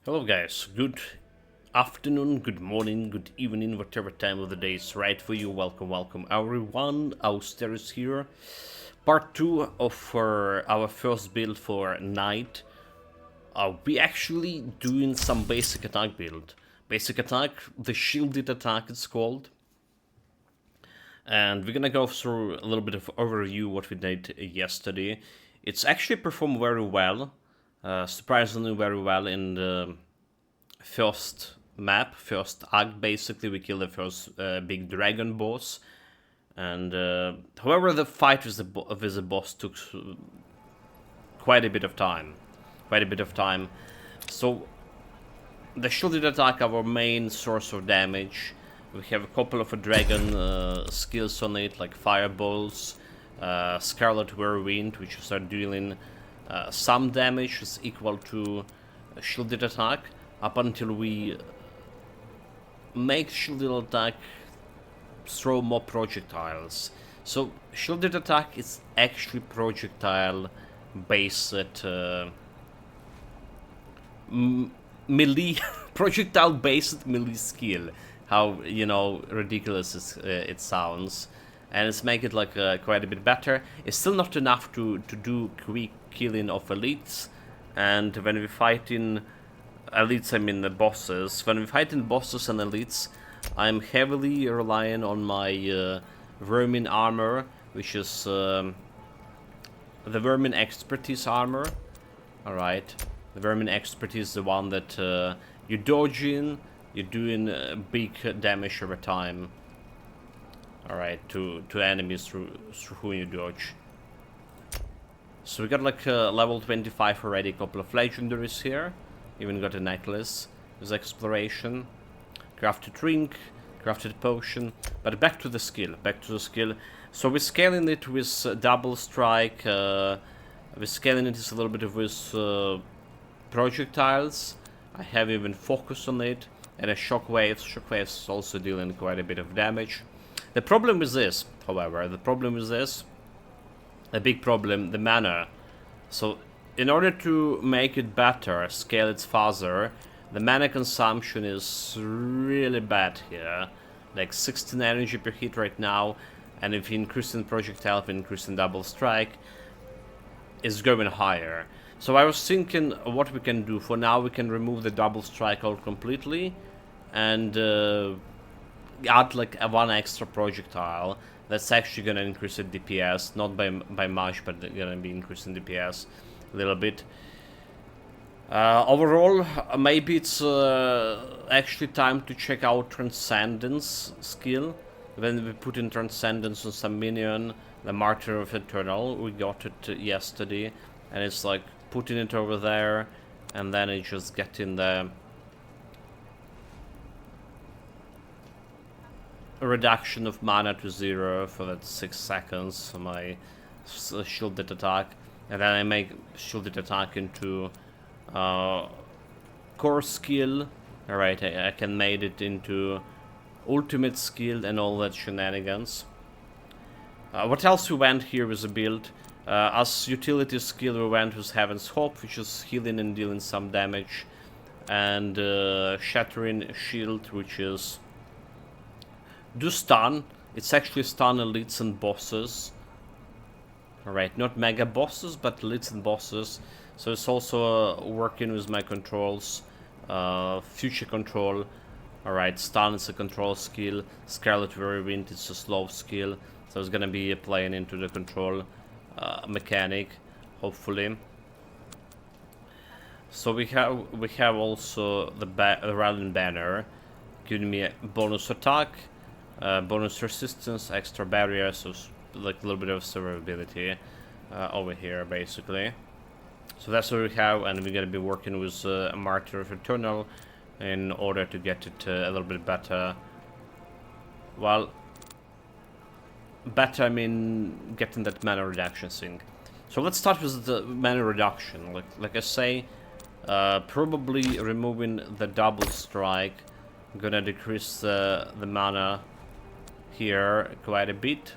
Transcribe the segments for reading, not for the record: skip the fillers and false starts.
Hello guys, good afternoon, good morning, good evening, whatever time of the day is right for you. Welcome everyone. Austeris here. Part 2 of our first build for Knight. We actually doing some basic attack build. Basic attack, the shielded attack it's called. And we're gonna go through a little bit of overview what we did yesterday. It's actually performed very well, surprisingly very well in the first map, first act. Basically, we kill the first big dragon boss, and however, the fight with the boss took quite a bit of time. Quite a bit of time. So the shielded attack, our main source of damage. We have a couple of dragon skills on it, like fireballs, Scarlet Whirlwind, which are dealing some damage, is equal to a shielded attack, up until we make shielded attack throw more projectiles. So shielded attack is actually projectile based melee projectile based melee skill. How ridiculous it sounds, and it's make it like quite a bit better. It's still not enough to do quick killing of elites, and when we fight in elites, I mean the bosses. When we fight in bosses and elites, I'm heavily relying on my vermin armor, which is the vermin expertise armor. Alright, the vermin expertise is the one that you dodge in, you're doing big damage over time. Alright, to enemies through whom you dodge. So we got like level 25 already, a couple of legendaries here. Even got a necklace with exploration. Crafted drink, crafted potion. But back to the skill, So we're scaling it with double strike. We're scaling it a little bit with projectiles. I have even focus on it. And a shockwaves. Shockwaves is also dealing quite a bit of damage. The problem with this, however, a big problem, the mana. So in order to make it better, scale it faster, the mana consumption is really bad here. Like 16 energy per hit right now, and if you increase in projectile, if you increase in double strike, it's going higher. So I was thinking what we can do. For now, we can remove the double strike out completely, and add like one extra projectile. That's actually gonna increase the DPS, not by much, but gonna be increasing DPS a little bit. Overall, maybe it's actually time to check out Transcendence skill. When we put in Transcendence on some minion, the Martyr of Eternal, we got it yesterday, and it's like putting it over there, and then it just getting the reduction of mana to 0 for that 6 seconds for my shielded attack, and then I make shielded attack into core skill. Alright, I can make it into ultimate skill and all that shenanigans. What else we went here with the build? As utility skill we went with Heaven's Hope, which is healing and dealing some damage, and Shattering Shield, which is do stun. It's actually stun elites and bosses. Alright, not mega bosses, but elites and bosses. So it's also working with my controls. Future control. Alright, stun is a control skill. Scarlet Whirlwind is a slow skill. So it's gonna be playing into the control mechanic, hopefully. So we have also the Rallying Banner, giving me a bonus attack, bonus resistance, extra barrier, so like a little bit of survivability over here, basically. So that's what we have, and we're gonna be working with a Martyr of Eternal in order to get it a little bit better. Well, better, I mean getting that mana reduction thing. So let's start with the mana reduction. Like I say, probably removing the double strike. I'm gonna decrease the mana here quite a bit.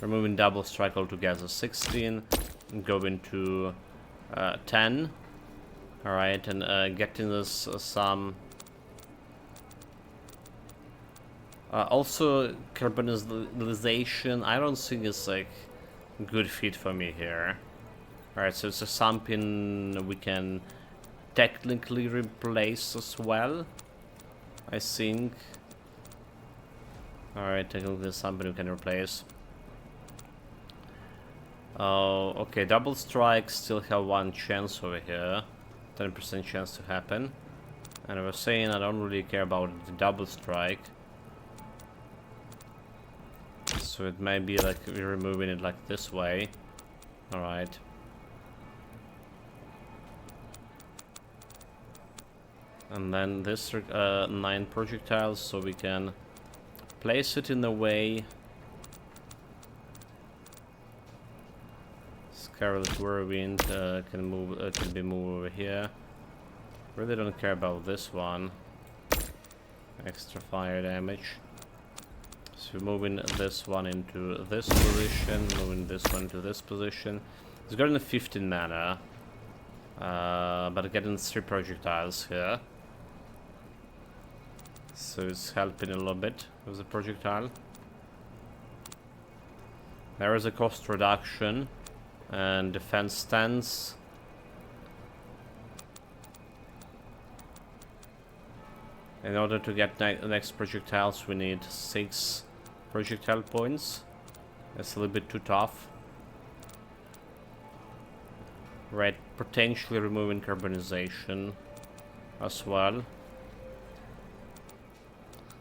Removing double strike altogether 16, and going to 10. Alright, and getting this some... also, carbonization, I don't think it's like good fit for me here. Alright, so it's something we can technically replace as well, I think. Alright, technically something we can replace. Oh, okay, double strike still have one chance over here. 10% chance to happen. And I was saying I don't really care about the double strike. So it may be like we're removing it like this way. Alright. And then this 9 projectiles, so we can place it in a way. Scarlet Whirlwind can be moved over here. Really don't care about this one. Extra fire damage. So moving this one into this position, moving this one to this position. It's got 15 mana, but getting 3 projectiles here. So it's helping a little bit with the projectile. There is a cost reduction and defense stance. In order to get next projectiles, we need 6 projectile points. That's a little bit too tough. Right, potentially removing carbonization as well.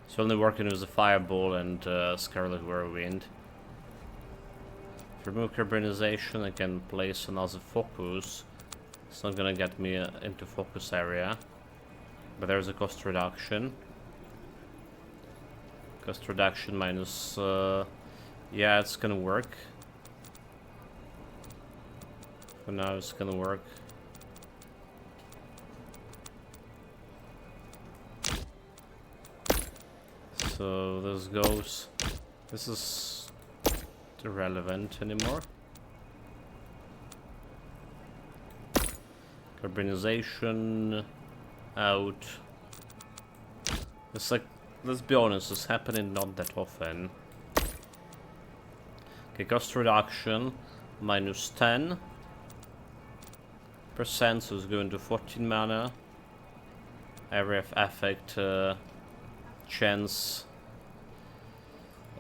So only working with the Fireball and Scarlet Whirlwind. If I remove carbonization, I can place another focus. It's not gonna get me into focus area. But there's a cost reduction. Cost reduction minus... yeah, it's gonna work. For now, it's gonna work. So this goes. This is irrelevant anymore. Carbonization out. It's like, let's be honest, it's happening not that often. Okay, cost reduction minus 10%, so it's going to 14 mana. Area of effect chance.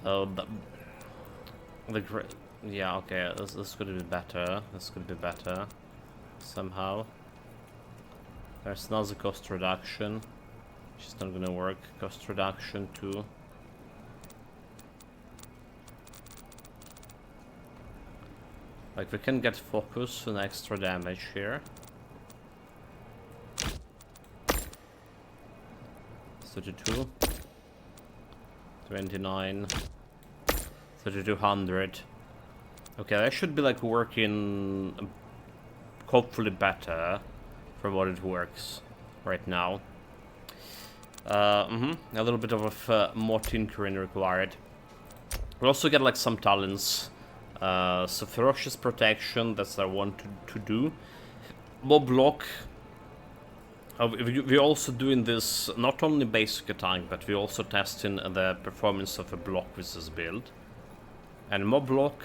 Oh, yeah, okay, this could be better. This could be better somehow. There's another cost reduction, which is not gonna work. Cost reduction too. Like, we can get focus and extra damage here. 32, 29, 3200. Okay, that should be like working hopefully better from what it works right now. A little bit of more tinkering required. We also get like some talents. So Ferocious Protection, that's what I want to do. Mob Block. We're also doing this not only basic attack, but we're also testing the performance of a block with this build. And Mob Block,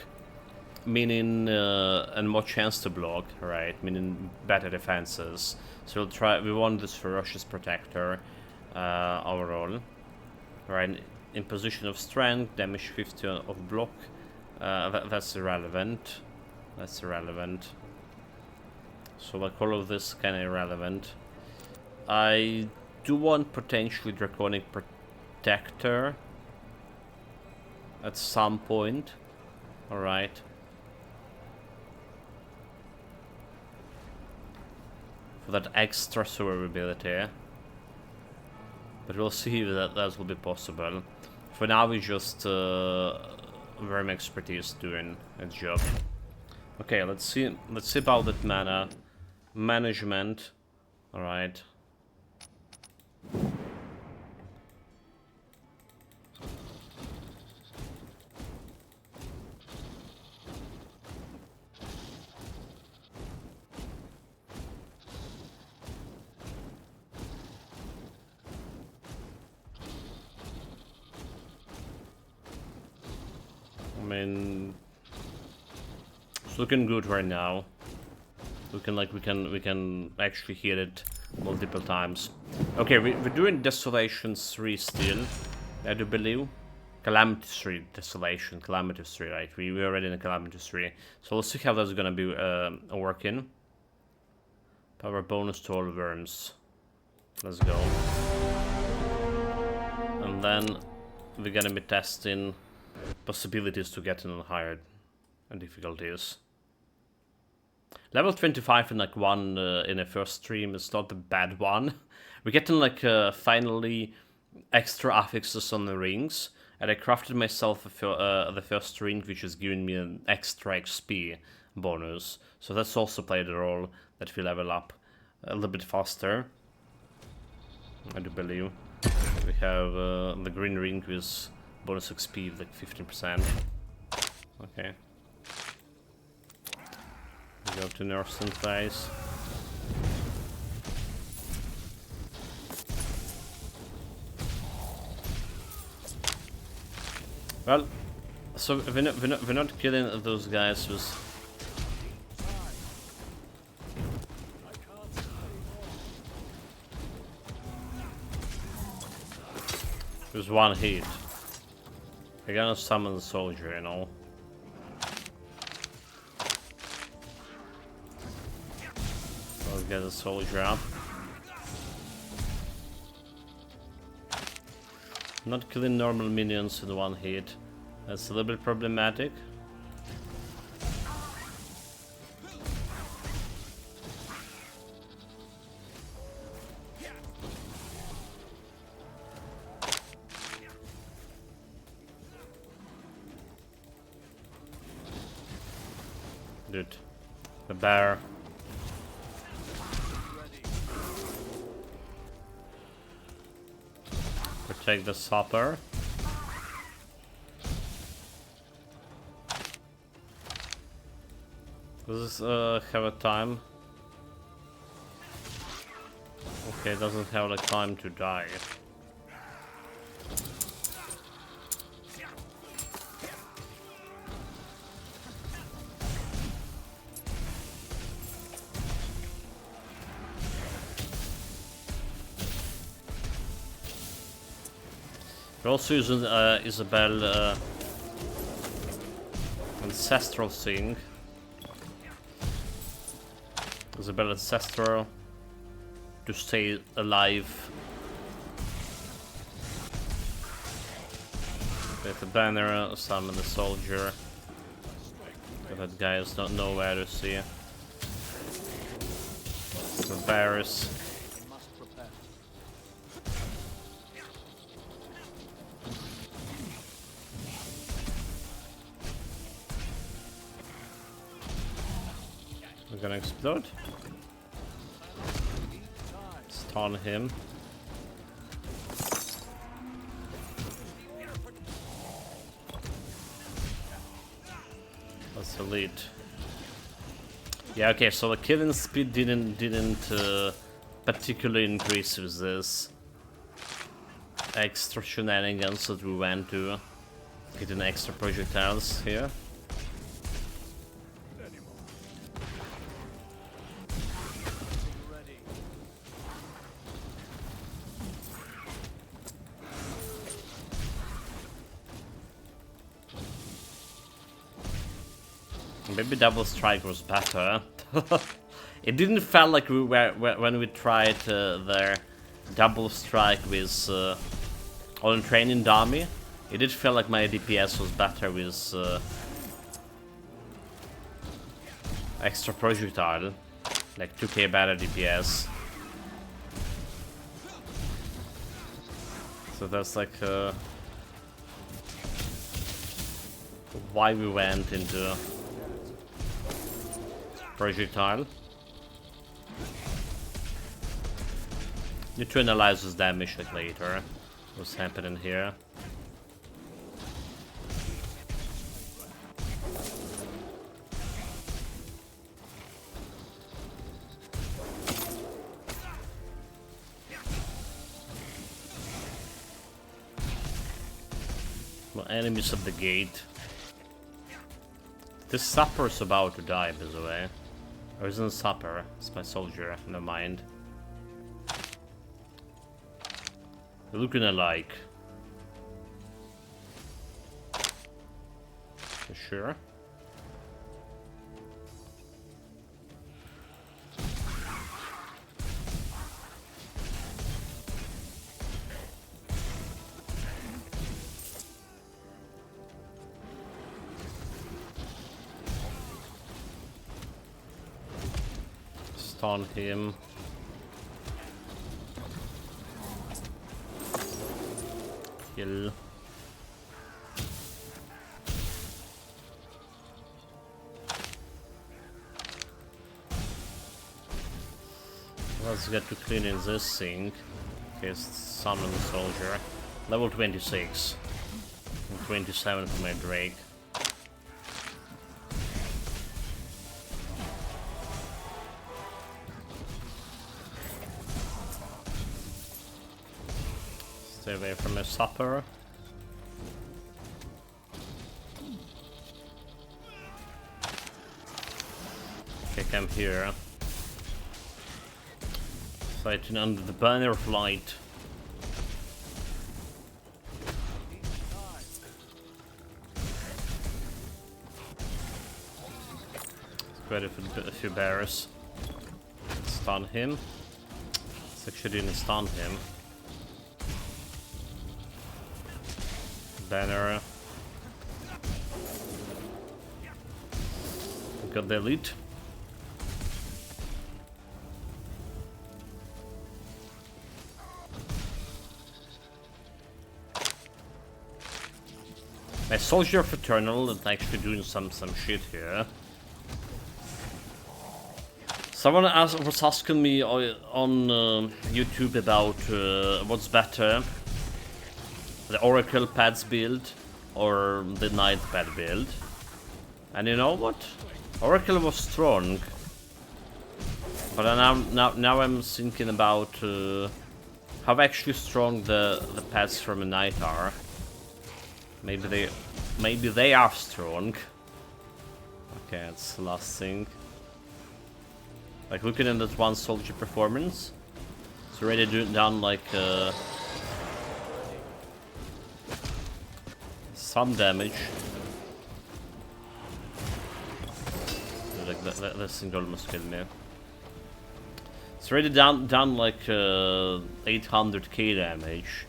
meaning and more chance to block, right? Meaning better defenses. So we want this Ferocious Protector overall. Right, in position of strength, damage 50 of block. That's irrelevant. That's irrelevant. So like all of this kind of irrelevant. I do want potentially Draconic Protector at some point. Alright. For that extra survivability. But we'll see if that will be possible. For now we just Worm Expertise doing its job. Okay, let's see about that mana management. Alright. mean, it's looking good right now. Looking like we can actually hit it multiple times. Okay, we're doing Desolation 3 still, I do believe. Calamity 3, Desolation, Calamity 3, right? We're already in Calamity 3. So let's see how that's gonna be working. Power bonus to all worms. Let's go. And then we're gonna be testing possibilities to get in higher difficulties. Level 25 in like one in a first stream is not a bad one. We're getting like finally extra affixes on the rings, and I crafted myself the first ring, which is giving me an extra XP bonus. So that's also played a role that we level up a little bit faster, I do believe. We have the green ring with bonus XP of like 15%. Okay. We go to nursing phase. Well, so we're not killing those guys with... with one hit. I gotta summon the soldier, you know. Let's get the soldier up. Not killing normal minions in one hit. That's a little bit problematic. Dude, the bear. Protect the supper. Does this have a time? Okay, it doesn't have like time to die. We're also using Isabel Ancestral thing. Isabel Ancestral to stay alive. With the banner, summon the soldier. That guy is not nowhere to see. The bears. We're gonna explode. Stun him. That's elite. Yeah, okay, so the killing speed didn't particularly increase with this extra shenanigans that we went to. Getting extra projectiles here. Maybe double strike was better. It didn't feel like we were when we tried their double strike with on training dummy. It did feel like my DPS was better with extra projectile, like 2k better DPS. So that's like why we went into projectile. Need to analyze this damage like later. What's happening here? Well, enemies at the gate. This supper's about to die, by the way. Or isn't it supper? It's my soldier. Never mind. They're looking alike. For sure. Stun him. Kill. Let's get to cleaning this thing. Okay, summon the soldier. Level 26. And 27 for my Drake. Stay away from the supper. Okay, come here. Fighting under the banner of light. Ready for a few bears. Stun him. It's actually didn't stun him. Banner. Got the elite. My soldier of Eternal is actually doing some shit here. Someone was asking me on YouTube about what's better, the Oracle pads build or the Knight pad build. And you know what? Oracle was strong, but now I'm thinking about how actually strong the pads from a Knight are. Maybe they are strong. Okay, that's the last thing. Like looking at that one soldier performance, it's already done like some damage. Like that thing almost killed me. It's already done like 800k damage,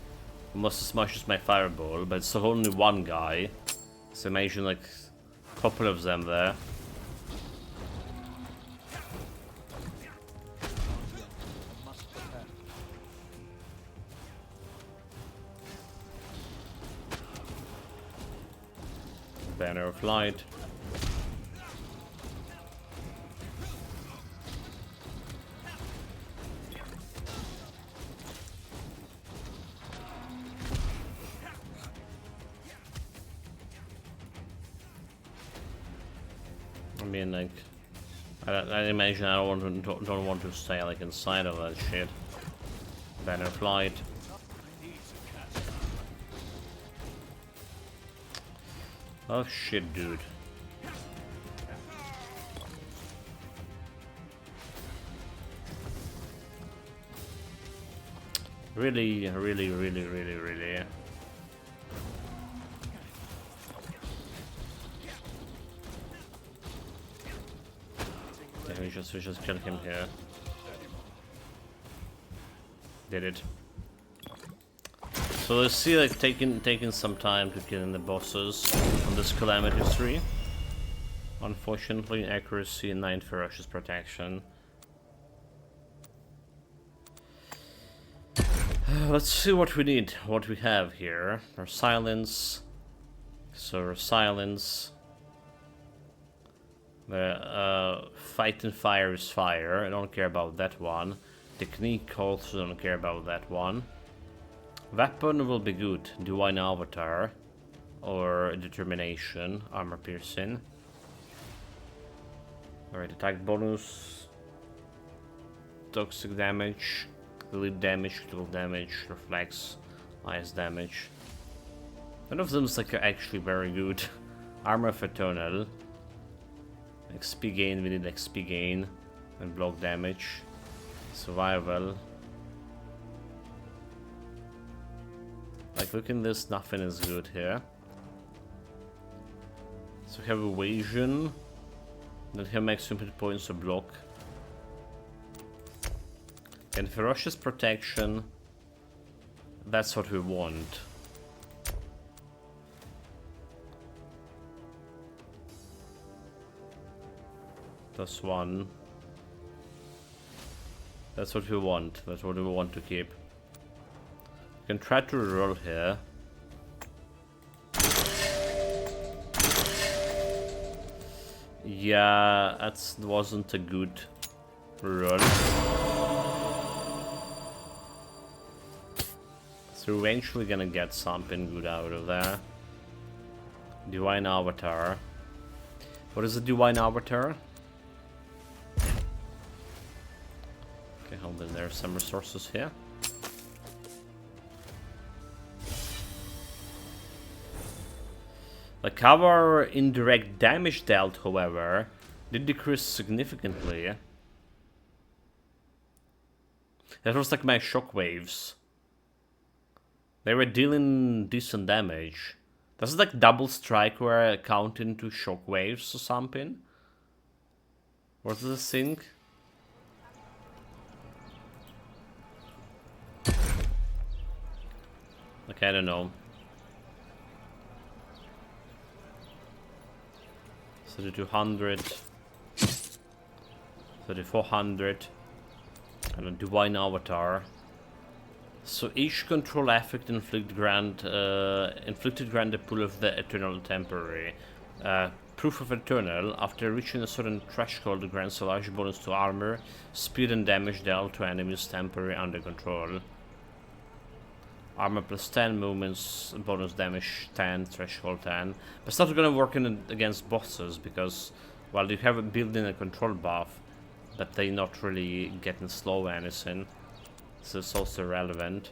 almost as much as my fireball, but it's only one guy. So imagine like a couple of them there. Banner of light. I mean, like, I imagine I don't want to stay like inside of that shit. Banner of light. Oh shit, dude. Really. Yeah, we just kill him here. Did it. So let's see, like taking some time to kill the bosses on this Calamity 3. Unfortunately, accuracy and 9 ferocious protection. Let's see what we need, what we have here. Our silence. So our silence. Fight and fire is fire. I don't care about that one. Technique also don't care about that one. Weapon will be good. Divine Avatar or Determination, Armor Piercing. Alright, attack bonus, toxic damage, lead damage, critical damage, reflex, ice damage. None of them is like actually very good. Armor of Eternal. XP gain, we need XP gain. And block damage. Survival. Like, look in this, nothing is good here. So we have evasion. Then we have maximum hit points of block. And ferocious protection. That's what we want. Plus 1. That's what we want. That's what we want to keep. We can try to roll here. Yeah, that wasn't a good roll. So we're eventually gonna get something good out of there. Divine Avatar. What is a Divine Avatar? Okay, hold on, there are some resources here. The cover indirect damage dealt, however, did decrease significantly. That was like my shockwaves. They were dealing decent damage. Does it like double strike where I count into shockwaves or something? What's this thing? Okay, I don't know. 3200, 3400, and a Divine Avatar. So each control effect inflicted grant a pull of the Eternal Temporary. Proof of Eternal, after reaching a certain threshold, grants a large bonus to armor, speed and damage dealt to enemies temporary under control. Armor plus 10, movements, bonus damage 10, threshold 10. But it's not gonna work against bosses because, well, you have a built-in a control buff, but they not really getting slow or anything. So it's also relevant.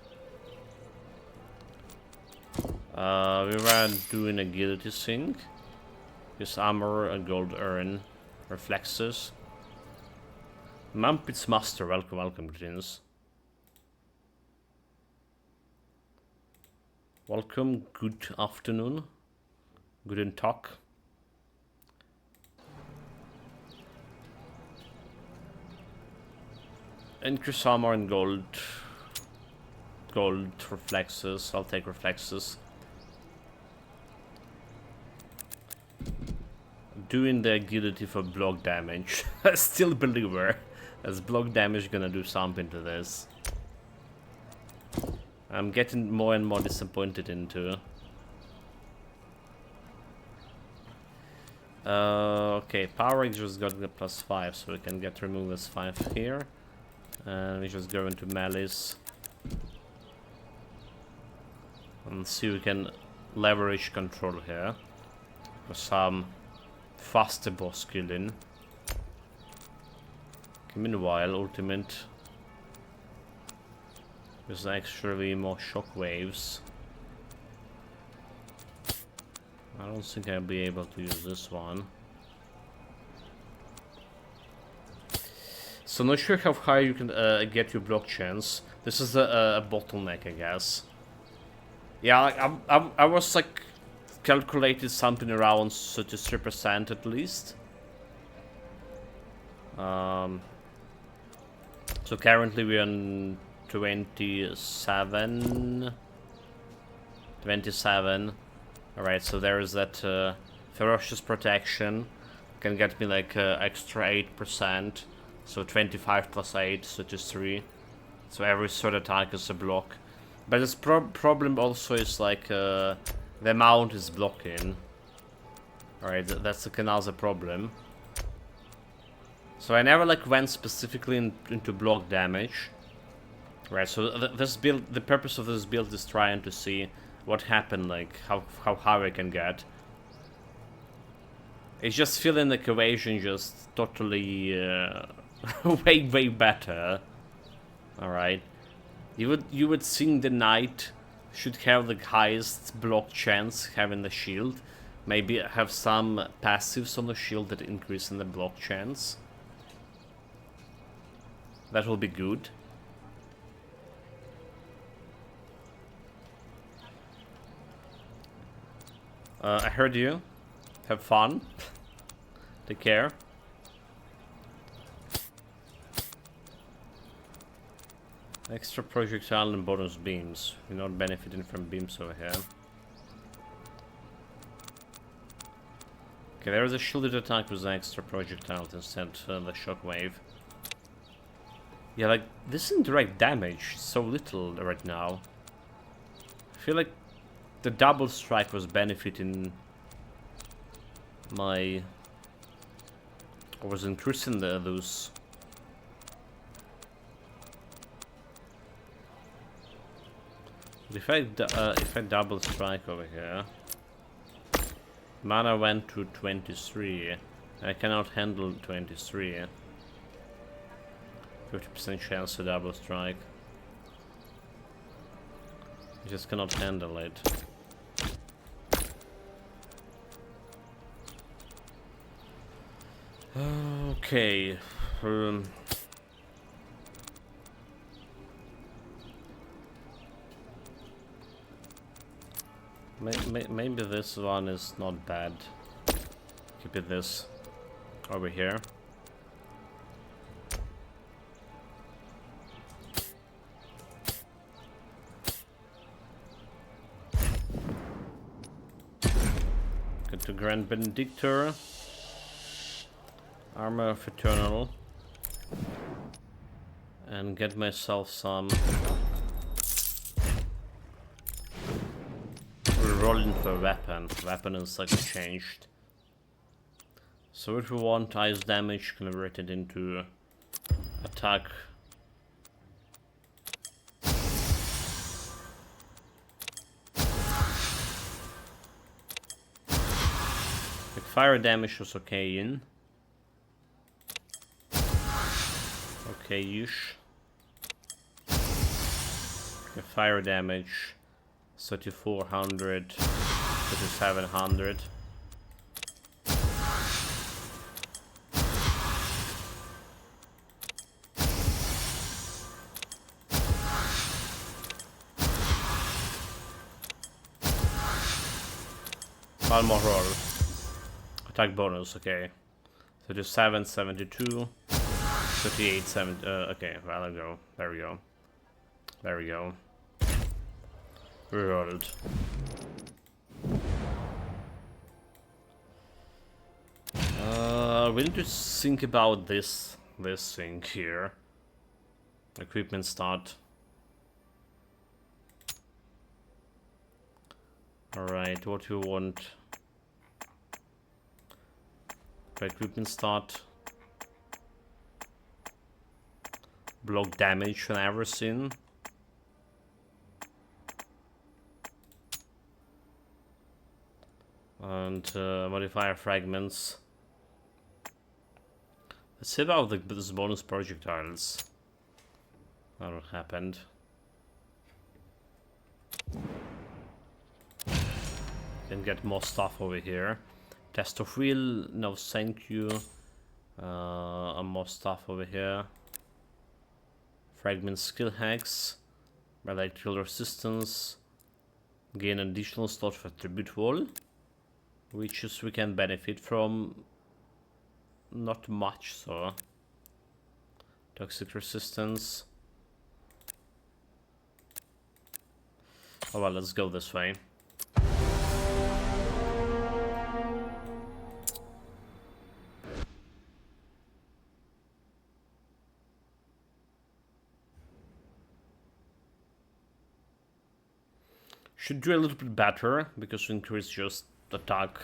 We were doing a agility thing. Use armor and gold urn. Reflexes. Mumpit's Master, welcome, welcome, greetings. Welcome, good afternoon. Guten Tag. Increase armor and gold. Gold reflexes. I'll take reflexes. Doing the agility for block damage. I still believe her. As block damage gonna do something to this. I'm getting more and more disappointed into. Okay, power just got the +5, so we can get remove this 5 here. And we just go into melees. And see if we can leverage control here. For some faster boss killing. Okay, meanwhile, ultimate. There's actually more shockwaves. I don't think I'll be able to use this one. So not sure how high you can get your block chance. This is a bottleneck, I guess. Yeah, I was like calculated something around 33% at least. So currently we're on 27. Alright, so there is that ferocious protection. Can get me like extra 8%. So 25 plus 8, so just 3. So every third attack is a block. But this problem also is like the amount is blocking. Alright, that's like another problem. So I never like went specifically into block damage. Right, so this build, the purpose of this build is trying to see what happened, like how high I can get. It's just feeling like evasion just totally way better. All right, you would think the knight should have the highest block chance having the shield, Maybe have some passives on the shield that increase in the block chance. That will be good. I heard you. Have fun. Take care. Extra projectile and bonus beams. We're not benefiting from beams over here. Okay, there is a shielded attack with extra projectiles instead of the shockwave. Yeah, like, this indirect damage, so little right now. I feel like the double strike was benefiting my... or was increasing those. If I double strike over here, mana went to 23. I cannot handle 23. 50% chance to double strike. I just cannot handle it. Okay. Maybe this one is not bad. Keep it this over here. Get to Grand Benedictor. Armor of Eternal. And get myself some... rolling for weapon. Weapon is like changed. So if we want ice damage converted into attack. Like fire damage was okay in. Okay-ish. Okay, fire damage 3400, 3700. One more roll. Attack bonus, okay. 37, 72, 38, 70. Okay, well, go. There we go. There we go. Rerolled. We need to think about this thing here. Equipment start. Alright, what you want? Equipment start. Block damage on everything. And modifier fragments. Let's see about this bonus projectiles. That what happened. Can get more stuff over here. Test of will, no thank you. More stuff over here. Fragment skill hacks. Electrical resistance. Gain additional slot for tribute wall. Which is we can benefit from. Not much so. Toxic resistance. Oh well, let's go this way. Should do a little bit better because we increase just attack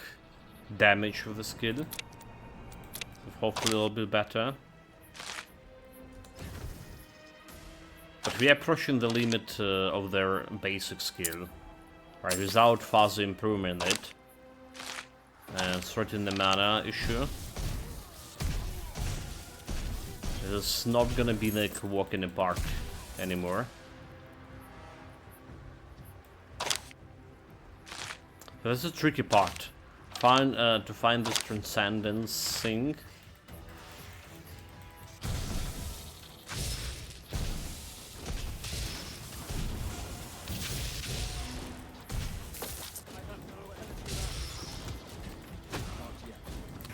damage with the skill. So hopefully a little bit better. But we are pushing the limit of their basic skill. Right, without further improving it. And sorting the mana issue. It's not gonna be like a walk in the park anymore. That's the tricky part. find this transcendence thing.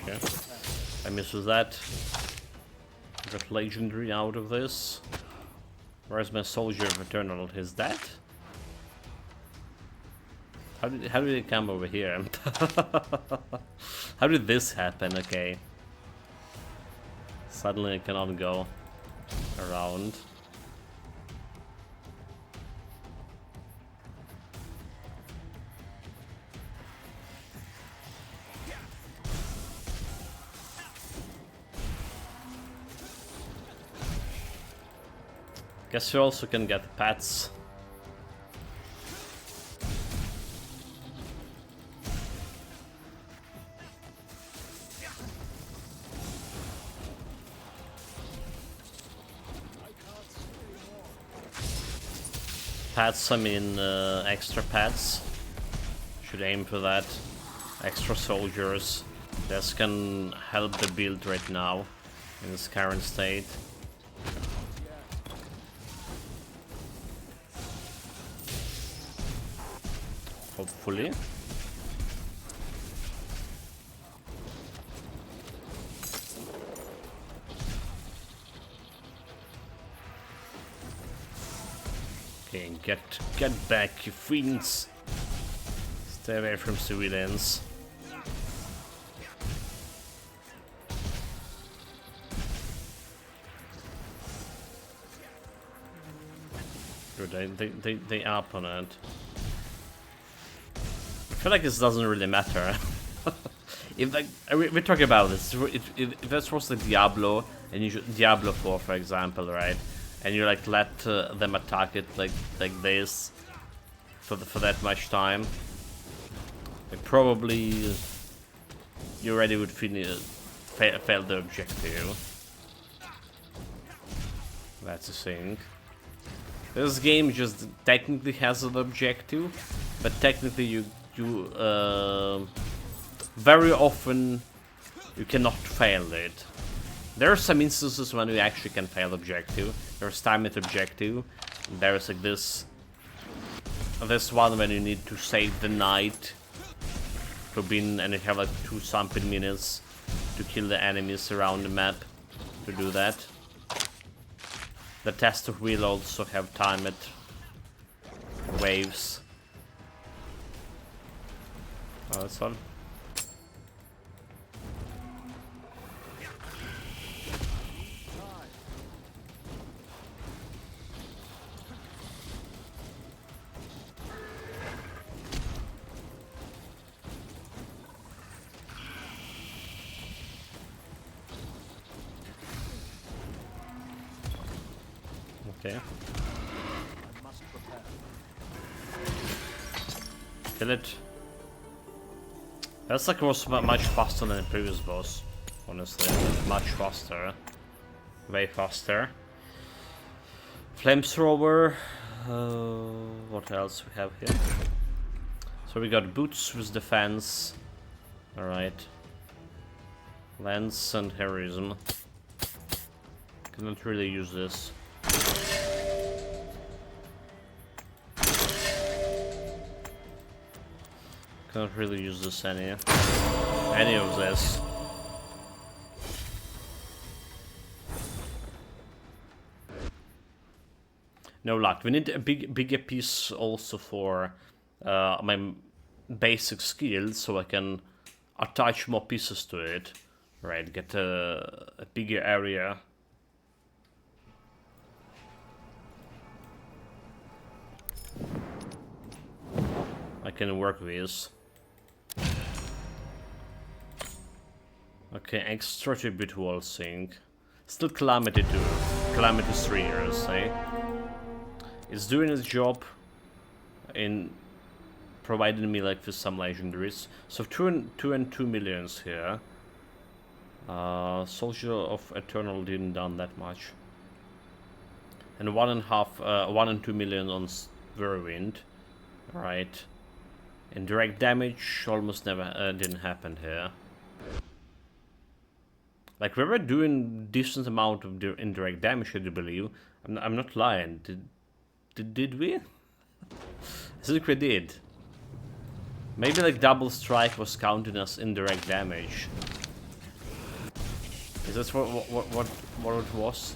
Okay, I miss with that. Got legendary out of this. Where's my soldier of eternal? He's dead? How did it come over here? How did this happen? Okay. Suddenly I cannot go around. Guess you also can get pets. Pets, I mean extra pets. Should aim for that. Extra soldiers. This can help the build right now in its current state. Hopefully. Okay, get back, you fiends. Stay away from civilians. Good, they up on it. I feel like this doesn't really matter. If like we're talking about this, if this was like Diablo and you should, Diablo 4 for example, right? And you like let them attack it like this for that much time, like probably you already would fail the objective. That's the thing. This game just technically has an objective, but technically you very often you cannot fail it. There are some instances when you actually can fail objective. There's time at objective. There's like this one when you need to save the knight to bin, and you have like 2 something minutes to kill the enemies around the map to do that. The test of will also have time at waves. Oh, that's fun. Okay. Kill it. That's like was much faster than the previous boss, honestly. Much faster. Way faster. Flamethrower. What else we have here? So we got boots with defense. Alright. Lance and heroism. Cannot really use this. Cannot really use this any of this. No luck. We need a bigger piece also for my basic skills, so I can attach more pieces to it. Right, get a bigger area. I can work with. Okay, extra tribute wall sync. Still Calamity 2. Calamity 3 years, eh? It's doing its job in providing me like with some legendaries. So 2 and 2 millions here. Soldier of Eternal didn't done that much. And 1 and 2 million on Whirlwind. Alright. Indirect damage almost never didn't happen here. Like, we were doing decent amount of indirect damage, I do believe. I'm not lying. Did we? I think we did. Maybe like double strike was counted as indirect damage. Is that what it was?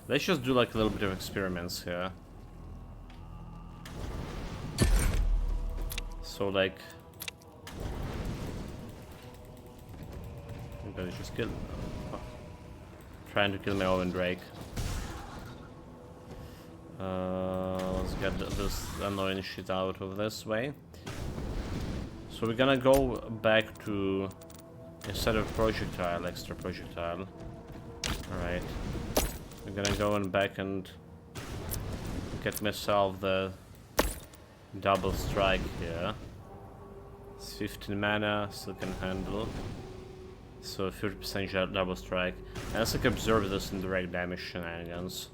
Let's just do like a little bit of experiments here. So like, I'm gonna just kill. Trying to kill my own Drake. Let's get this annoying shit out of this way. So we're gonna go back to, instead of projectile, extra projectile. Alright. We're gonna go in back and get myself the double strike here. It's 15 mana, still can handle. So 50% double strike. And let's like observe this indirect damage shenanigans.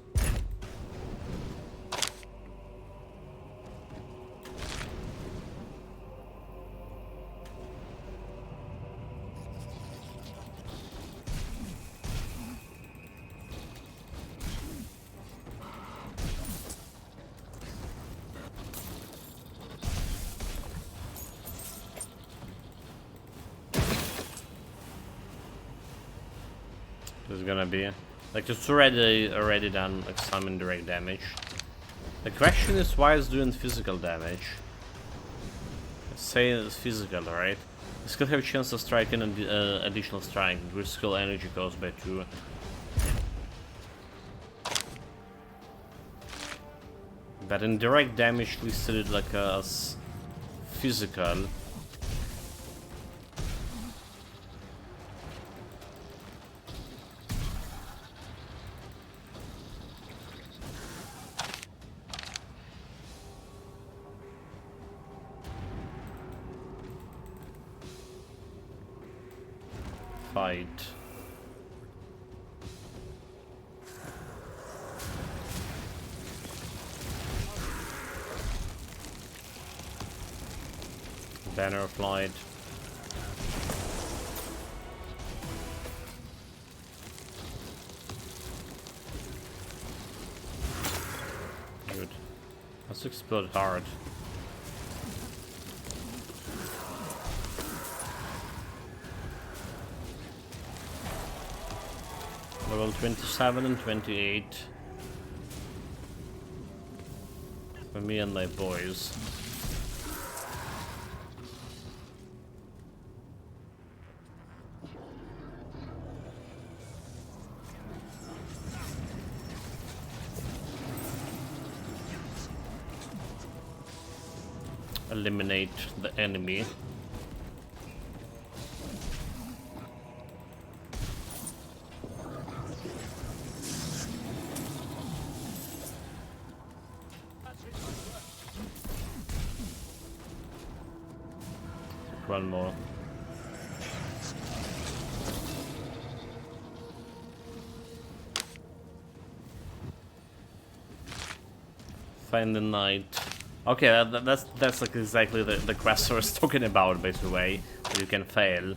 There's gonna be like, it's already done like some indirect damage. The question is, why it's doing physical damage? Let's say it's physical, right? It still have a chance to strike in an additional strike, which skill energy goes by 2. But indirect damage listed it like as physical. Fight. Banner of Light. Good. Let's explode hard. Level 27 and 28 for me and my boys. Eliminate the enemy. One more. Find the knight. Okay, that's like exactly the quest I was talking about, by the way, that you can fail.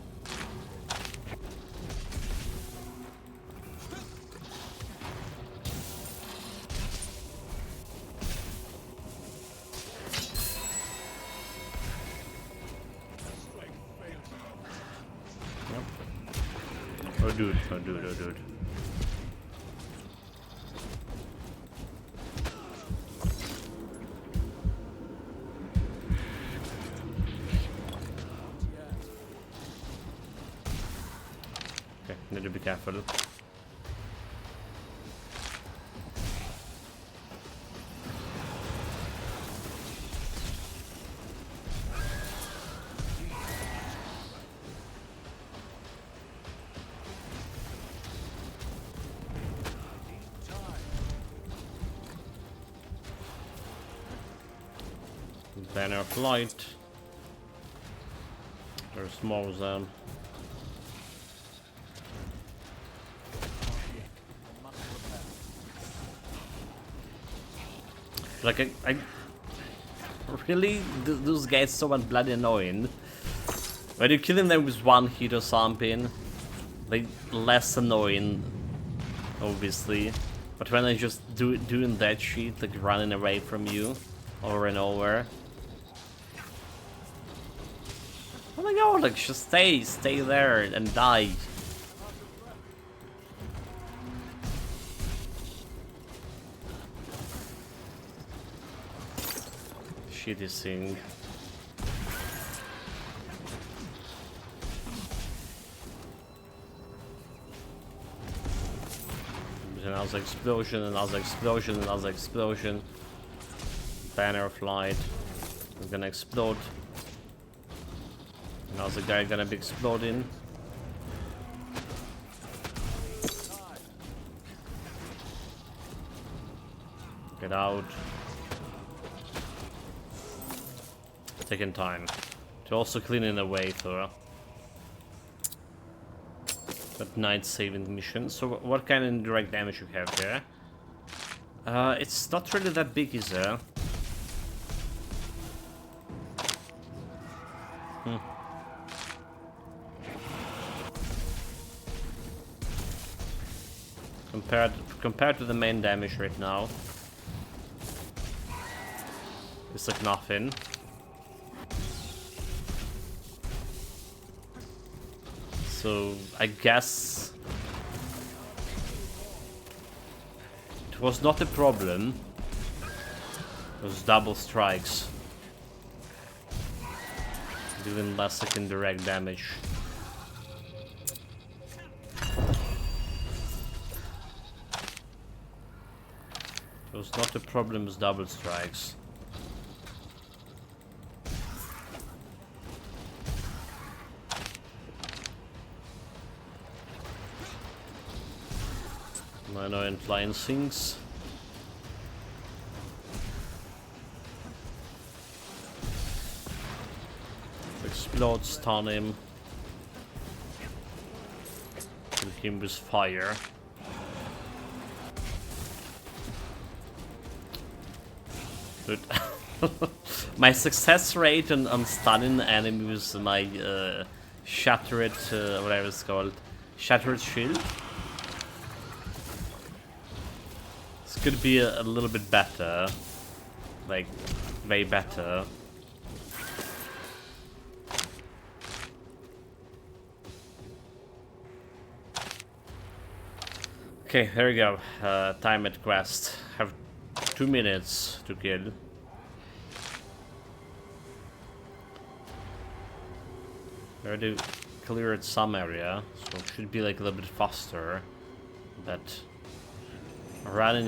Oh dude, oh dude, oh dude. Okay, need to be careful. Banner of Light. There's more of them. Like, I really, those guys so bloody annoying. When you're killing them with one hit or something, they less annoying, obviously. But when they're just doing that shit, like running away from you, over and over. Oh my god, like just stay there and die. Shitty thing. Another explosion, another explosion, another explosion. Banner of light. It's gonna explode. Another guy gonna be exploding. Get out. Taking time. To also cleaning away for that night saving mission. So what kind of direct damage you have there? It's not really that big, is it? Compared to the main damage right now, it's like nothing. So I guess it was not a problem. Those double strikes doing less like indirect damage. It was not a problem with double strikes. Minor and flying things. Explode, stun him. Kill him with fire. Dude. My success rate on stunning enemies with my shattered, whatever it's called, shattered shield. This could be a little bit better, like way better. Okay, there we go. Time at quest. Have 2 minutes to kill. I already cleared some area, so it should be like a little bit faster. But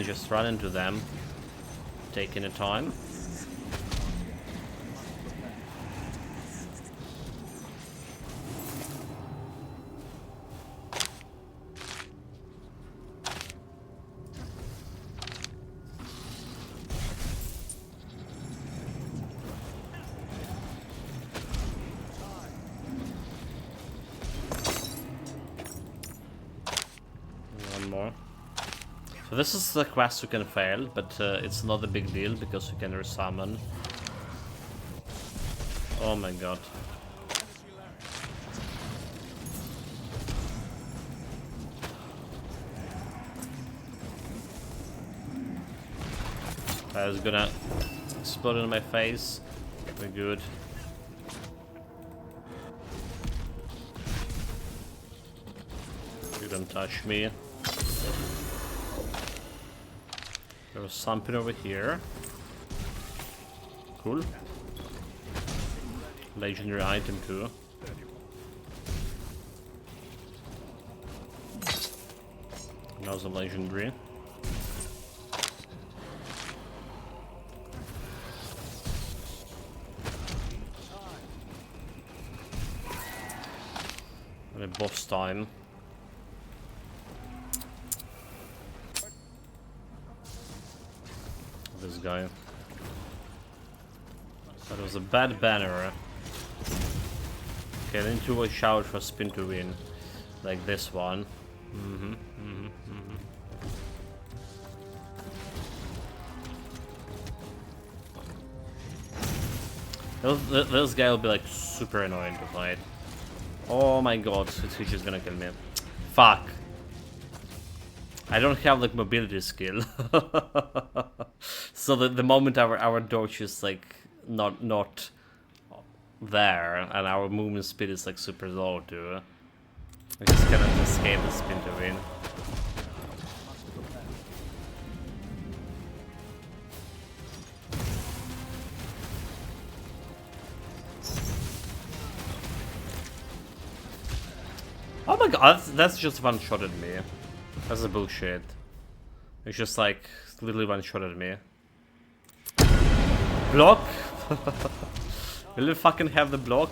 just run into them, taking the time. So this is the quest you can fail, but it's not a big deal because you can resummon. Oh my god. I was gonna explode in my face. We're good. You don't touch me. There was something over here. Cool. Legendary item too. Now's a legendary. And a boss time. This guy. That was a bad banner. Okay, I need to watch out for spin to win. Like this one. This guy will be like super annoying to fight. Oh my god, he's just gonna kill me. Fuck. I don't have like mobility skill. So the moment our dodge is like not there and our movement speed is like super low too, I just cannot escape the spin to win. Oh my god, that's just one-shotted me. That's a bullshit. It's just like literally one-shotted me. Block? Will you fucking have the block?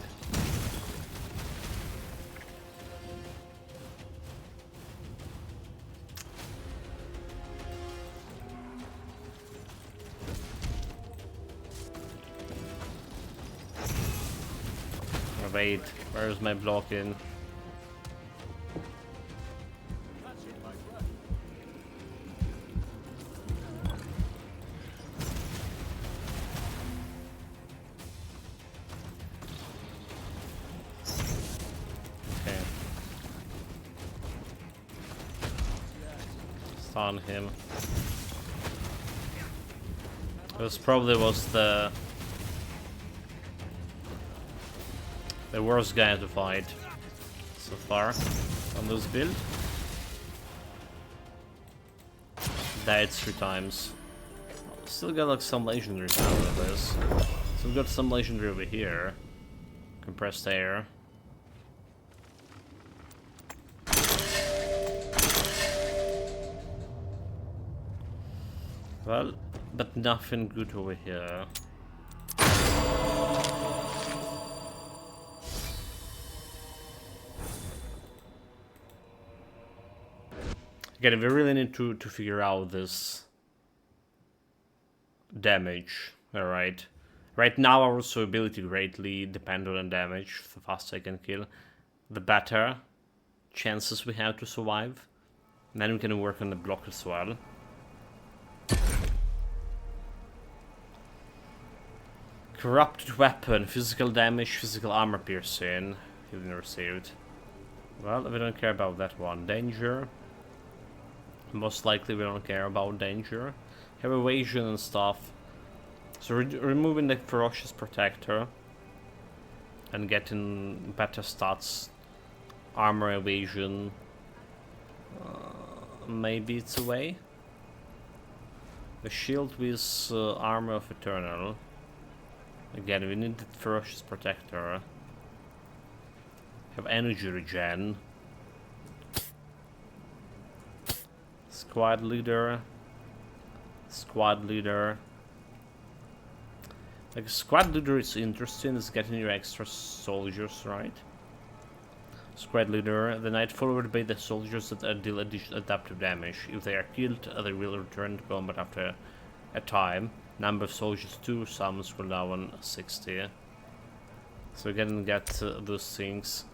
Oh, wait, where's my block in? On him. This probably was the worst guy to fight so far on this build. Died 3 times. Still got like some legendary out of this. So we've got some legendary over here. Compressed air. Well, but nothing good over here. Again, we really need to figure out this damage. Alright. Right now our survivability greatly depends on damage. The faster I can kill, the better chances we have to survive. And then we can work on the block as well. Corrupted weapon, physical damage, physical armor piercing. Healing received. Well, we don't care about that one. Danger. Most likely we don't care about danger. Have evasion and stuff. So removing the ferocious protector and getting better stats. Armor, evasion. Maybe it's a way. The shield with armor of eternal. Again, we need the ferocious protector. Have energy regen. Squad leader. Squad leader. Like squad leader is interesting. It's getting you extra soldiers, right? Squad leader. The knight followed by the soldiers that deal adaptive damage. If they are killed, they will return to combat after a time. Number of soldiers 2, summons will now on 60. So we can get those things.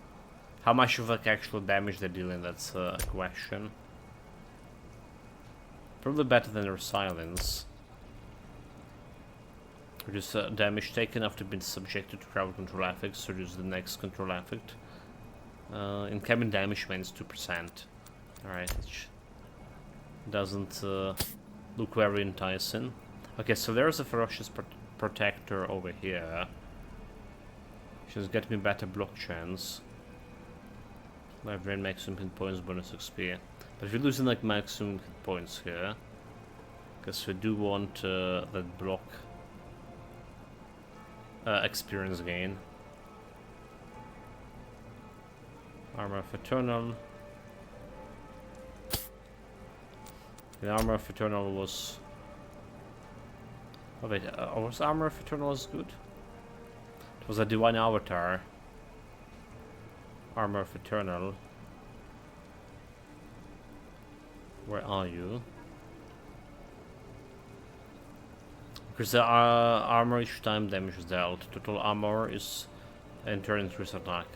How much of like actual damage they're dealing, that's a question. Probably better than their silence. Reduce damage taken after being subjected to crowd control effects. Reduce the next control effect. Incoming damage means 2%. Alright, which doesn't look very enticing. Okay, so there's a ferocious protector over here. She's getting me better block chance. My brain maximum hit points, bonus XP. But if you're losing like maximum hit points here, because we do want that block experience gain. Armor of Eternal. The Armor of Eternal was... Oh wait, was Armor of Eternal as good? It was a Divine Avatar. Armor of Eternal. Where are you? Because the armor each time damage is dealt. Total armor is and turn into attack.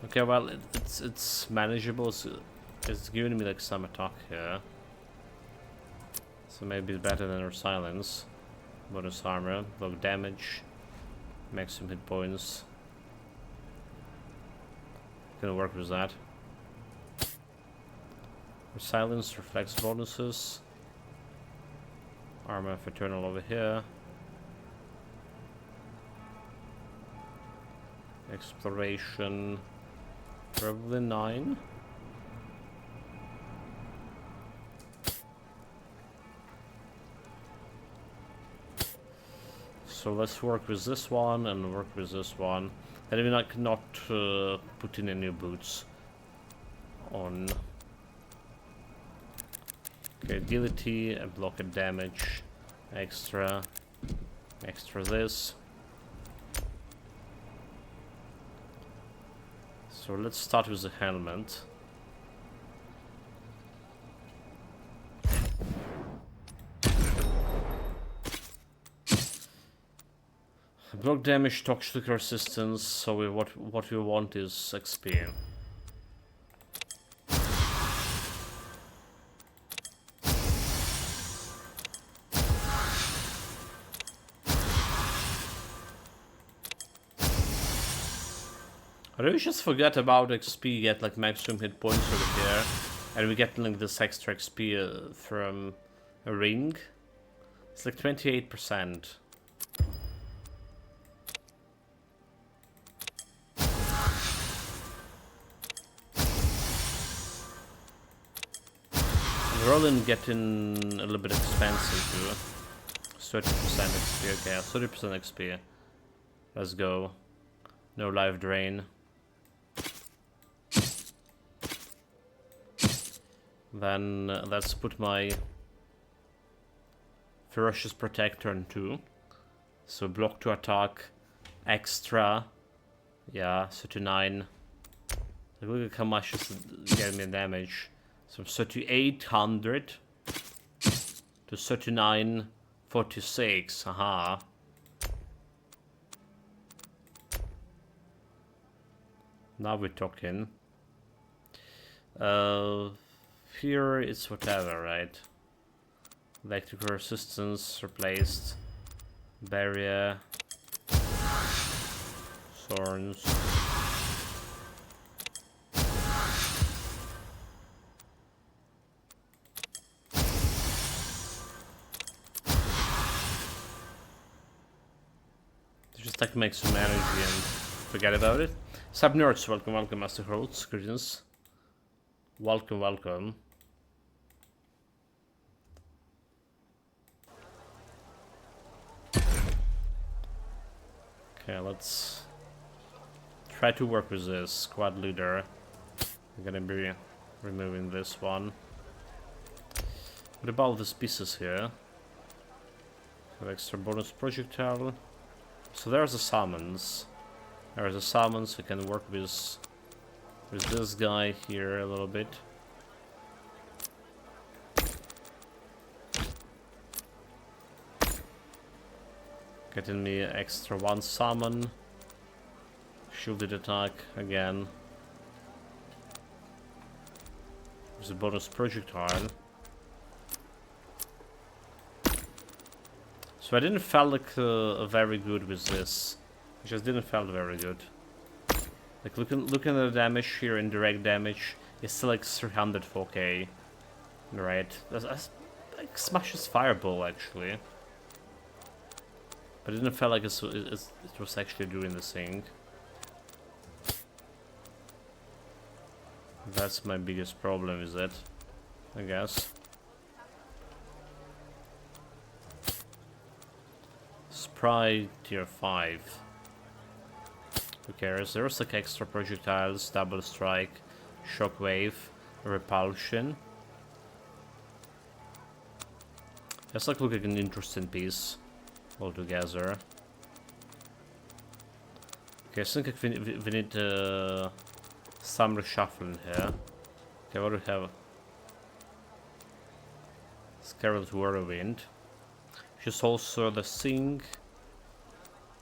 Okay, well it's manageable. It's giving me like some attack here. So maybe it's better than our silence. Bonus armor, block damage. Maximum hit points. Gonna work with that. Silence, reflex bonuses. Armor of Eternal over here. Exploration. Probably 9. So let's work with this one and work with this one. And we not put in any boots on. Okay, agility, block and damage, extra this. So let's start with the helmet. Block damage, toxic resistance. So what we want is XP. I really just forget about XP, get like maximum hit points over here, and we get like this extra XP from a ring. It's like 28%. Rolling getting a little bit expensive too. 30% XP, okay, 30% XP. Let's go. No life drain. Then let's put my Ferocious Protector on 2. So block to attack, extra, yeah, 39. Look at how much this is getting me damage. So 3800 to 3946, aha. Now we're talking. Here it's whatever, right? Electrical resistance replaced. Barrier. Thorns. Just like make some energy and forget about it. Sub-nerds, welcome, Master Holtz, greetings. Welcome. Okay, let's try to work with this squad leader. I'm gonna be removing this one. What about these pieces here? Have extra bonus projectile. So there's the summons. There's the summons. I can work with this guy here a little bit. Getting me extra 1 summon. Shielded attack again. There's a bonus projectile. So I didn't feel like very good with this. I just didn't feel very good. Like looking at the damage here, indirect damage, it's still like 304k. Right. That's like smashes fireball actually. But it didn't feel like it was actually doing the thing. That's my biggest problem, is it? I guess. Sprite tier 5. Who cares? There's like extra projectiles, double strike, shockwave, repulsion. That's like looking an interesting piece altogether. Okay, I think we need some reshuffling here. Okay, what do we have? Scarlet Whirlwind. She's also the Sing.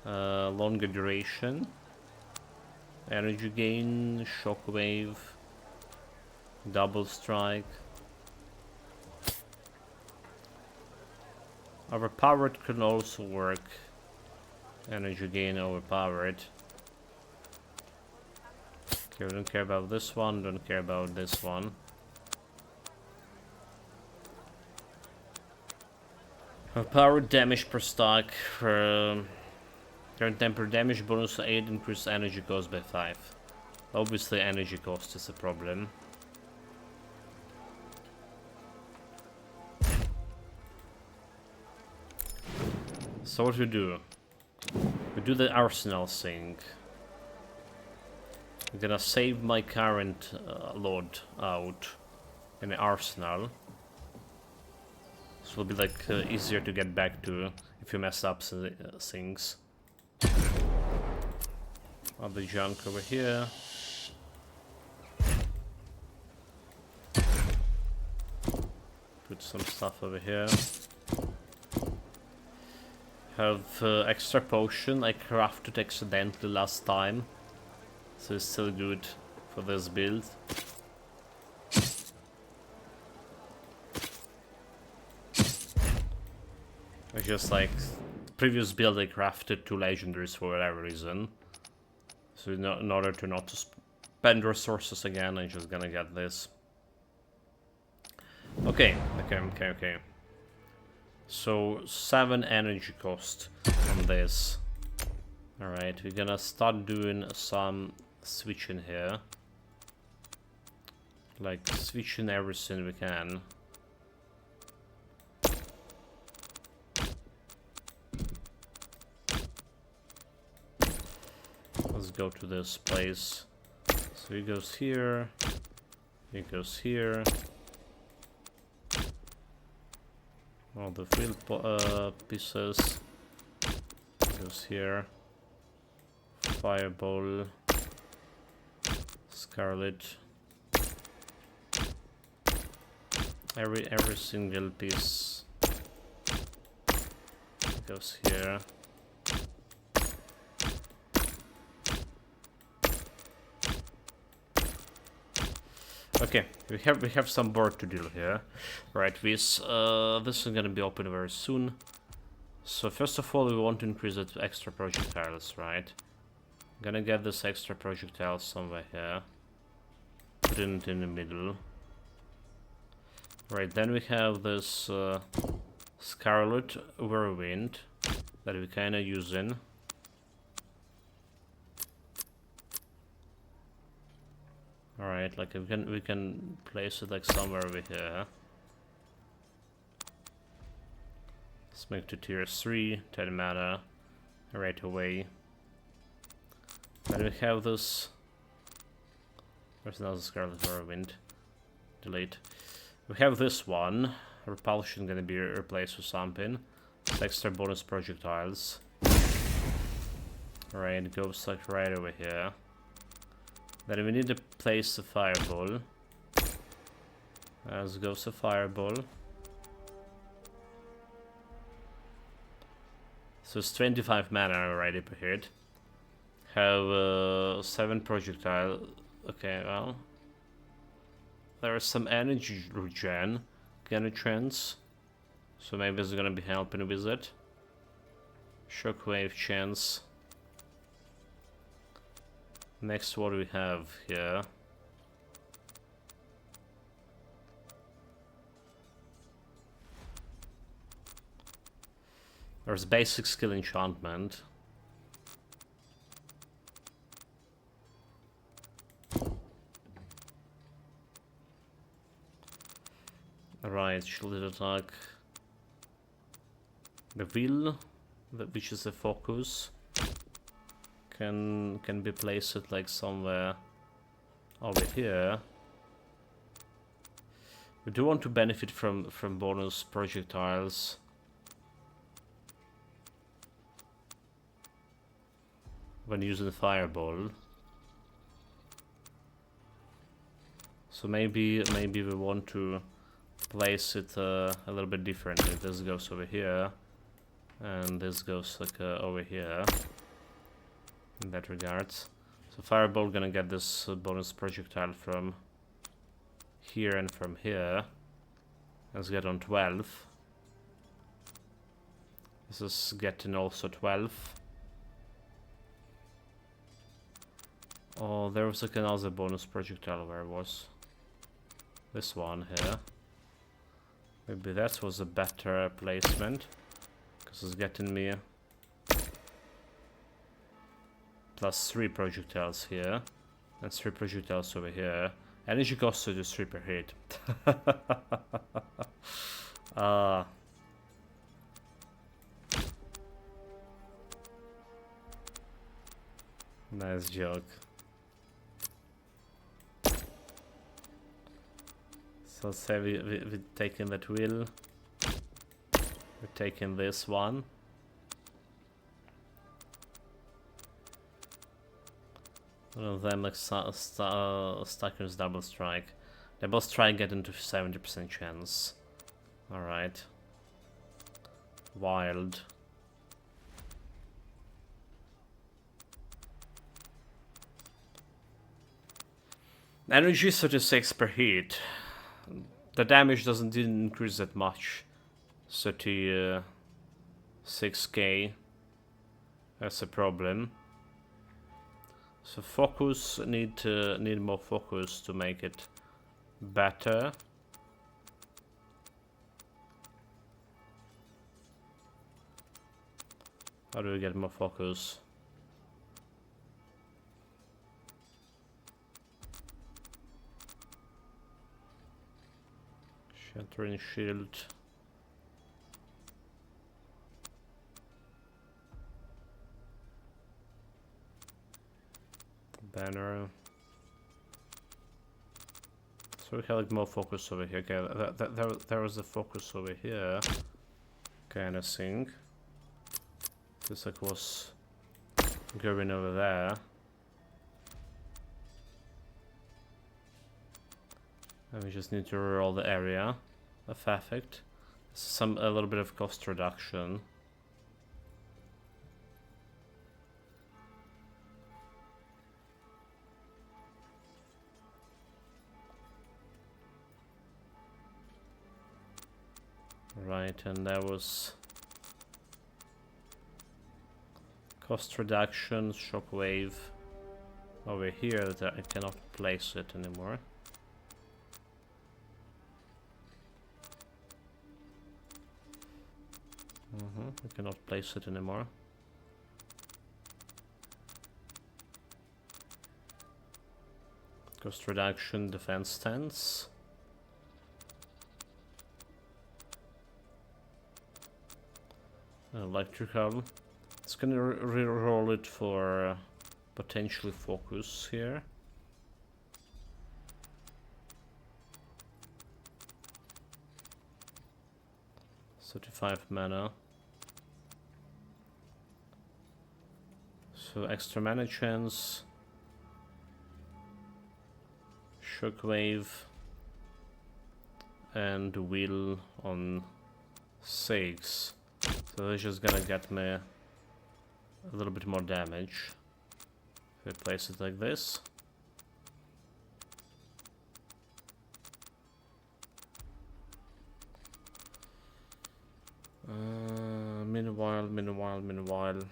Longer duration. Energy gain, shockwave, double strike. Overpowered can also work. Energy gain overpowered. Okay, we don't care about this one, don't care about this one. Power damage per stock for current temper damage bonus 8 increase energy cost by 5. Obviously energy cost is a problem. So what we do? We do the arsenal thing. I'm gonna save my current load out in the arsenal. So it'll be like easier to get back to if you mess up things. Other junk over here. Put some stuff over here. Have extra potion I crafted accidentally last time, so it's still good for this build. It's just like previous build I crafted 2 legendaries for whatever reason. So in order to not to spend resources again, I'm just gonna get this. Okay. So 7 energy cost on this. Alright, we're gonna start doing some switching here. Like switching everything we can. Let's go to this place. So he goes here. He goes here. All the field pieces. Goes here. Fireball. Scarlet. Every single piece goes here. Okay, we have some work to do here. Right, this is gonna be open very soon. So first of all, we want to increase it to extra projectiles, right? Gonna get this extra projectile somewhere here. Put it in the middle. Right, then we have this Scarlet Whirlwind that we kinda using. Alright, like we can place it like somewhere over here. Let's make it to tier 3, 10 mana right away. Then we have this. There's another Scarlet Whirlwind. Delete. We have this one. Repulsion gonna be replaced with something. It's extra bonus projectiles. Alright, it goes like right over here. Then we need to place a fireball. As goes a fireball. So it's 25 mana already per hit. Have 7 projectile. Okay, well. There is some energy regen. Gonna chance. So maybe it's gonna be helping with it. Shockwave chance. Next, what do we have here? There's basic skill enchantment. Right, shielded attack. The wheel, which is a focus. Can be placed like somewhere over here. We do want to benefit from bonus projectiles. When using fireball. So maybe we want to place it a little bit differently. This goes over here, and this goes like over here. In that regards. So fireball gonna get this bonus projectile from here and from here. Let's get on 12. This is getting also 12. Oh, there was like another bonus projectile where it was. This one here. Maybe that was a better placement. Because it's getting me +3 projectiles here. And 3 projectiles over here. Energy cost to just 3 per hit. Nice joke. So say we're taking that wheel. We're taking this one. One of them like Stacker's double strike. Double strike get into 70% chance. Alright. Wild. Energy 36 per hit. The damage didn't increase that much. 36k. That's a problem. So focus, need more focus to make it better. How do we get more focus? Shattering shield. Banner. So we have like more focus over here. Okay, there was a focus over here. Kind of thing. This like was going over there. And we just need to roll the area of effect. A little bit of cost reduction. Right, and there was cost reduction, shockwave over here that I cannot place it anymore. I cannot place it anymore. Cost reduction, defense stance. Electrical. It's gonna re-roll it for potentially focus here. $35 mana. So extra mana chance. Shockwave. And wheel on 6. So it's just gonna get me a little bit more damage. If I place it like this. Meanwhile.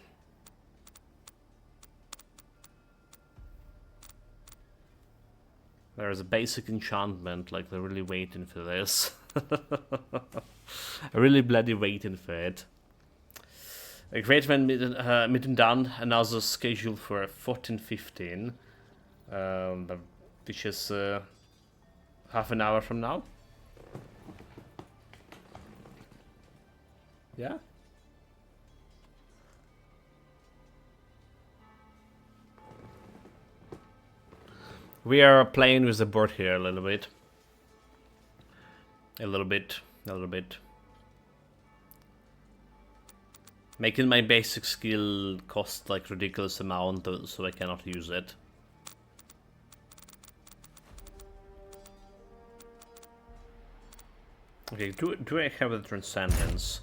There's a basic enchantment, like they're really waiting for this. Really bloody waiting for it. A great event meeting done, another scheduled for 14:15, which is half an hour from now. Yeah. We are playing with the board here a little bit. A little bit. Making my basic skill cost like ridiculous amount so I cannot use it. Okay, do I have the Transcendence?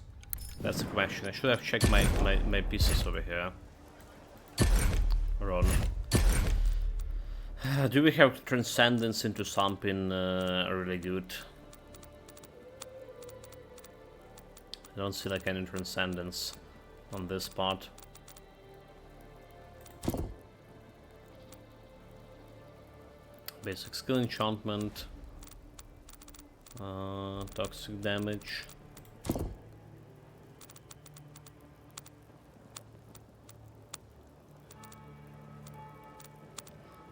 That's the question. I should have checked my pieces over here. Ron. Do we have Transcendence into something really good? I don't see like any Transcendence on this part. Basic skill enchantment. Toxic damage.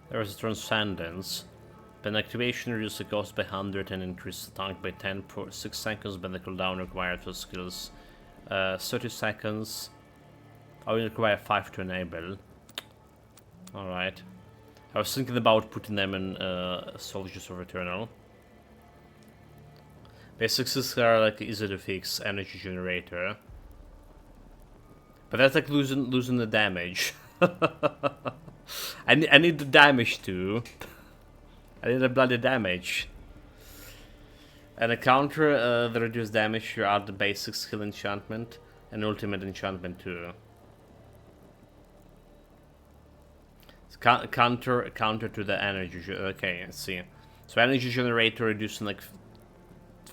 There is Transcendence. When activation reduces the cost by 100 and increases the tank by 10 for 6 seconds when the cooldown required for skills. 30 seconds. I will require 5 to enable. Alright. I was thinking about putting them in Soldiers of Eternal. Basics are like easy to fix, energy generator. But that's like losing the damage. I need the damage too. I need the bloody damage. And a counter the reduced damage, you add the basic skill enchantment and ultimate enchantment too. It's counter to the energy. Okay, I see. So energy generator reducing like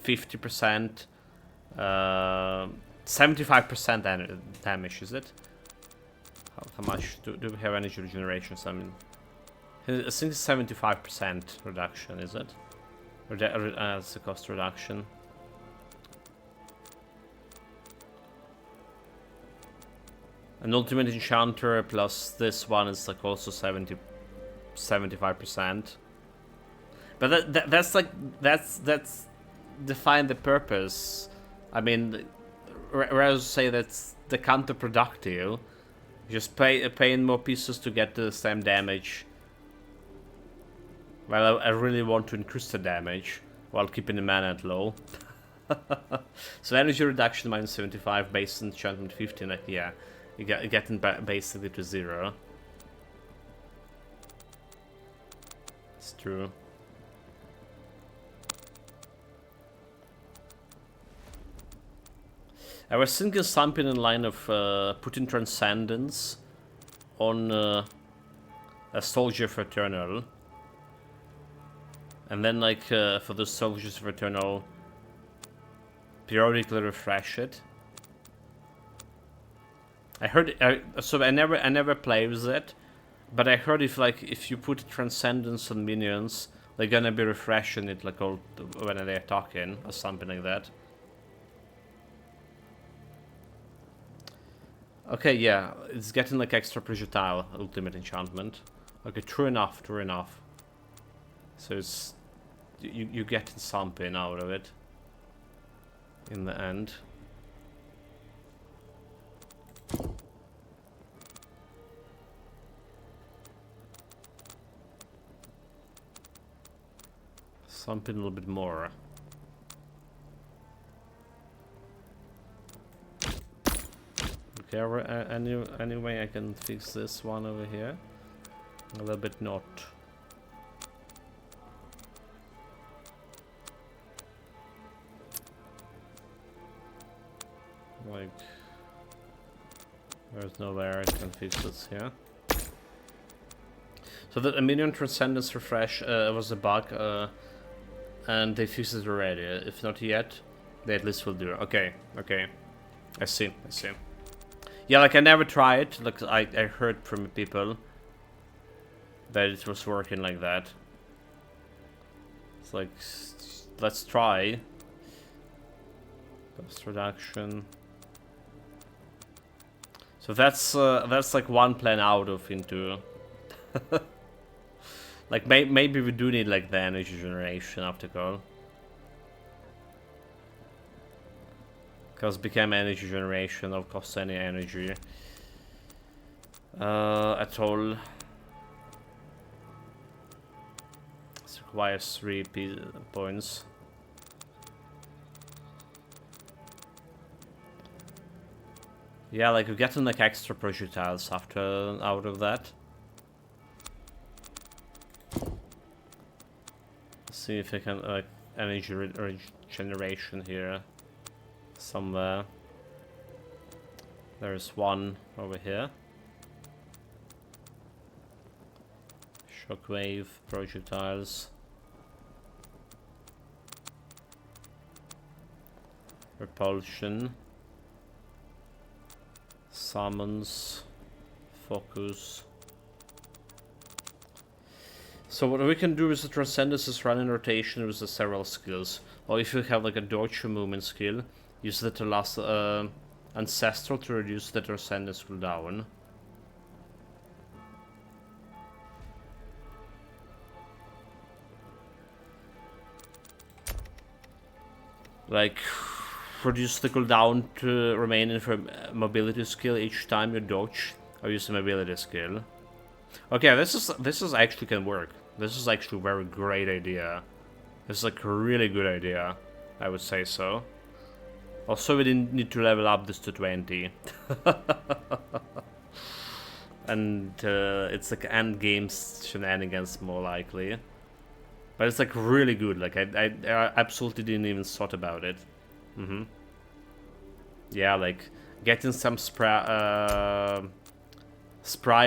50%, 75% damage. Is it? How much do we have energy regeneration? So, I mean, I think it's 75% reduction. Is it? Or that's the cost reduction. An ultimate enchanter plus this one is like also 75%. But that's like that's define the purpose. I mean, rather say that's the counterproductive. Just paying more pieces to get the same damage. Well, I really want to increase the damage while keeping the mana at low. So energy reduction minus 75, base enchantment 15. Like, yeah, you getting basically to 0. It's true. I was thinking something in line of putting Transcendence on a Soldier of Eternal. And then, like, for the Soldiers of Eternal, periodically refresh it. I heard, so I never played with it, but I heard if you put Transcendence on minions, they're gonna be refreshing it like all when they're talking or something like that. Okay, yeah, it's getting like extra projectile ultimate enchantment. Okay, true enough. So it's you getting something out of it in the end. Something a little bit more. Okay, anyway, I can fix this one over here. A little bit not. Like, there's nowhere I can fix this here. So the minion Transcendence refresh was a bug, and they fixed it already. If not yet, they at least will do it. Okay. I see. Yeah, like I never tried. Like I heard from people that it was working like that. It's like, let's try. Cost reduction. So that's like one plan out of into. Like maybe we do need like the energy generation after all. Because became energy generation don't cost any energy at all. This requires 3 points. Yeah, like we're getting like extra projectiles after out of that. Let's see if I can like energy regeneration here. Somewhere. There's one over here. Shockwave, projectiles. Repulsion. Summons. Focus. So what we can do is the Transcendence is run in rotation with the several skills. Or if you have like a dodge or movement skill, use the last Ancestral to reduce the Transcendence cooldown. Like, reduce the cooldown to remain in for mobility skill each time you dodge or use a mobility skill. Okay, this is actually can work. This is actually a very great idea. This is like a really good idea, I would say so. Also, we didn't need to level up this to 20. And it's like end game shenanigans more likely. But it's like really good. Like I absolutely didn't even thought about it. Yeah, like getting some spry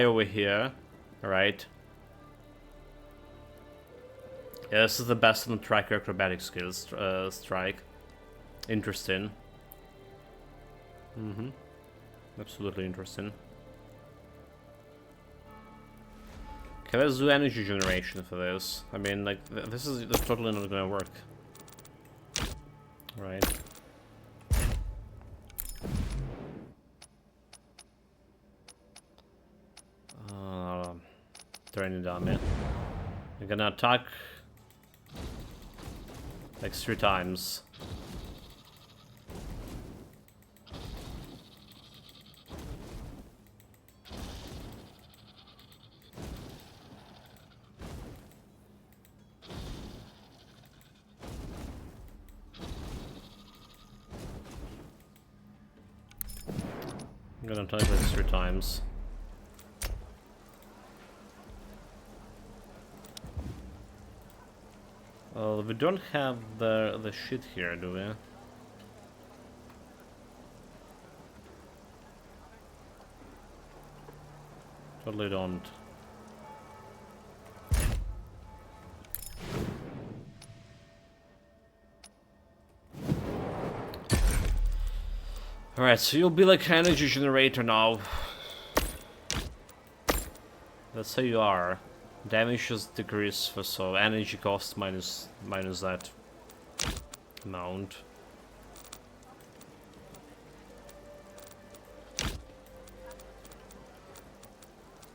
over here, right? Yeah, this is the best on the tracker acrobatic skills strike. Interesting. Absolutely interesting. Okay, let's do energy generation for this. I mean, like, this is totally not gonna work. Right. Turn it down, man. You're gonna attack like 3 times. I'm gonna attack like 3 times. Well, we don't have the shit here, do we? Totally don't. Alright, so you'll be like an energy generator now. Let's say you are. Damage just decrease for so energy cost minus that amount.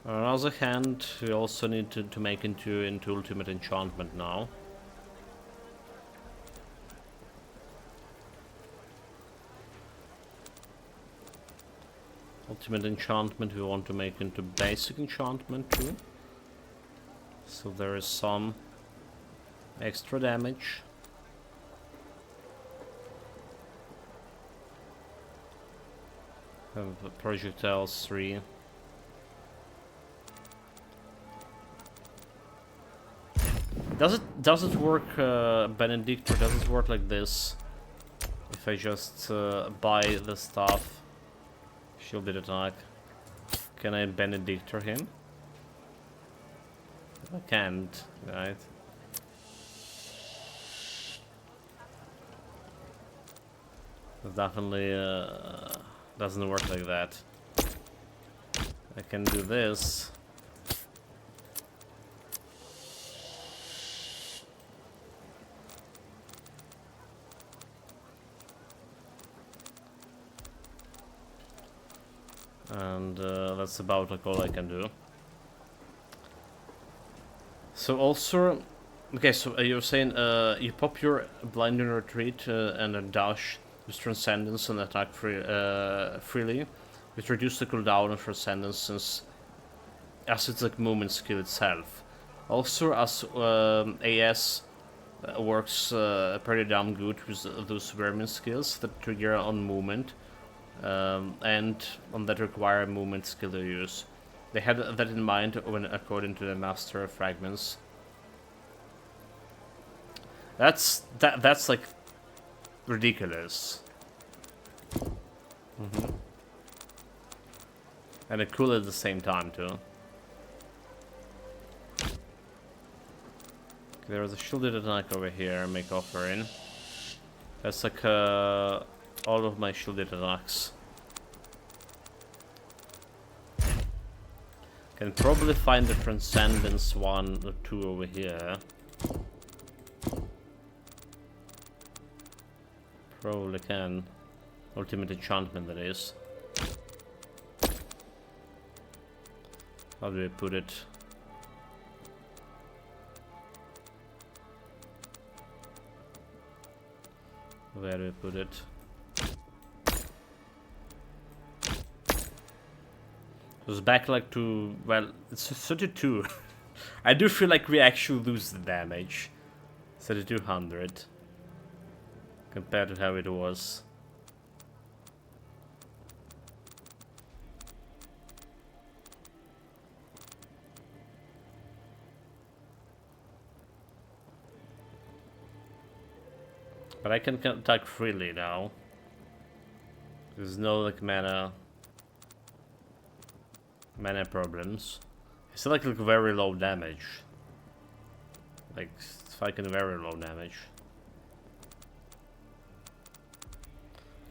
On the other hand, we also need to make into ultimate enchantment now. Ultimate enchantment we want to make into basic enchantment too. So there is some extra damage. Have projectiles 3. Does it work, Benedict, or does it work like this? If I just buy the stuff, shielded attack. Can I Benedictor him? I can't, right? It definitely doesn't work like that. I can do this. And that's about like all I can do. So also, okay, so you're saying you pop your blinding retreat and a dash with transcendence and attack freely, which reduces the cooldown of transcendence since as it's like movement skill itself. Also, as AS works pretty damn good with those vermin skills that trigger on movement and on that require a movement skill to use. They had that in mind when, according to the Master of Fragments. That's like ridiculous. And cool at the same time too. There's a shielded attack over here. Make offering. That's like all of my shielded attacks. Can probably find the Transcendence 1 or 2 over here. Probably can. Ultimate enchantment, that is. How do we put it? Where do we put it? It was back like to, well, it's 32. I do feel like we actually lose the damage. 3200 compared to how it was. But I can attack freely now. There's no like mana problems. It's still like very low damage. Like fucking very low damage.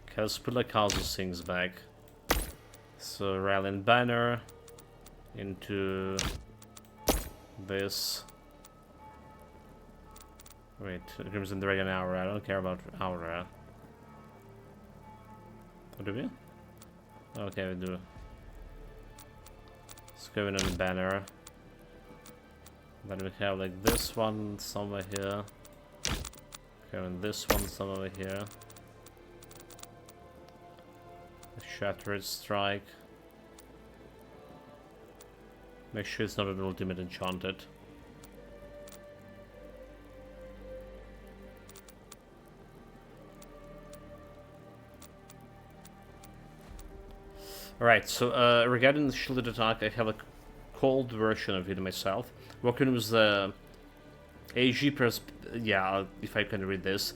Okay, let's put like all those things back. So Rallying Banner into this. Wait, Crimson Dragon Aura. I don't care about Aura. What do we? Okay, we do. Let's go in on the banner. Then we have like this one somewhere here. Okay, and this one somewhere here. Shattered Strike. Make sure it's not an ultimate enchanted. Alright, so regarding the shielded attack, I have a cold version of it myself. Working with the AG yeah, if I can read this.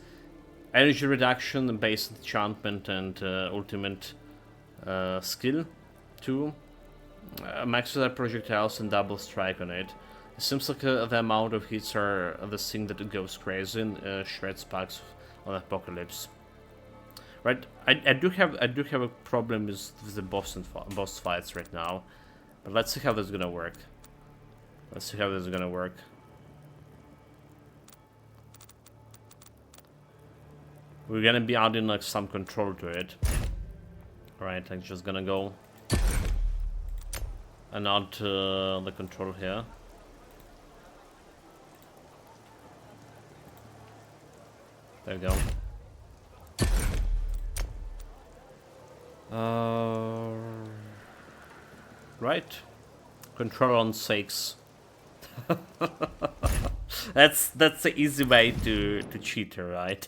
Energy reduction, base enchantment, and ultimate skill 2. Max that projectiles and double strike on it. It seems like the amount of hits are the thing that goes crazy and shreds packs on Apocalypse. Right, I do have a problem with the boss fights right now, but let's see how this is gonna work. We're gonna be adding like some control to it. Right, I'm just gonna go and add the control here. There we go. Right. Control on 6. that's the easy way to cheat her, right?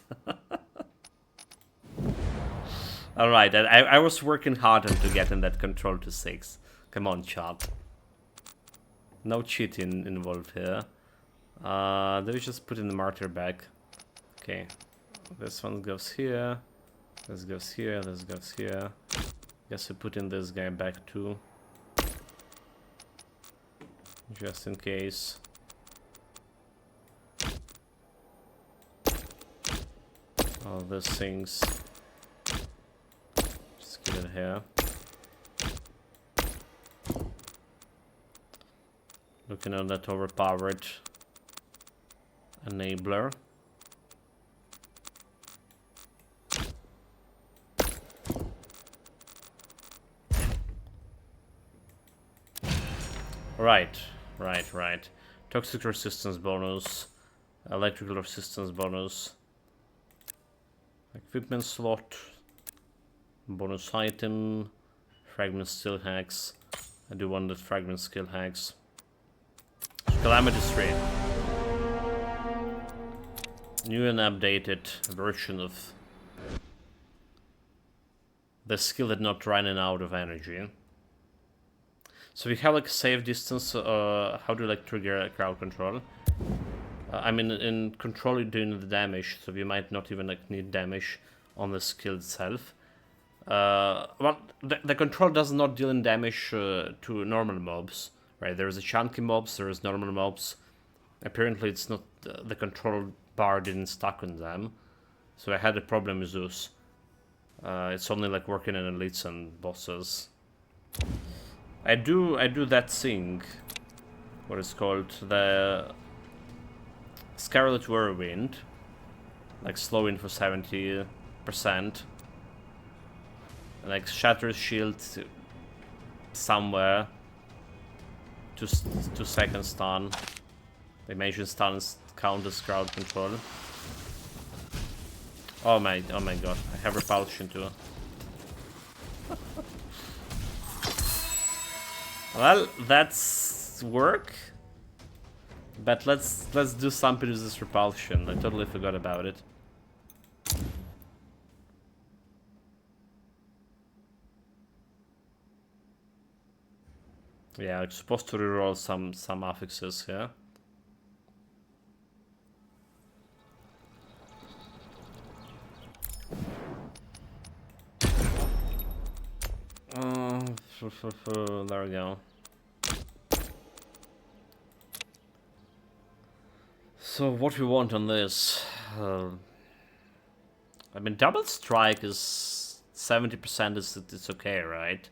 Alright, I was working hard on to getting that control to 6. Come on, chat. No cheating involved here. Let me just put in the martyr back. Okay. This one goes here. This goes here, this goes here. Guess we put in this guy back too. Just in case. All these things. Just get it here. Looking at that overpowered enabler. Right. Toxic resistance bonus, electrical resistance bonus, equipment slot, bonus item, fragment skill hacks. I do want the fragment skill hacks. Calamity Stray. New and updated version of the skill that not running out of energy. So we have like save distance, how do you like trigger a crowd control? I mean in control you're doing the damage, so we might not even like need damage on the skill itself. Well, the control does not deal in damage to normal mobs, right? There's a chunky mobs, there's normal mobs. Apparently it's not, the control bar didn't stuck on them. So I had a problem with those. It's only like working in elites and bosses. I do that thing. What is called the Scarlet Whirlwind. Like slowing for 70%. Like shatter shield somewhere. 2 second stun. The imagine stuns count as crowd control. Oh my god, I have repulsion too. Well, that's work. But let's do something with this repulsion. I totally forgot about it. Yeah, I'm supposed to reroll some affixes here. There we go. So what we want on this? I mean, double strike is 70%. It's okay, right?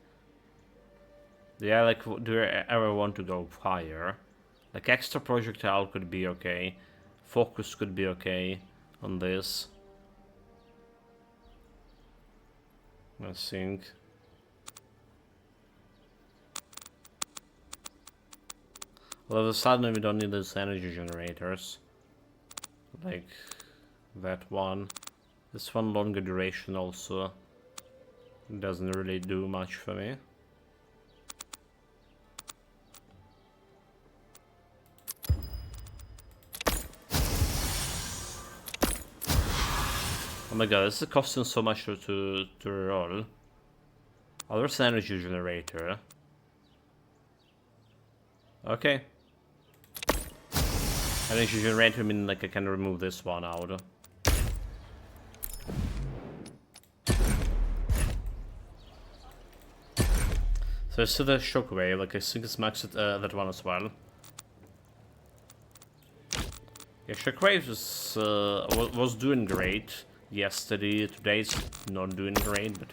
Yeah, like, do I ever want to go higher? Like, extra projectile could be okay. Focus could be okay on this. I think. All of a sudden, we don't need those energy generators. Like that one. This one longer duration also doesn't really do much for me. Oh my god, this is costing so much to roll. Oh, there's an energy generator. Okay. Energy generator, I mean, like, I can remove this one out. So I see the shockwave, like, I think it's maxed that one as well. Yeah, shockwave was doing great yesterday. Today's not doing great, but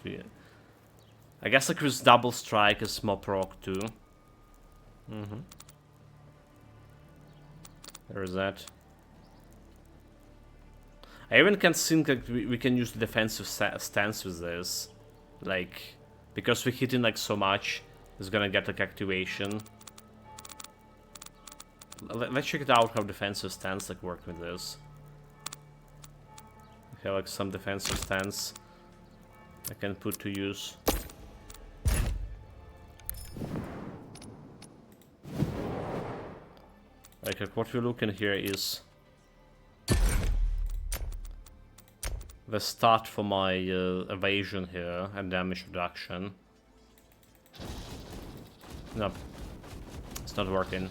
I guess like with double strike is more proc too. There is that. I even can think that we can use the defensive stance with this, like, because we're hitting like so much, it's gonna get like activation. Let's check it out how defensive stance like work with this. Okay, like some defensive stance I can put to use. Like what we're looking here is the start for my evasion here and damage reduction. Nope, it's not working.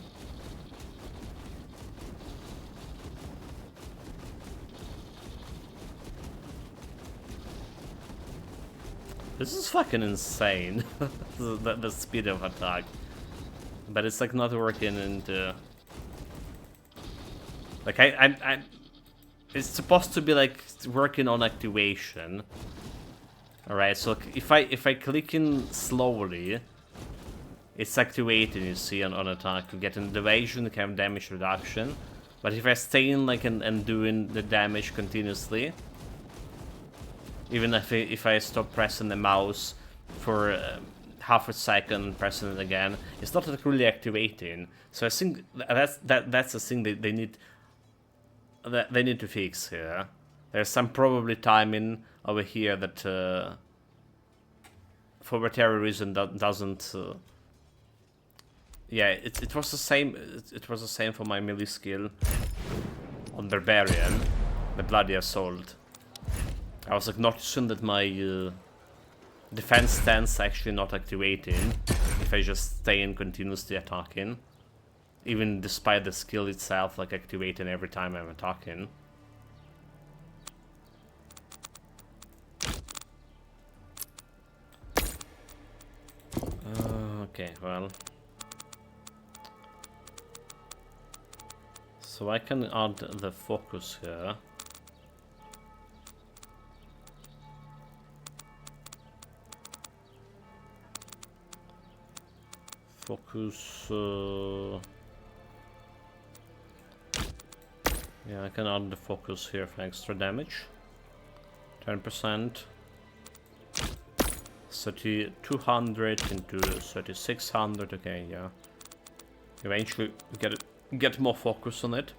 This is fucking insane. the speed of attack, but it's like not working into. Like I it's supposed to be like working on activation. All right, so if I click in slowly, it's activating. You see on attack to get an evasion, kind of damage reduction. But if I stay in like and doing the damage continuously, even if I stop pressing the mouse for half a second, pressing it again, it's not like really activating. So I think that's the thing they need. That they need to fix here. There's some probably timing over here that for whatever reason that doesn't. Yeah, it was the same. It was the same for my melee skill on Barbarian, the Bloody Assault. I was like noticing that my defense stance actually not activating if I just stay in continuously attacking. Even despite the skill itself, like, activating every time I'm attacking. Okay, well. So I can add the focus here. Focus. Yeah, I can add the focus here for extra damage. 10%. 3200 into 3600. Okay, yeah. Eventually get more focus on it.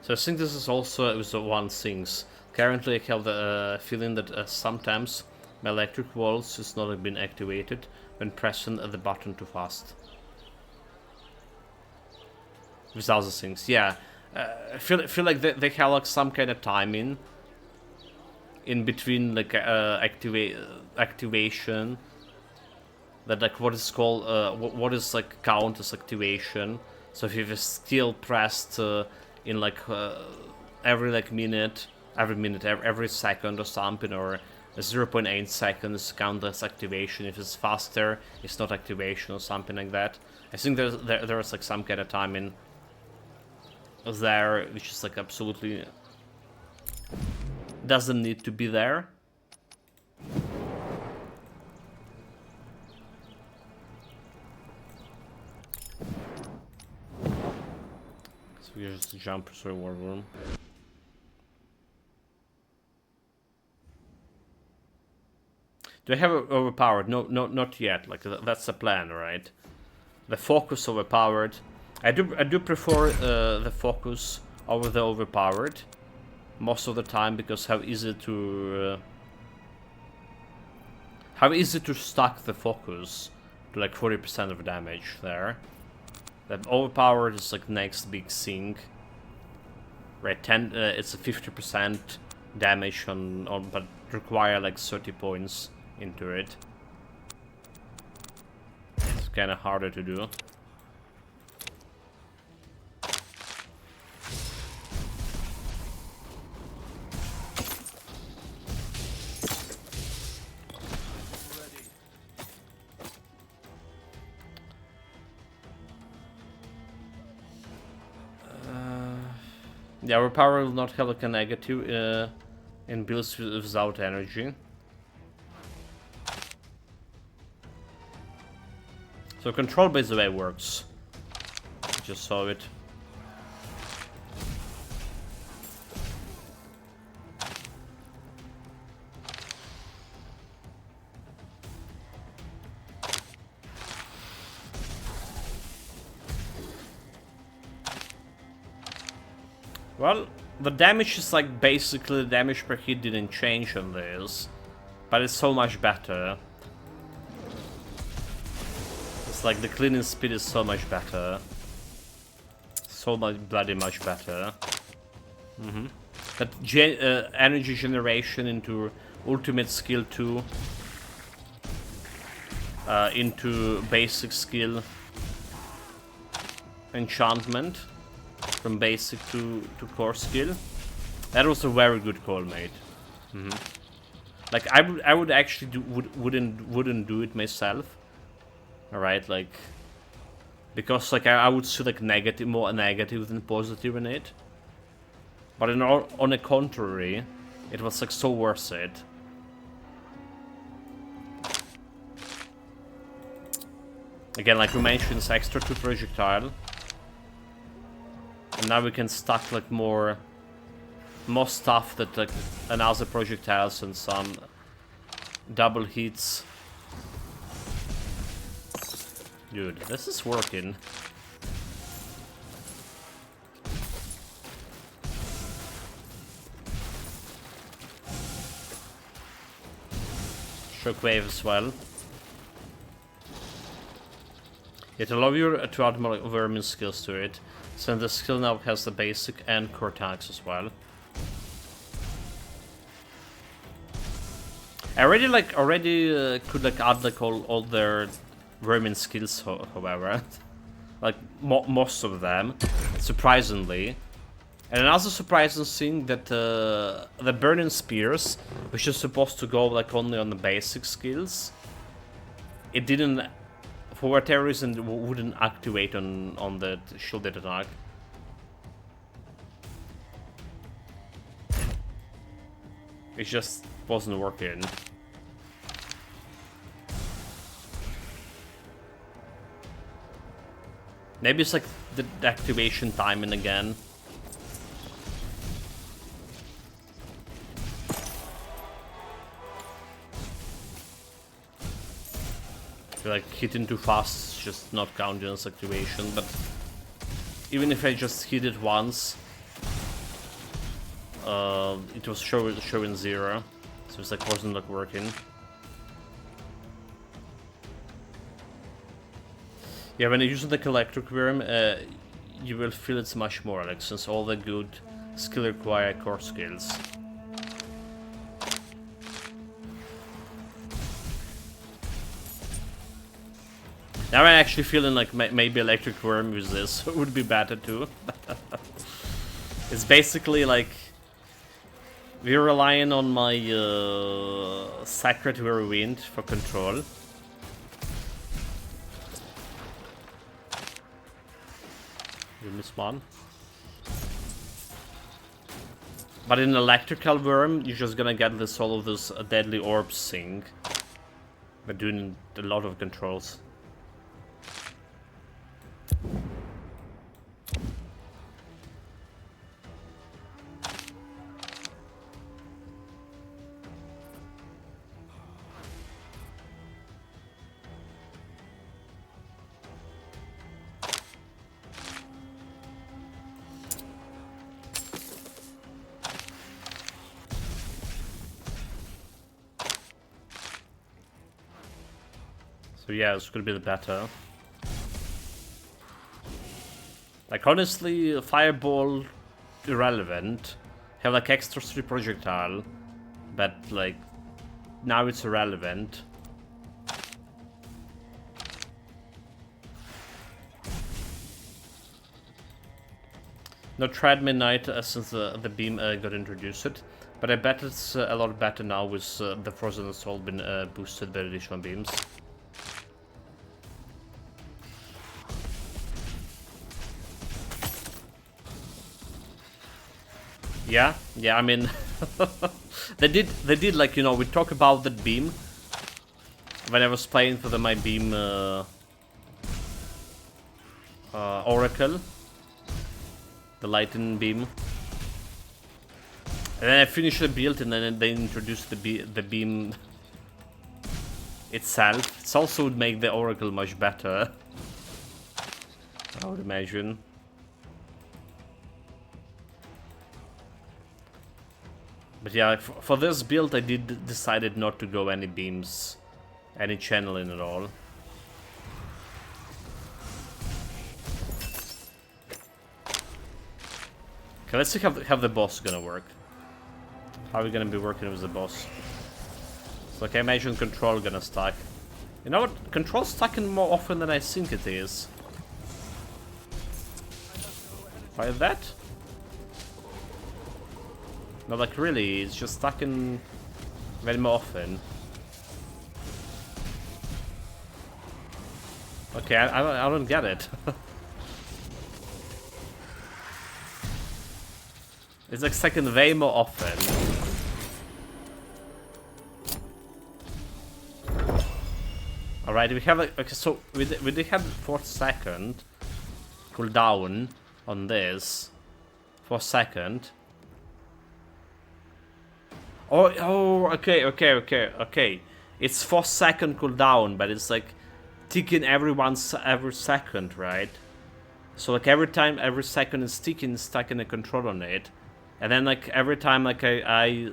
So I think this is also one thing. Currently I have the feeling that sometimes my electric walls is not been activated when pressing the button too fast. With other things, yeah. I feel like they have like some kind of timing in between like activation. That like what is called what is like count as activation. So if you've still pressed in like every like every second or something, or 0.8 seconds count as activation. If it's faster, it's not activation or something like that. I think there's like some kind of timing there, which is like absolutely doesn't need to be there. So we just jump through a war room. Do I have overpowered? No, not yet. Like that's the plan, right? The focus overpowered. I do prefer the focus over the overpowered most of the time, because how easy to stack the focus to like 40% of damage there. The overpowered is like next big thing, right? It's a 50% damage on but require like 30 points into it. It's kind of harder to do. Yeah, our power will not have like a negative in builds without energy. So control base the way it works. Just saw it. Well, the damage is like basically the damage per hit didn't change on this, but it's so much better. It's like the cleaning speed is so much better. So much bloody much better. But energy generation into ultimate skill 2 into basic skill enchantment. From basic to core skill. That was a very good call, mate. Like I would actually wouldn't do it myself. All right, like because like I would see like more negative than positive in it. But on the contrary, it was like so worth it. Again, like we mentioned, it's extra 2 projectile. And now we can stack like more stuff that like another projectiles and some double hits. Dude, this is working. Shockwave as well. It allows you to add more vermin skills to it. So the skill now has the basic and core attacks as well. I already could like add like all their vermin skills, however, like most of them, surprisingly. And another surprising thing that the burning spears, which is supposed to go like only on the basic skills, it didn't. For whatever reason, wouldn't activate on the shielded attack. It just wasn't working. Maybe it's like the activation timing again. I feel like hitting too fast is just not counting as activation, but even if I just hit it once, it was showing 0, so it's like wasn't like working. Yeah, when you're using the electric worm, you will feel it's much more, like, since all the good skill require core skills. Now I'm actually feeling like maybe electric worm with this would be better too. It's basically like we're relying on my Sacred Whirlwind for control. You miss one. But in electrical worm, you're just gonna get this all of this deadly orbs thing. We're doing a lot of controls. So yeah, it's gonna be the better. Like honestly, Fireball irrelevant. Have like extra 3 projectile, but like now it's irrelevant. No tried Midnight since the beam got introduced, but I bet it's a lot better now with the Frozen Assault been boosted by additional beams. Yeah, I mean, they did like, you know, we talk about that beam when I was playing for my beam Oracle, the lightning beam, and then I finished the build, and then they introduced the beam itself. It also would make the Oracle much better, I would imagine. But yeah, for this build I decided not to go any beams, any channeling at all. Okay, let's see how the boss is gonna work. How are we gonna be working with the boss? So like, I imagine control gonna stack. You know what? Control's stacking more often than I think it is. Try that? No, like really, it's just stacking very more often. Okay, I don't get it. It's like stacking way more often. Alright, we have like, okay, so we did have 4th second cooldown on this. 4th second. Oh, okay. It's 4th second cooldown, but it's like ticking every second, right? So like every second is ticking, stacking a control on it, and then like every time like I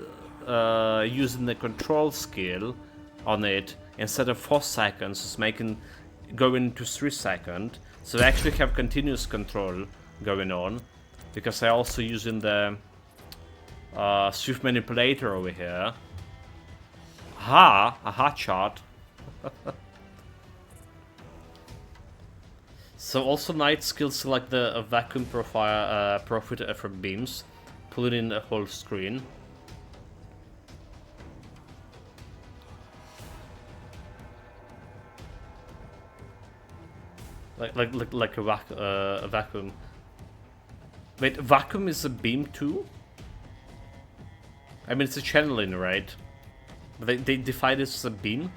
using the control skill on it, instead of 4 seconds, it's going to 3 seconds. So I actually have continuous control going on, because I also using the Swift Manipulator over here. Aha! A hot shot. So also Knight skills select the vacuum profile profit from beams, pull it in the whole screen. Like a vacuum. Wait, vacuum is a beam too? I mean, it's a channeling, right? But they define it as a beam?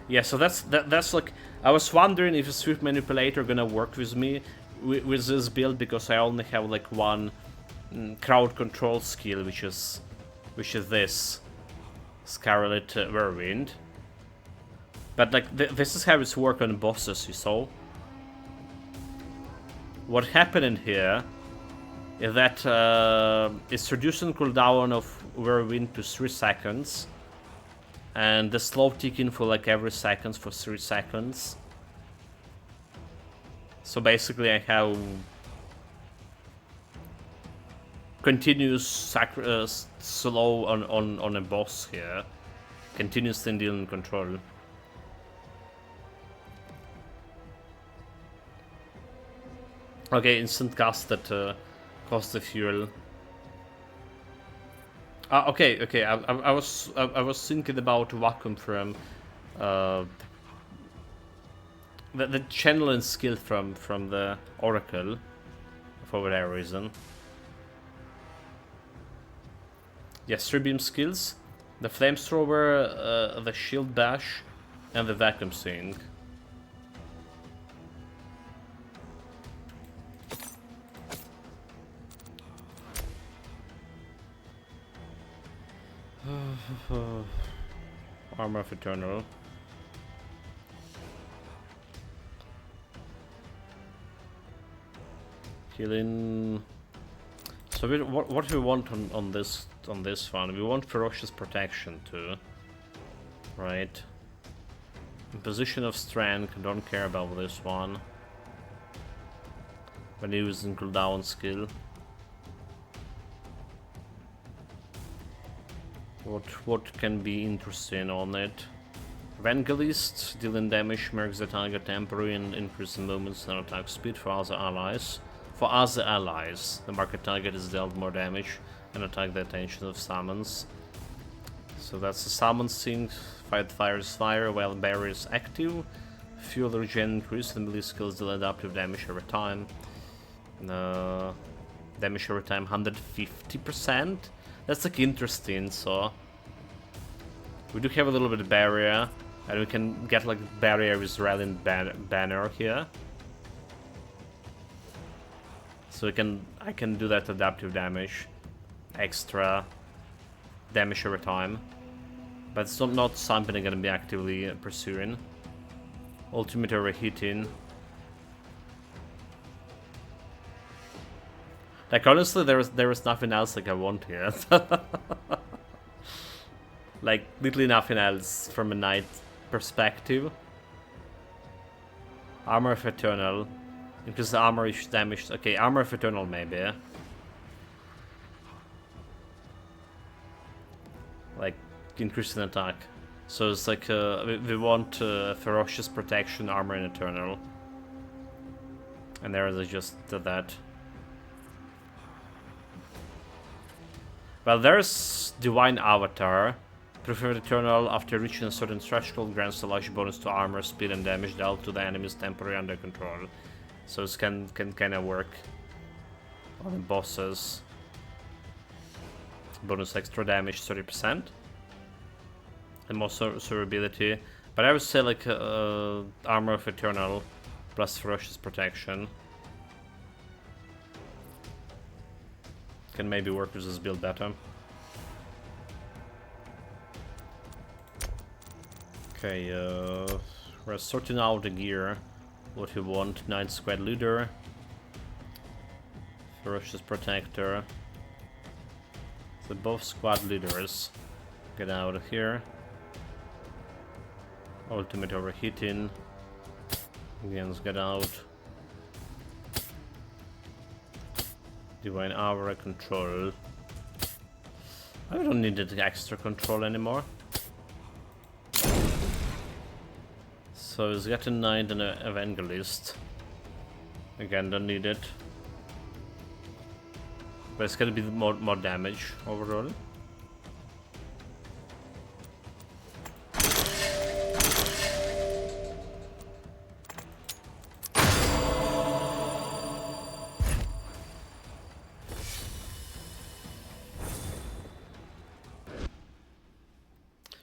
Yeah, so that's like, I was wondering if a Swift Manipulator gonna work with me with this build, because I only have like one crowd control skill, which is this Scarlet Whirlwind. But like this is how it's work on bosses, you saw. What happened in here is that it's reducing cooldown of Whirlwind to 3 seconds. And the slow ticking for like every seconds for 3 seconds. So basically I have continuous slow on a boss here. Continuously dealing control. Okay, instant cast that costs the fuel. Okay. I was thinking about vacuum from the channeling skill from the Oracle for whatever reason. Yes, 3 beam skills: the flamethrower, the shield dash, and the vacuum swing. Armor of Eternal. Healing. So what we want on this one? We want Ferocious Protection too, right? Position of Strength. Don't care about this one. When using cooldown skill. What can be interesting on it? Evangelist, dealing damage, marks the target temporary and increasing movements and attack speed for other allies. For other allies, the market target is dealt more damage and attack the attention of summons. So that's the summon thing. Fight fires fire while barrier is active. Fuel regen increase, the melee skills deal adaptive damage every time. Damage every time 150%. That's like interesting, so we do have a little bit of barrier, and we can get like barrier Israeli banner here. So I can do that adaptive damage, extra damage every time, but it's not something I'm gonna be actively pursuing. Ultimate overheating. Like honestly, there is nothing else like I want here. Like literally nothing else from a knight perspective. Armor of Eternal. Because the armor is damaged. Okay, Armor of Eternal maybe. Like increasing attack. So it's like we want Ferocious Protection, Armor, and Eternal. And there is just that. Well, there's Divine Avatar. Preferred Eternal, after reaching a certain threshold, grants a large bonus to armor, speed, and damage dealt to the enemies temporarily under control. So it can kind of work on the bosses. Bonus extra damage 30%. And more survivability. But I would say like Armor of Eternal plus Ferocious Protection. Can maybe work with this build better. Okay, we're sorting out the gear. What we want: Knight Squad Leader, Ferocious Protector. So both squad leaders get out of here. Ultimate Overheating. Again, get out. Divine Aura Control. I don't need the extra control anymore. So it's got a Knight and an Evangelist. Again, don't need it. But it's gonna be more damage overall.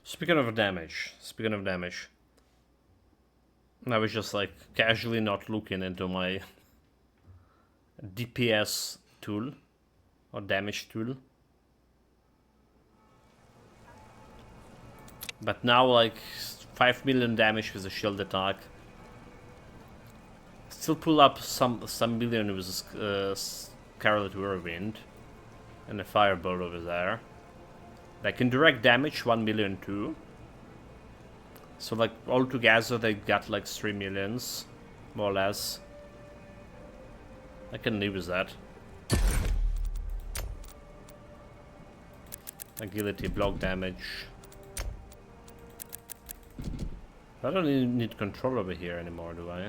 Speaking of damage, I was just like casually not looking into my DPS tool or damage tool. But now like 5 million damage with a shield attack. Still pull up some million with Scarlet Whirlwind and a Firebolt over there. Like in direct damage 1 million too. So like all together they got like 3 millions, more or less. I can live with that. Agility, block damage. I don't even need control over here anymore, do I?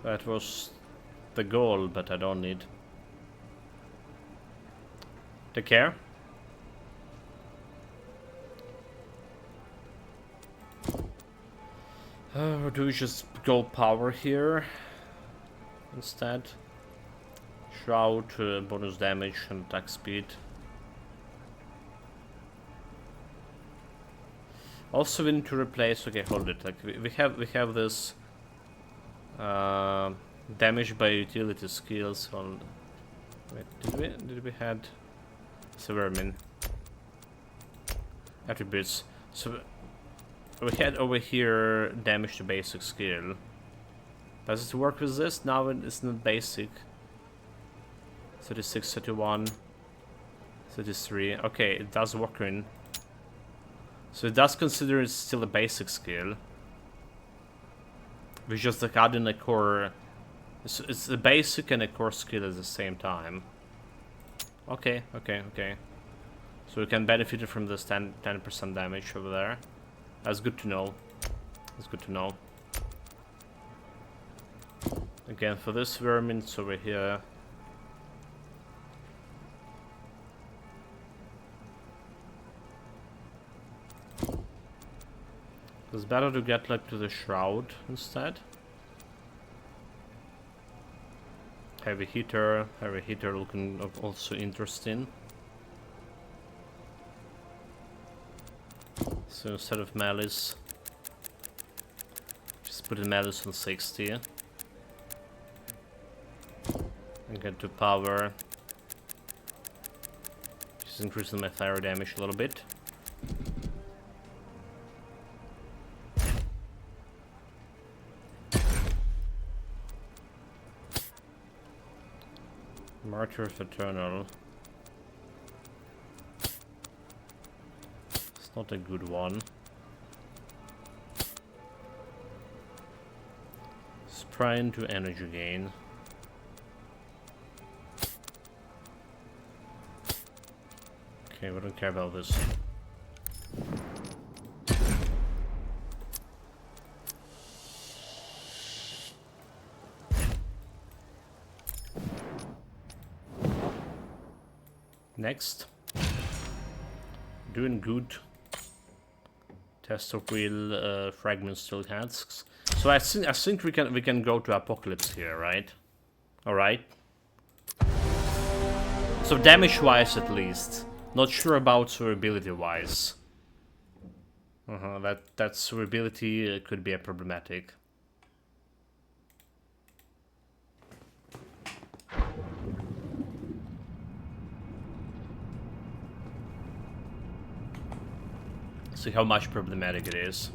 That was the goal, but I don't need. Take care. Or do we just go power here instead? Shroud, bonus damage and attack speed. Also, we need to replace. Okay, hold it. Like we have this damage by utility skills on. Wait, did we had Severmin attributes? So we had over here damage to basic skill. Does it work with this? Now it's not basic. 36, 31, 33. Okay, it does work in. So it does consider it still a basic skill. We just like add in a core. It's a basic and a core skill at the same time. Okay. So we can benefit from this 10% damage over there. That's good to know. That's good to know. Again, for this vermin, it's over here. It's better to get like to the shroud instead. Heavy hitter looking also interesting. So instead of malice, just put the malice on 60 and get to power. Just increasing my fire damage a little bit. Martyr of Eternal. It's not a good one. Spray into energy gain. Okay, we don't care about this. Next, doing good. Test of wheel, fragment still casks. So I think we can go to Apocalypse here, right? All right. So damage wise, at least. Not sure about survivability wise. That survivability could be a problematic. See how much problematic it is.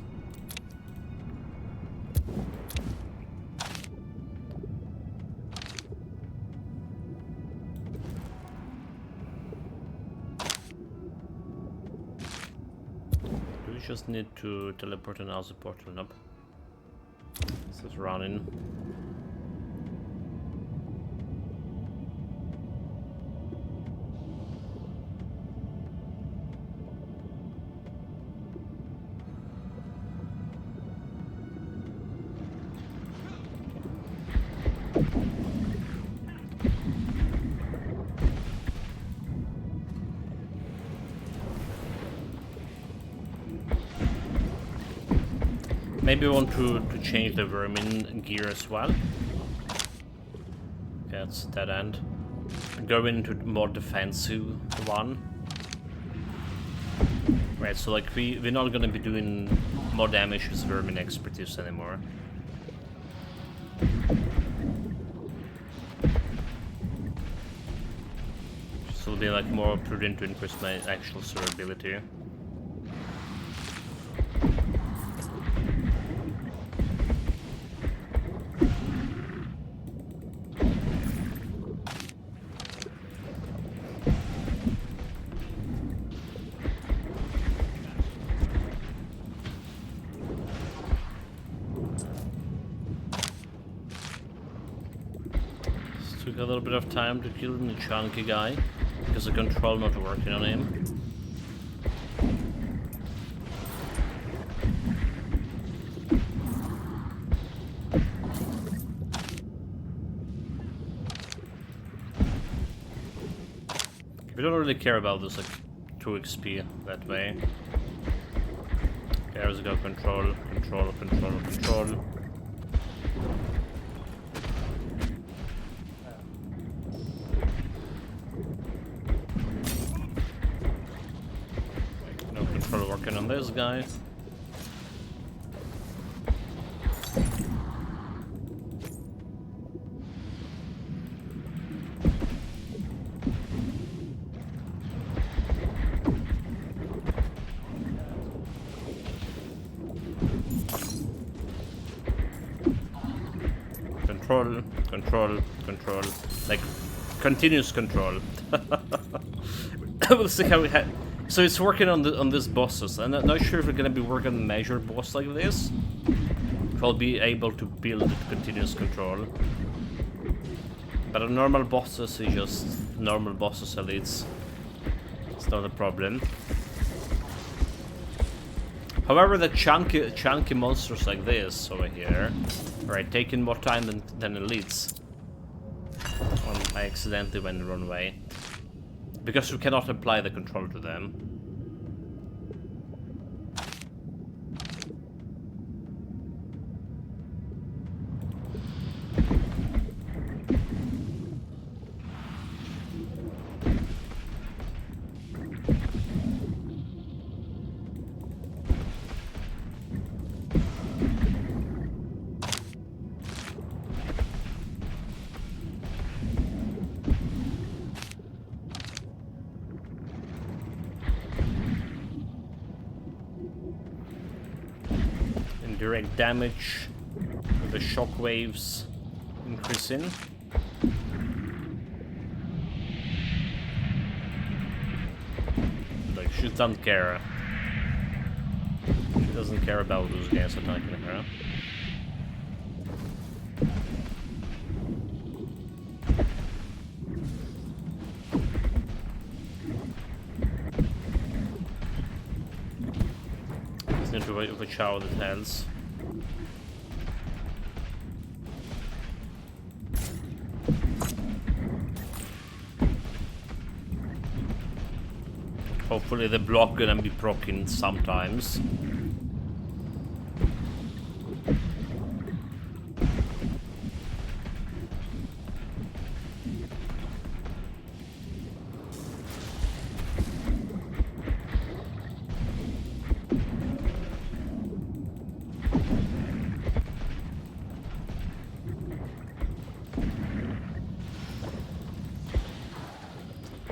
Do we just need to teleport another portal? Nope. This is running. Maybe we want to change the vermin gear as well. Okay, that's dead end. Go into more defensive one. Right, so like we're not gonna be doing more damage with Vermin Expertise anymore. So it'll be like more prudent to increase my actual survivability. Took a little bit of time to kill the chunky guy, because the control not working on him. We don't really care about this like 2 XP that way. There's go control, control, control, control. No control working on this guy. Control, control, control, like continuous control. We'll see how we have. So it's working on this bosses. I'm not sure if we're gonna be working on a major boss like this. If I'll be able to build continuous control. But on normal bosses, it's just normal bosses elites. It's not a problem. However, the chunky monsters like this over here, right, taking more time than elites. I accidentally went the wrong way. Because we cannot apply the control to them. Direct damage with the shock waves increasing. Like, she doesn't care. She doesn't care about those guys attacking her. Just need to watch out the heads. Hopefully the block gonna be broken sometimes.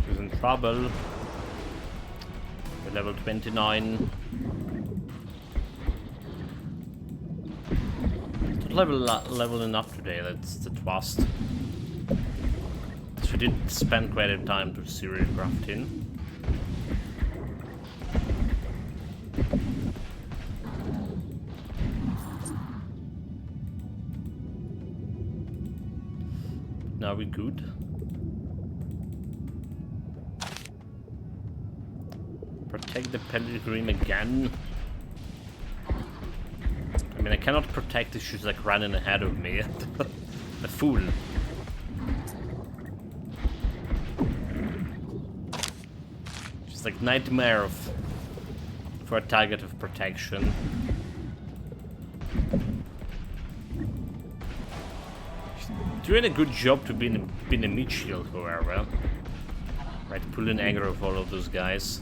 She's in trouble. Level 29. Leveling up today, that's the twist. So we did spend quite a time to serial crafting. Now we're good. Protect the Pellegrim again. I mean, I cannot protect if she's like running ahead of me. A fool. She's like nightmare for a target of protection. She's doing a good job to be in a mid shield, however. Right, pulling aggro of all of those guys.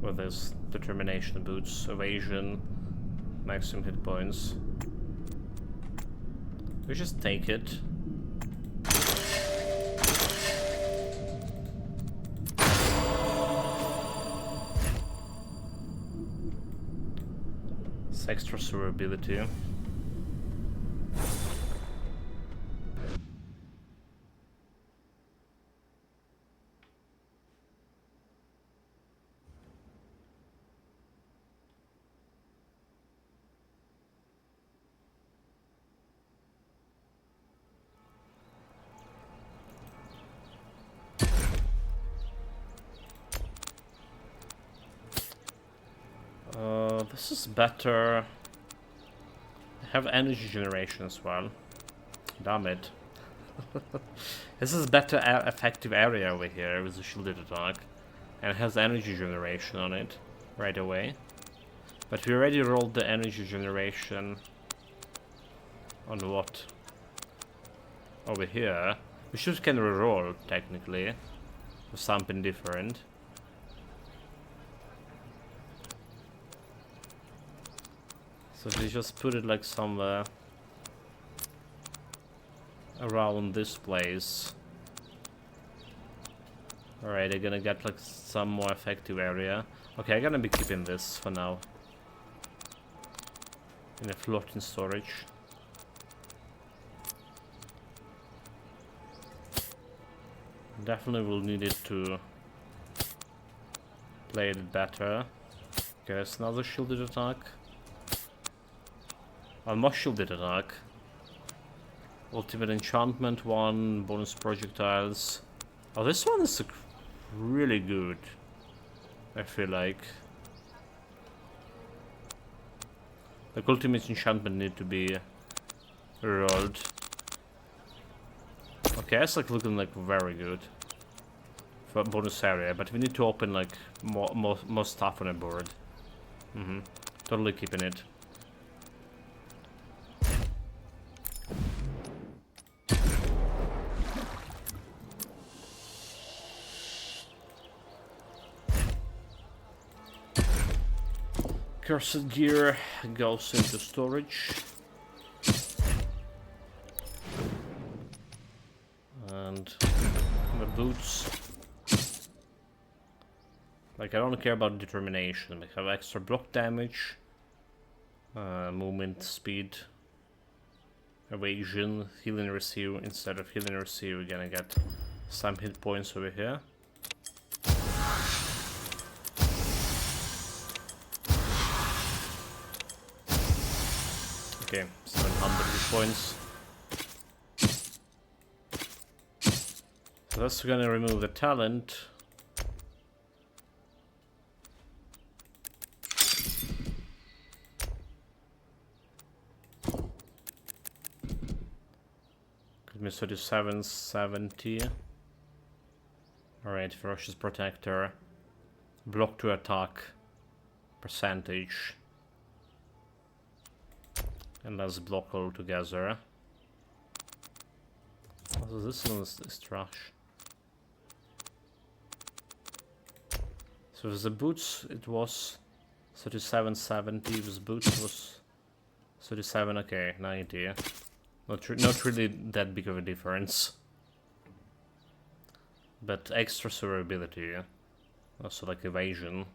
With this determination boots, evasion, maximum hit points. We just take it. It's extra survivability. This is better. I have energy generation as well. Damn it. This is better effective area over here with the shielded attack. And it has energy generation on it right away. But we already rolled the energy generation on what? Over here. We should can reroll technically for something different. So we just put it like somewhere around this place. Alright, I'm gonna get like some more effective area. Okay, I'm gonna be keeping this for now. In a floating storage. Definitely will need it to play it better. Okay, that's another shielded attack. More shielded attack. Ultimate enchantment one, bonus projectiles. Oh, this one is really good. I feel like. The ultimate enchantment need to be rolled. Okay, that's like looking like very good for bonus area, but we need to open like more stuff on the board. Totally keeping it. Cursed gear goes into storage. And the boots. Like, I don't care about determination. We have extra block damage, movement speed, evasion, healing receive. Instead of healing receive, we're gonna get some hit points over here. Okay, 700 hit points. So that's gonna remove the talent. Give me 37, 70. Alright, Ferocious Protector. Block to attack. Percentage. And let's block all together. Also, this one is trash. So with the boots it was 37.70, with boots it was 37, okay, 90. Not really that big of a difference. But extra survivability. Also like evasion.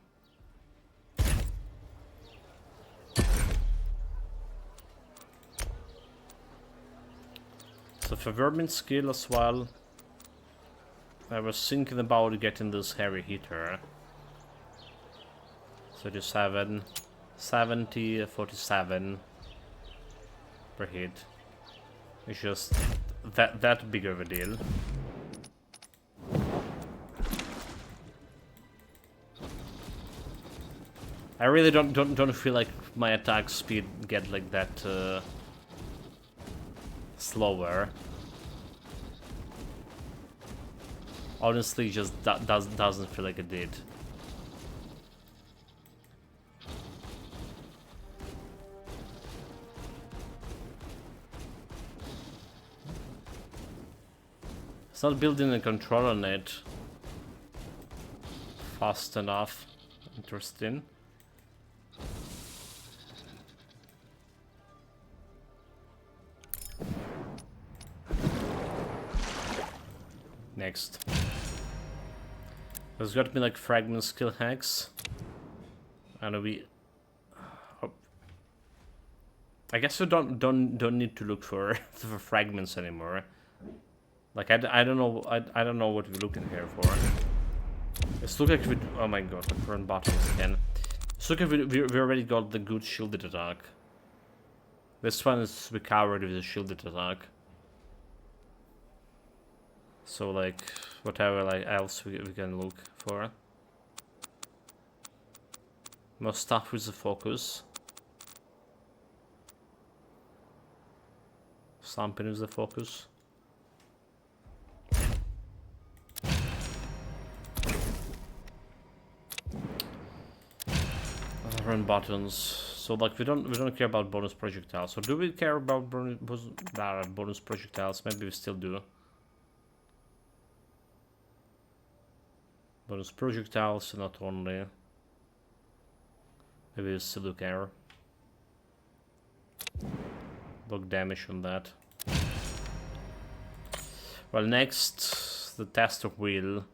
So for vermin skill as well, I was thinking about getting this heavy hitter. 37, 70, 47 per hit. It's just that big of a deal. I really don't feel like my attack speed get like that slower. Honestly, just doesn't feel like it did. It's not building a control on it fast enough. Interesting. Next. There's got to be like fragment skill hacks. And we... Oh. I guess we don't need to look for for fragments anymore. Like I don't know I don't know what we're looking here for. It's look like we... Oh my god, the front buttons again. It's look like we already got the good shielded attack. This one is recovered with a shielded attack. So like whatever like else we can look for. More stuff with the focus. Stamping is the focus. Run buttons. So like we don't care about bonus projectiles. Or do we care about bonus projectiles? Maybe we still do. Bonus projectiles, not only. Maybe we still do care. Block damage on that. Well, next, the test of wheel.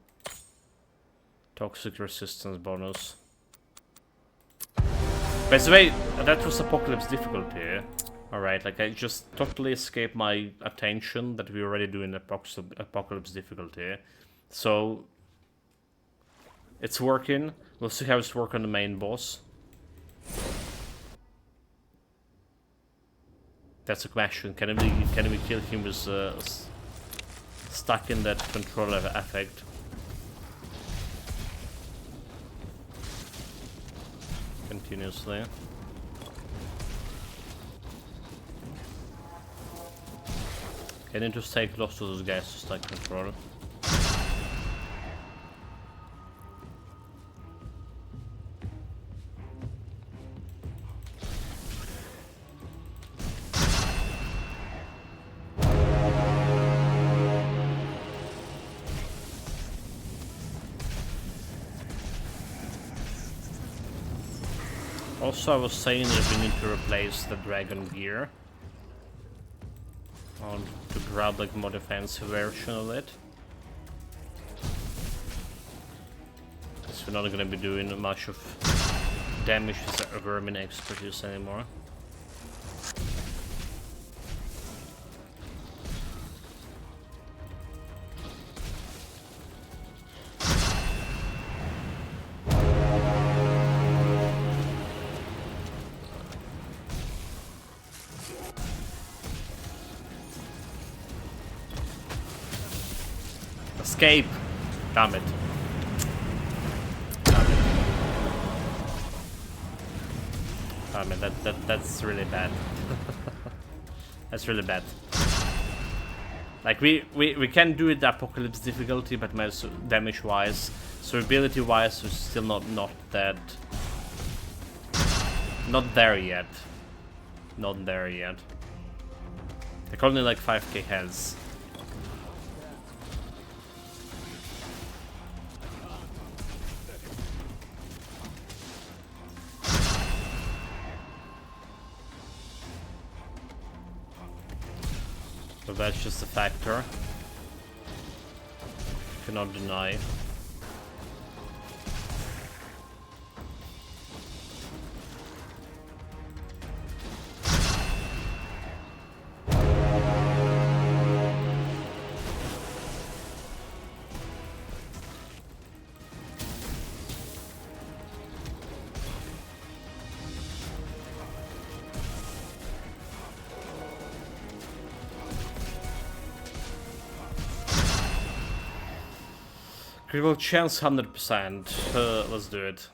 Toxic resistance bonus. By the way, that was Apocalypse difficulty. Alright, like I just totally escaped my attention that we already do in Apocalypse difficulty. So, it's working. We'll see how it's work on the main boss. That's a question. Can we kill him with stuck in that controller effect? Continuously. Can you just take lots of those guys to stuck control? Also, I was saying that we need to replace the dragon gear. To grab like more defensive version of it. Because we're not gonna be doing much of damage with our vermin expertise anymore. Escape! Damn it. Damn it. Damn it, that's really bad. That's really bad. Like we can do it the Apocalypse difficulty, but damage wise, so ability wise we're still not that not there yet. Not there yet. Like only like 5k health. So that's just a factor. Cannot deny. Critical chance 100%. Let's do it.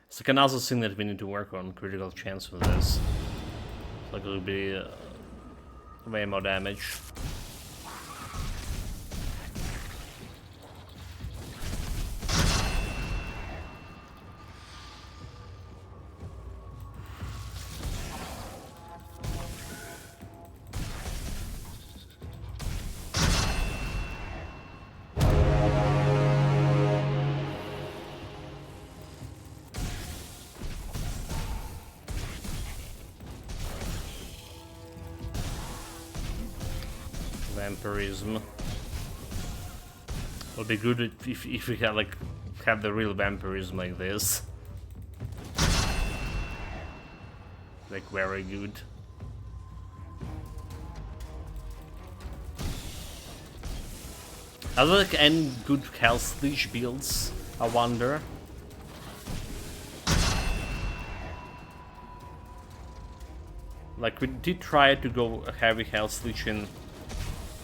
It's like another thing that we need to work on. Critical chance with this. Like it'll be way more damage. Vampirism. Would be good if we had like have the real vampirism like this. Like very good. Are there like any good Hell's Leech builds? I wonder. Like we did try to go heavy Hell's Leech in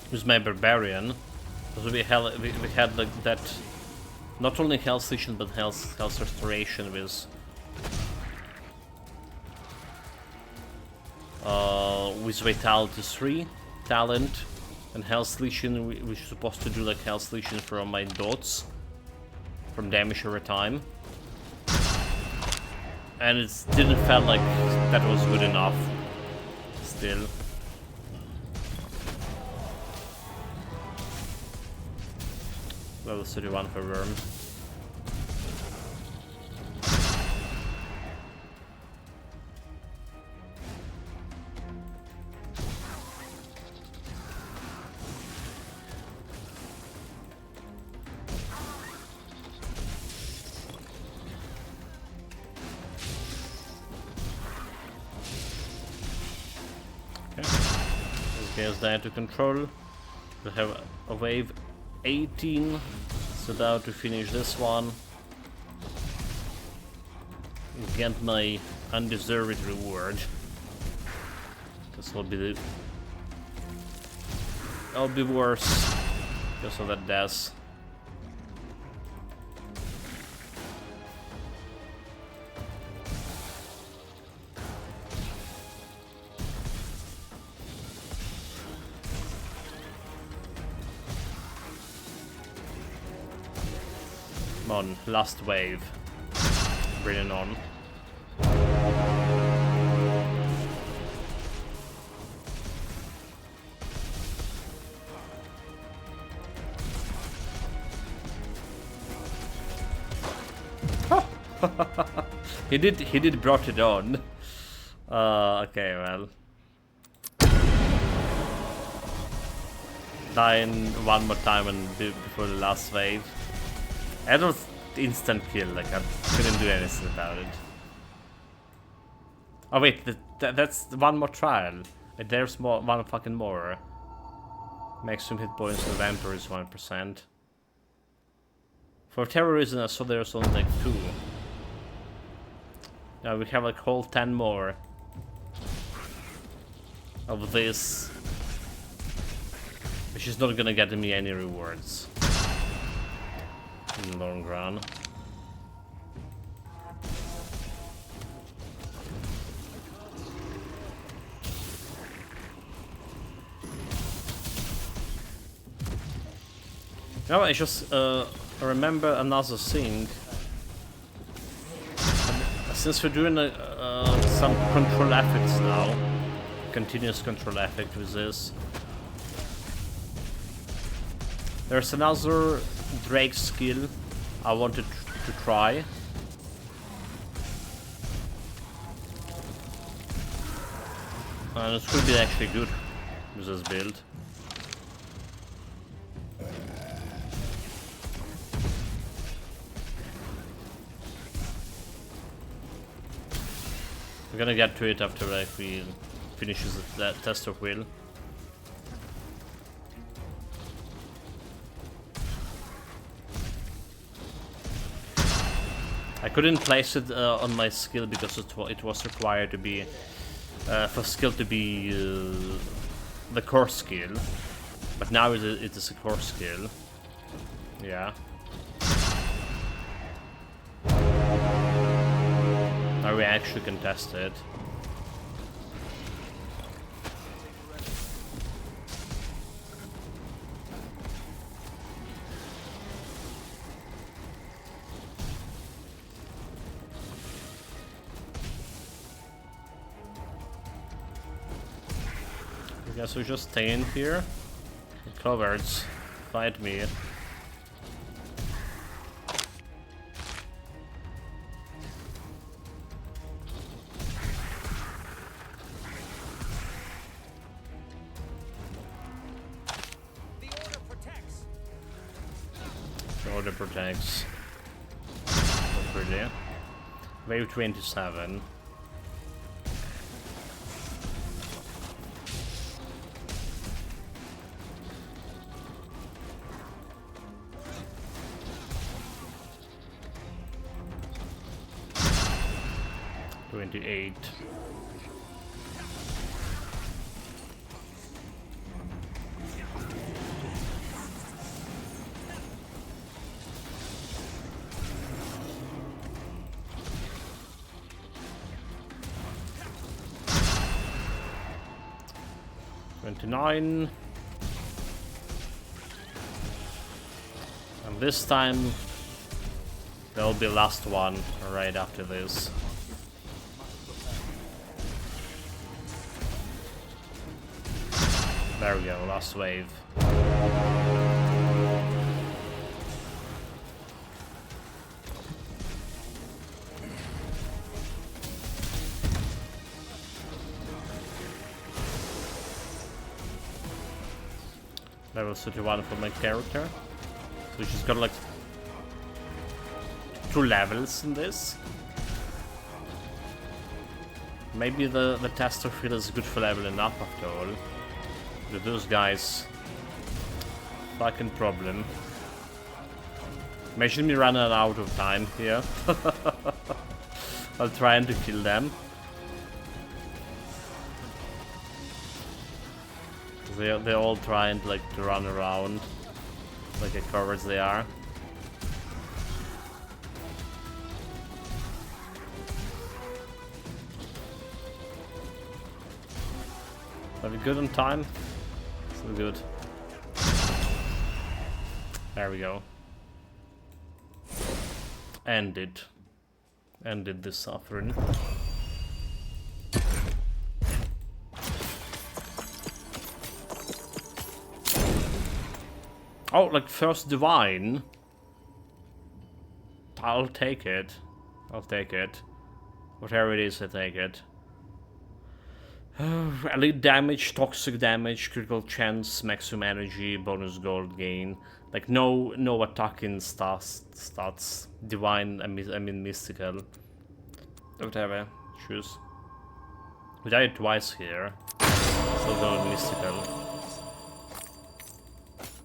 with my Barbarian. So we had like that, not only Hell's Leech but Hell's Restoration with Vitality 3 talent, and Hell's Legion we're supposed to do like Hell's Legion from my dots, from damage over time, and it didn't feel like that was good enough still. Level 31 for Worm. There's that to control. We have a wave 18, so now to finish this one, get my undeserved reward. This will be the... I'll be worse because of that death. Come on, last wave. Bring it on. He did brought it on. Okay, well. Dying one more time and before the last wave. I don't instant kill, like I couldn't do anything about it. Oh wait, that's one more trial. There's one fucking more. Maximum hit points for Vampire is 1%. For terrorism I saw there's only like 2. Now we have like whole 10 more of this, which is not gonna get me any rewards in the long run. Now I just remember another thing. Since we're doing some control effects now, continuous control effect with this, there's another Drake skill I wanted to try. And it could be actually good with this build. We're gonna get to it after like we finishes that test of will. I couldn't place it on my skill because it was required to be for skill to be the core skill, but now it is a core skill. Yeah. Now we actually can test it. I guess we just stay in here. The cowards fight me. further protects. Not really. Wave 27. $28. $29. And this time there'll be last one right after this. There we go, last wave. Level 31 for my character. So she's got like 2 levels in this. Maybe the tester field is good for leveling up after all. With those guys, fucking problem. Imagine me running out of time here. While trying to kill them. They're all trying to run around like a cowards they are. Are we good on time? So good. There we go. Ended this suffering. Oh, like first divine. I'll take it. I'll take it. Whatever it is, I take it. Elite damage, toxic damage, critical chance, maximum energy, bonus gold gain. Like no attacking stats. Divine, I mean mystical. Whatever, choose. We died twice here. Still going mystical.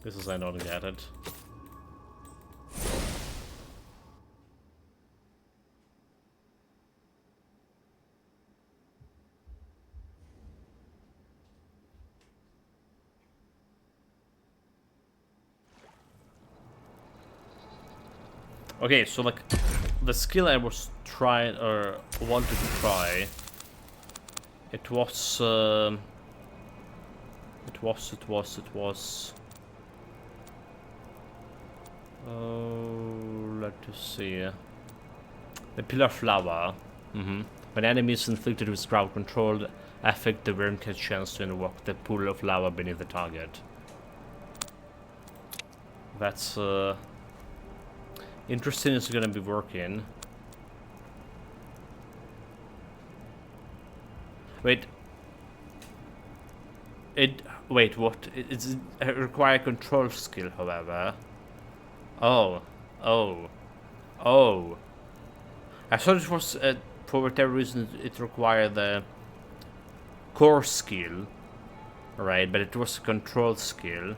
This is I don't get it. Okay, so like the skill I was trying or wanted to try, it was let's see. The Pillar of Lava. When enemies inflicted with crowd control affect, the worm gets chance to invoke the pool of lava beneath the target. That's interesting. It's gonna be working. Wait, what? It's a required control skill, however. Oh. I thought it was, for whatever reason, it required the core skill, right? But it was a control skill.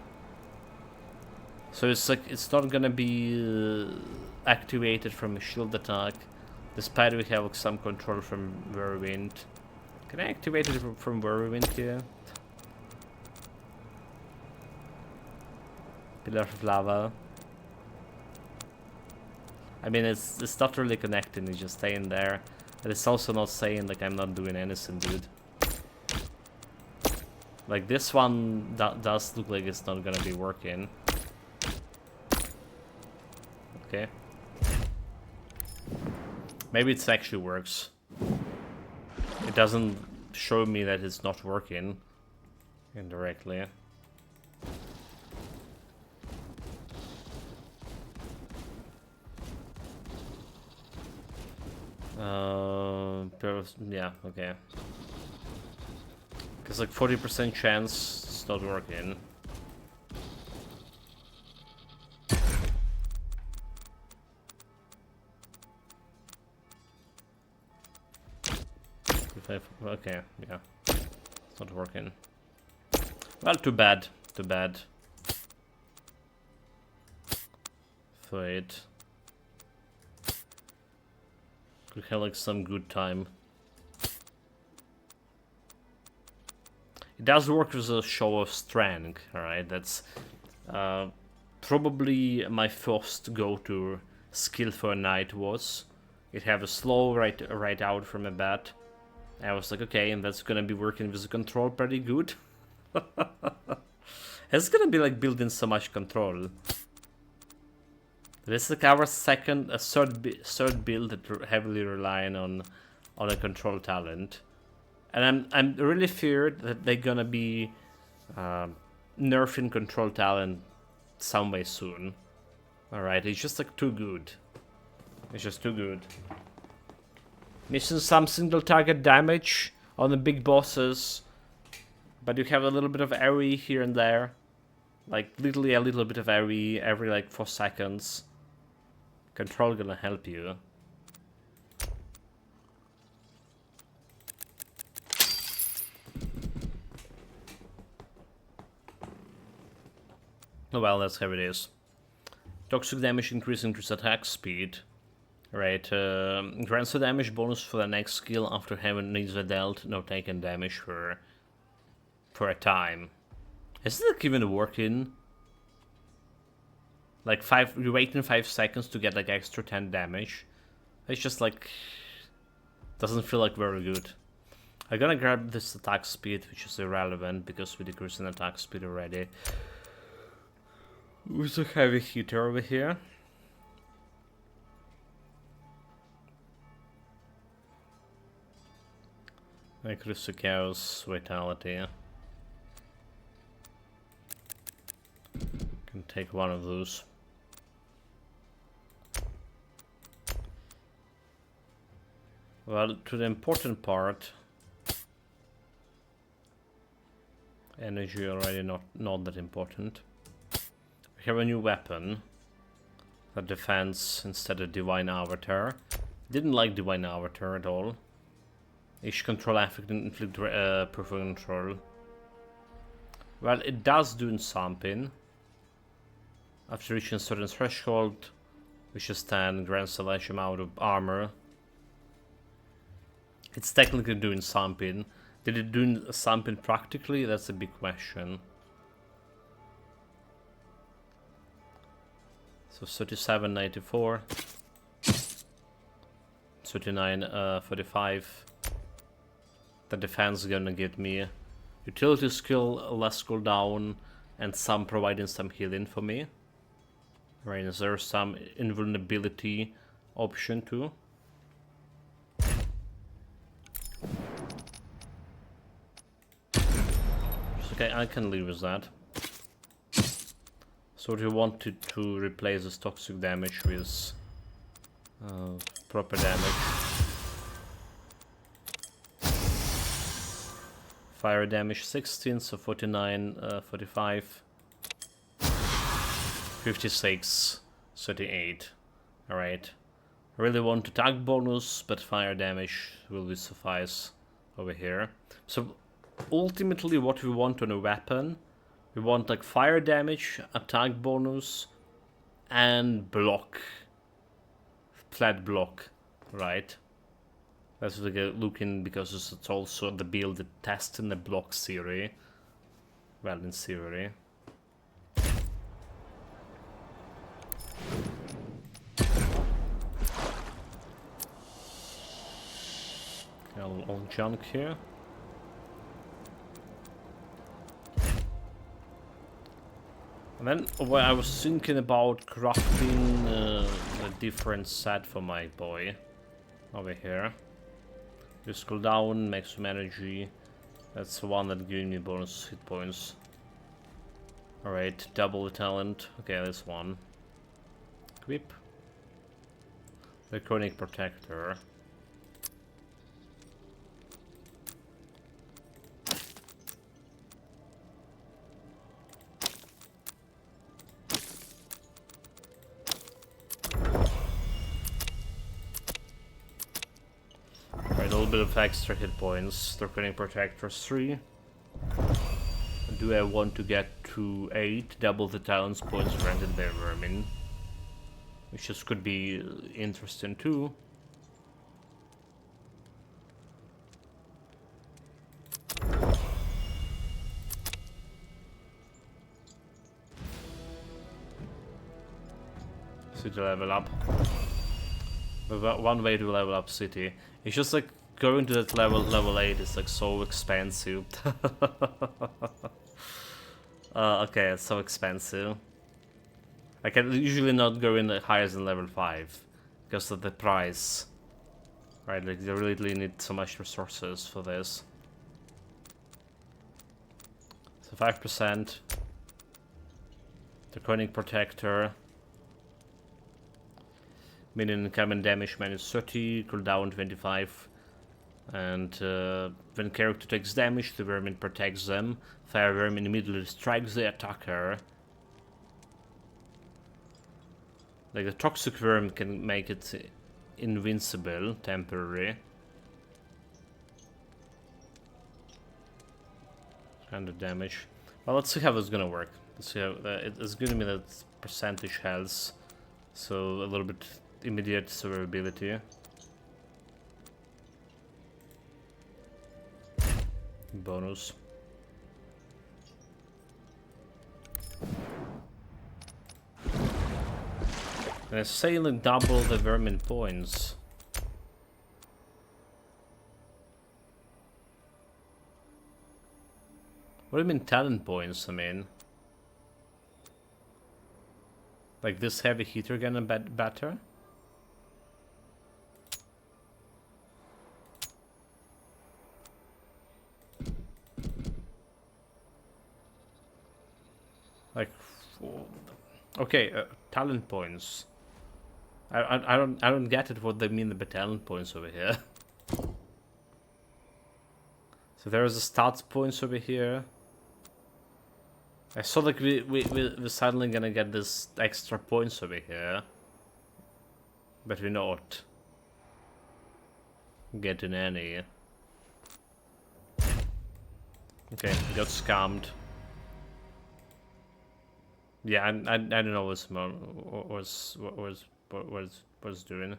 So it's like, it's not gonna be activated from a shield attack, despite we have some control from Whirlwind. Can I activate it from Whirlwind here? Pillar of Lava. I mean, it's not really connecting, it's just staying there. And it's also not saying like I'm not doing anything, dude. Like this one does look like it's not gonna be working. Okay. Maybe it actually works. It doesn't show me that it's not working indirectly. Yeah, okay. Because like 40% chance it's not working. Okay, yeah. It's not working. Well, too bad. Too bad. For it. Could have like some good time. It does work as a show of strength, alright? That's probably my first go-to skill for a knight was. It have a slow right out from a bat. I was like, okay, and that's gonna be working with the control pretty good. It's gonna be like building so much control. This is like our third build that heavily relying on a control talent. And I'm really feared that they're gonna be nerfing control talent some way soon. Alright, it's just like too good. It's just too good. Missing some single target damage on the big bosses. But you have a little bit of AoE here and there. Like literally a little bit of AoE every like 4 seconds. Control gonna help you. Well, that's how it is. Toxic damage increases attack speed. Right, grants the damage bonus for the next skill after having neither dealt nor taken damage for a time. Is it like even working? Like you're waiting 5 seconds to get like extra 10 damage. It's just like doesn't feel like very good. I'm gonna grab this attack speed, which is irrelevant because we decreased in attack speed already. With a heavy hitter over here. Increase the chaos vitality. Can take one of those. Well, to the important part. Energy already not that important. We have a new weapon that defends instead of Divine Avatar. Didn't like Divine Avatar at all. Each control effect inflict perfect control. Well, it does do something. After reaching a certain threshold, which is 10, grants a large amount of armor. It's technically doing something. Did it do something practically? That's a big question. So 37.94, 39.45. The defense is gonna get me utility skill, less cooldown, and some providing some healing for me. Right, is there some invulnerability option too? Okay, I can live with that. So if you want to replace this toxic damage with proper damage. Fire damage 16, so 49, 45, 56, 38. Alright. I really want attack bonus, but fire damage will be suffice over here. So ultimately what we want on a weapon, we want like fire damage, attack bonus, and block. Flat block, right? That's like looking because it's also the build that tests in the block theory. Well, in theory. All junk here. And then I was thinking about crafting a different set for my boy over here. Use cooldown, maximum energy. That's the one that giving me bonus hit points. Alright, double the talent. Okay, this one. Equip. The Chronic Protector. bit of extra hit points. Draconic Protectors 3. Do I want to get to 8? Double the talents points granted by Vermin. Which just could be interesting too. City level up. But one way to level up city. It's just like going to that level 8 is like so expensive. Okay, it's so expensive. I can usually not go in higher than level 5 because of the price. Right, like you really need so much resources for this. So 5%. Draconic Protector. Minion incoming damage minus 30, cooldown 25. And when character takes damage, the vermin protects them. Fire vermin immediately strikes the attacker. Like the toxic worm can make it invincible, temporary. Kind of damage. Well, let's see how it's gonna work. Let's see how it's gonna be that percentage health, so a little bit immediate survivability. Bonus. And it's saying like double the vermin points. What do you mean talent points? I mean, like this heavy hitter gonna better? Like, okay, talent points. I don't get it. What they mean by talent points over here. So there's the stats points over here. I saw like we're suddenly gonna get this extra points over here, but we're not getting any. Okay, got scammed. Yeah, I don't know what was doing.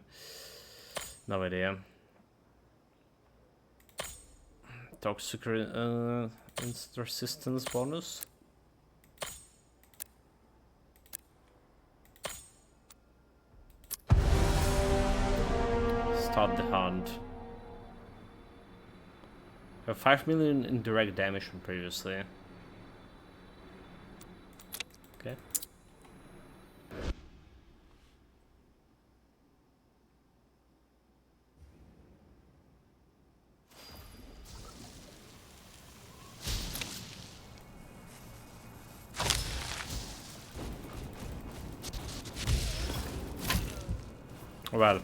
No idea. Toxic resistance bonus. Start the hunt. We have 5 million in direct damage from previously. Okay. Well,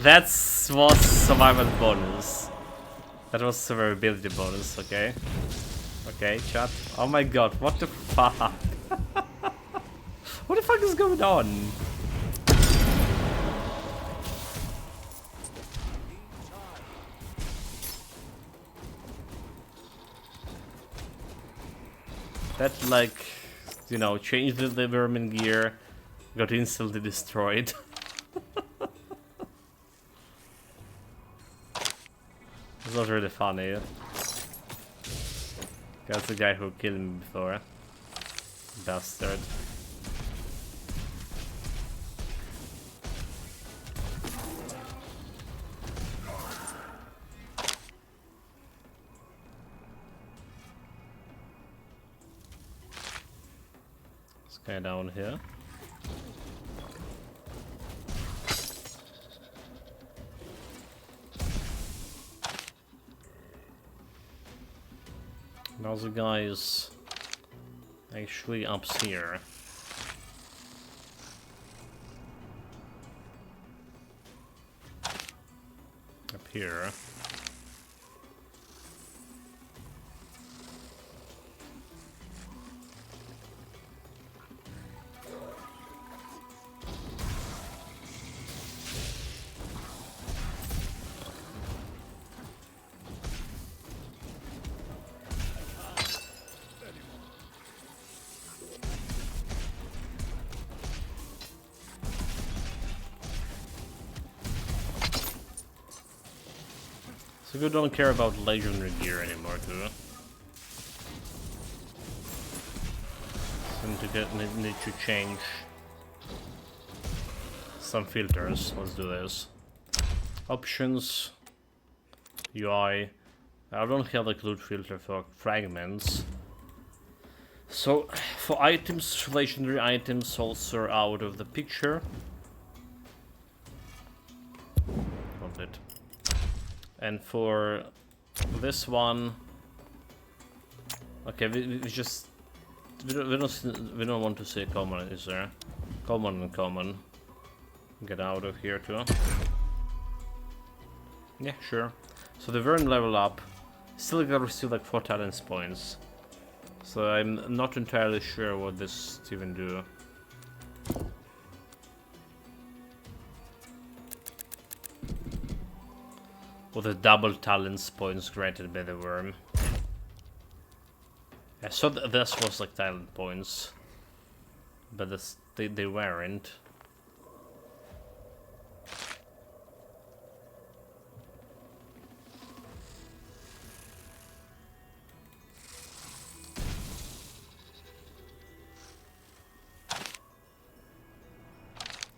that was survival bonus. That was survivability bonus, okay? Okay, chat. Oh my god, what the fuck? What the fuck is going on? That, like, you know, changed the vermin gear, got instantly destroyed. It's not really funny. That's the guy who killed me before. Bastard. This guy down here. Now the guy is actually up here. Up here. People don't care about legendary gear anymore, too. Need to change some filters. Let's do this. Options, UI. I don't have like loot filter for fragments. So for items, legendary items also are out of the picture. Hold it. And for this one, okay, we just we don't want to say common, is there? Common and common. Get out of here too. Yeah, sure. So the Vern level up. Still gotta receive like 4 talents points. So I'm not entirely sure what this even do. Or the double talents points granted by the worm. I saw this was like talent points, but this, they weren't.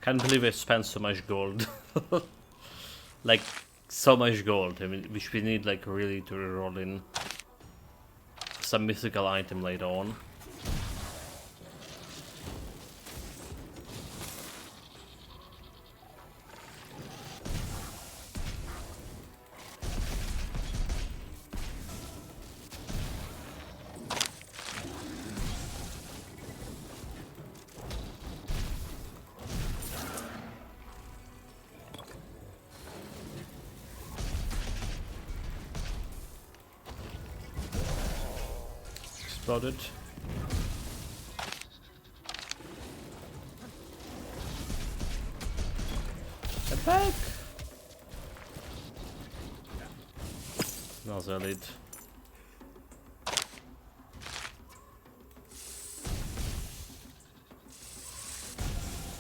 Can't believe I spent so much gold. Like, so much gold. I mean, which we need like really to roll in some mythical item later on. Exploded. Get back! No, Zealot.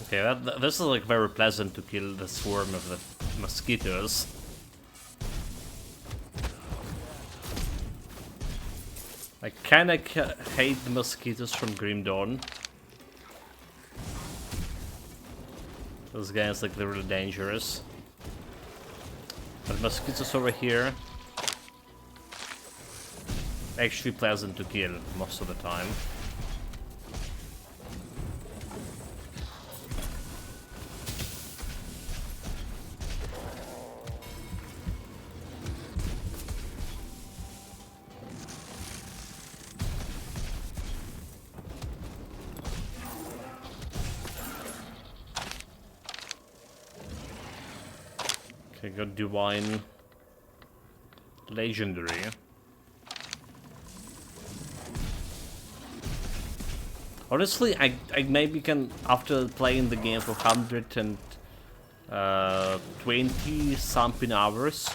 Okay, this is like very pleasant to kill the swarm of the mosquitoes. I kinda hate the mosquitoes from Grim Dawn. Those guys, like, they're really dangerous. But mosquitoes over here, actually pleasant to kill most of the time. Okay, got Divine Legendary. Honestly, I maybe can, after playing the game for 120 something hours,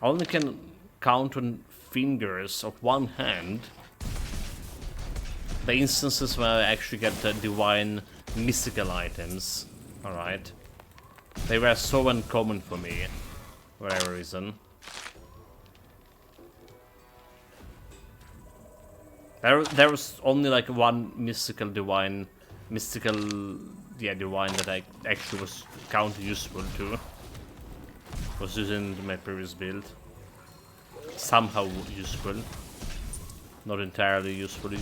I only can count on fingers of one hand the instances where I actually get the divine mystical items. Alright. They were so uncommon for me, for whatever reason. There was only like one divine that I actually was counter useful to. Was using my previous build. Somehow useful. Not entirely useful.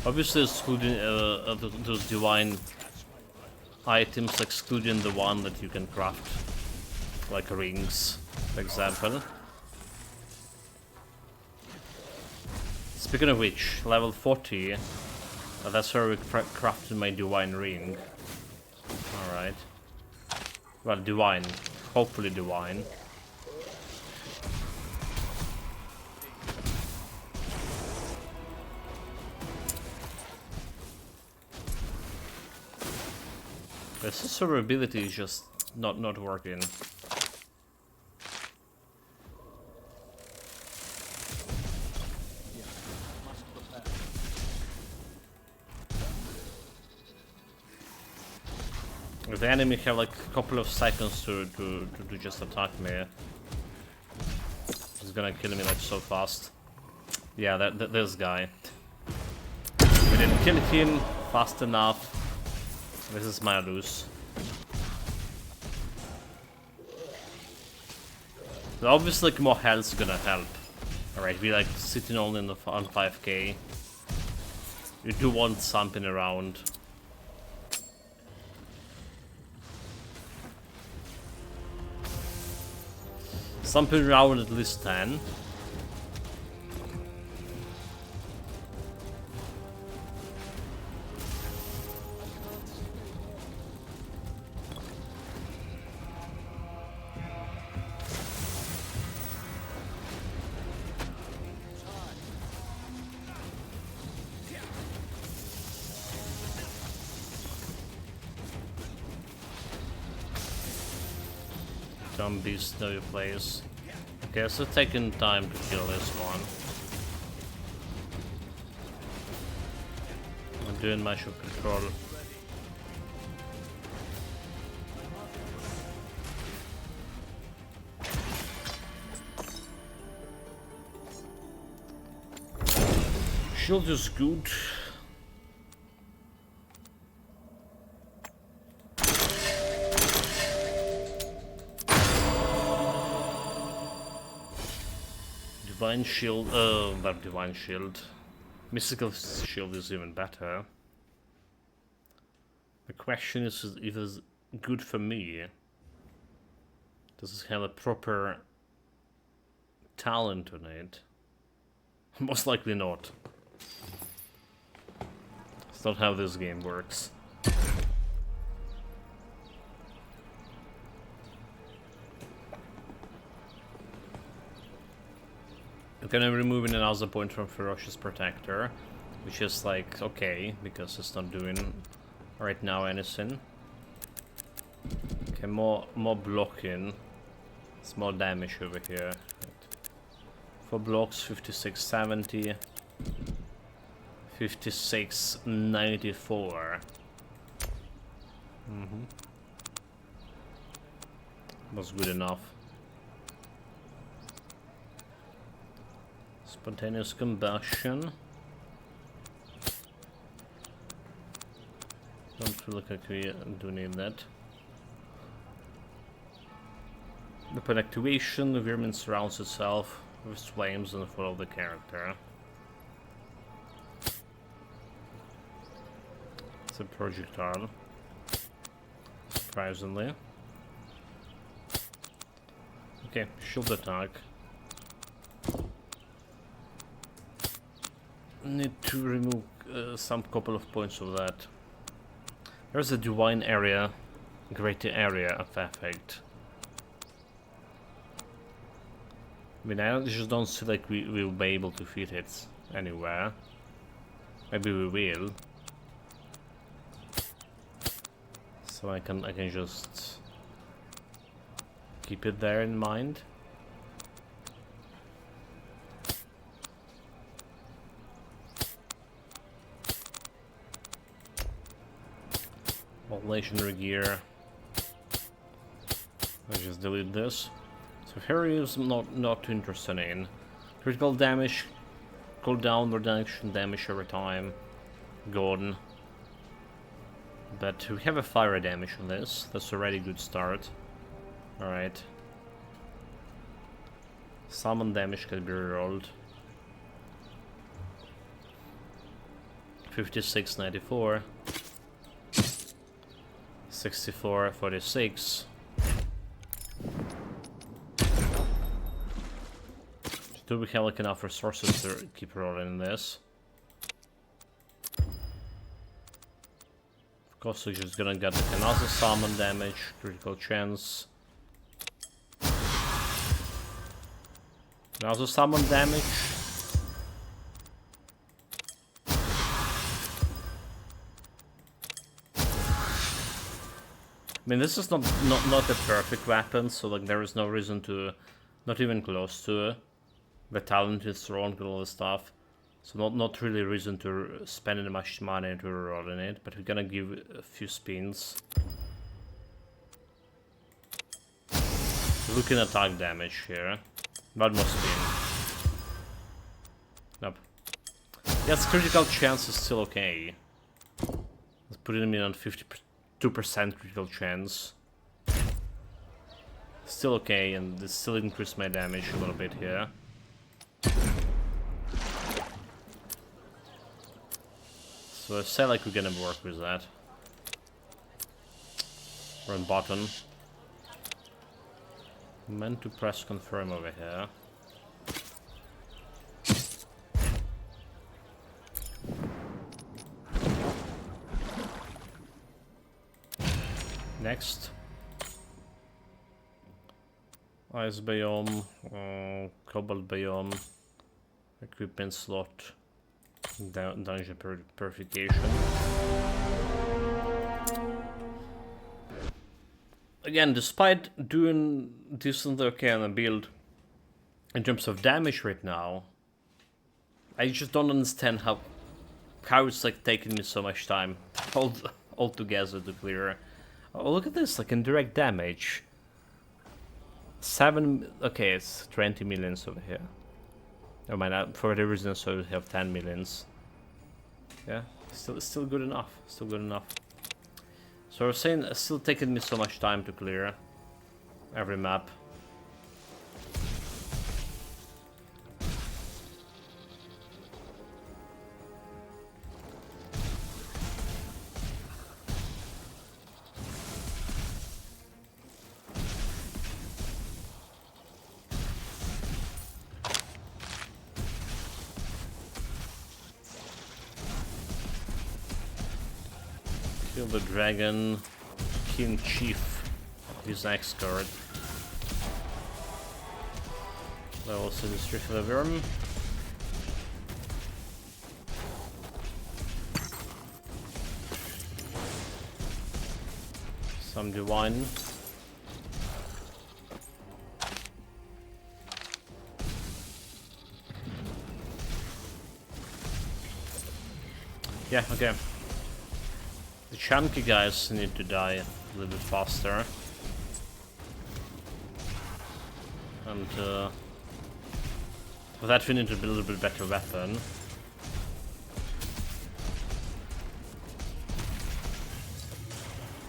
Obviously excluding those divine items, excluding the one that you can craft, like rings, for example. Speaking of which, level 40, that's where we crafted my divine ring. Alright. Well, divine. Hopefully divine. The survivability is just not working. If the enemy have like a couple of seconds to just attack me, he's gonna kill me like so fast. Yeah, this guy. We didn't kill him fast enough. This is my lose. So obviously, like, more health is gonna help. Alright, we like sitting only on 5k. You do want something around. Something around at least 10. Zombies, no place. Okay, so taking time to kill this one. I'm doing my ship control. Shield is good. Divine Shield, not Divine Shield. Mystical Shield is even better. The question is if it's good for me. Does it have a proper talent on it? Most likely not. It's not how this game works. I'm gonna remove another point from Ferocious Protector, which is like okay, because it's not doing right now anything. Okay, more blocking. It's more damage over here. For blocks 5670, 5694. Was good enough. Spontaneous combustion. Don't feel like we do need that. Upon activation, the vermin surrounds itself with flames and follow the character. It's a projectile. Surprisingly. Okay, shield attack. Need to remove some couple of points of that. There's a divine area, greater area of effect. I mean, I just don't see like we will be able to fit it anywhere. Maybe we will. So I can just keep it there in mind. Legendary gear. Let's just delete this. So here is not too interested in. Critical damage, cooldown, reduction damage every time. Gone. But we have a fire damage on this. That's already a good start. Alright. Summon damage can be rerolled. 5694. 6446. Do we have like enough resources to keep rolling this? Of course, we're just gonna get like another summon damage, critical chance. Another summon damage. I mean, this is not the perfect weapon, so like there is no reason to, not even close to it. The talent is strong and all this stuff, so not really a reason to spend much money to roll in it. But we're gonna give a few spins. Looking at attack damage here. One more spin. Nope. Yes, critical chance is still okay. Let's put him in on 52% critical chance. Still okay, and this still increased my damage a little bit here. So I say like we're gonna work with that. We're on button. Meant to press confirm over here. Next. Ice biome, cobalt biome, equipment slot, dungeon purification. Again, despite doing decently okay on a build in terms of damage right now, I just don't understand how it's like taking me so much time altogether to clear. Oh, look at this, like in direct damage. 7, okay, it's 20 millions over here. Oh man, for the reason, so we have 10 millions. Yeah, still good enough. Still good enough. So I was saying, it's still taking me so much time to clear every map. Kill the Dragonkin Chief, his next card. Level 73 for the worm. Some divine. Yeah, okay. The chunky guys need to die a little bit faster. And for that we need to build a little bit better weapon.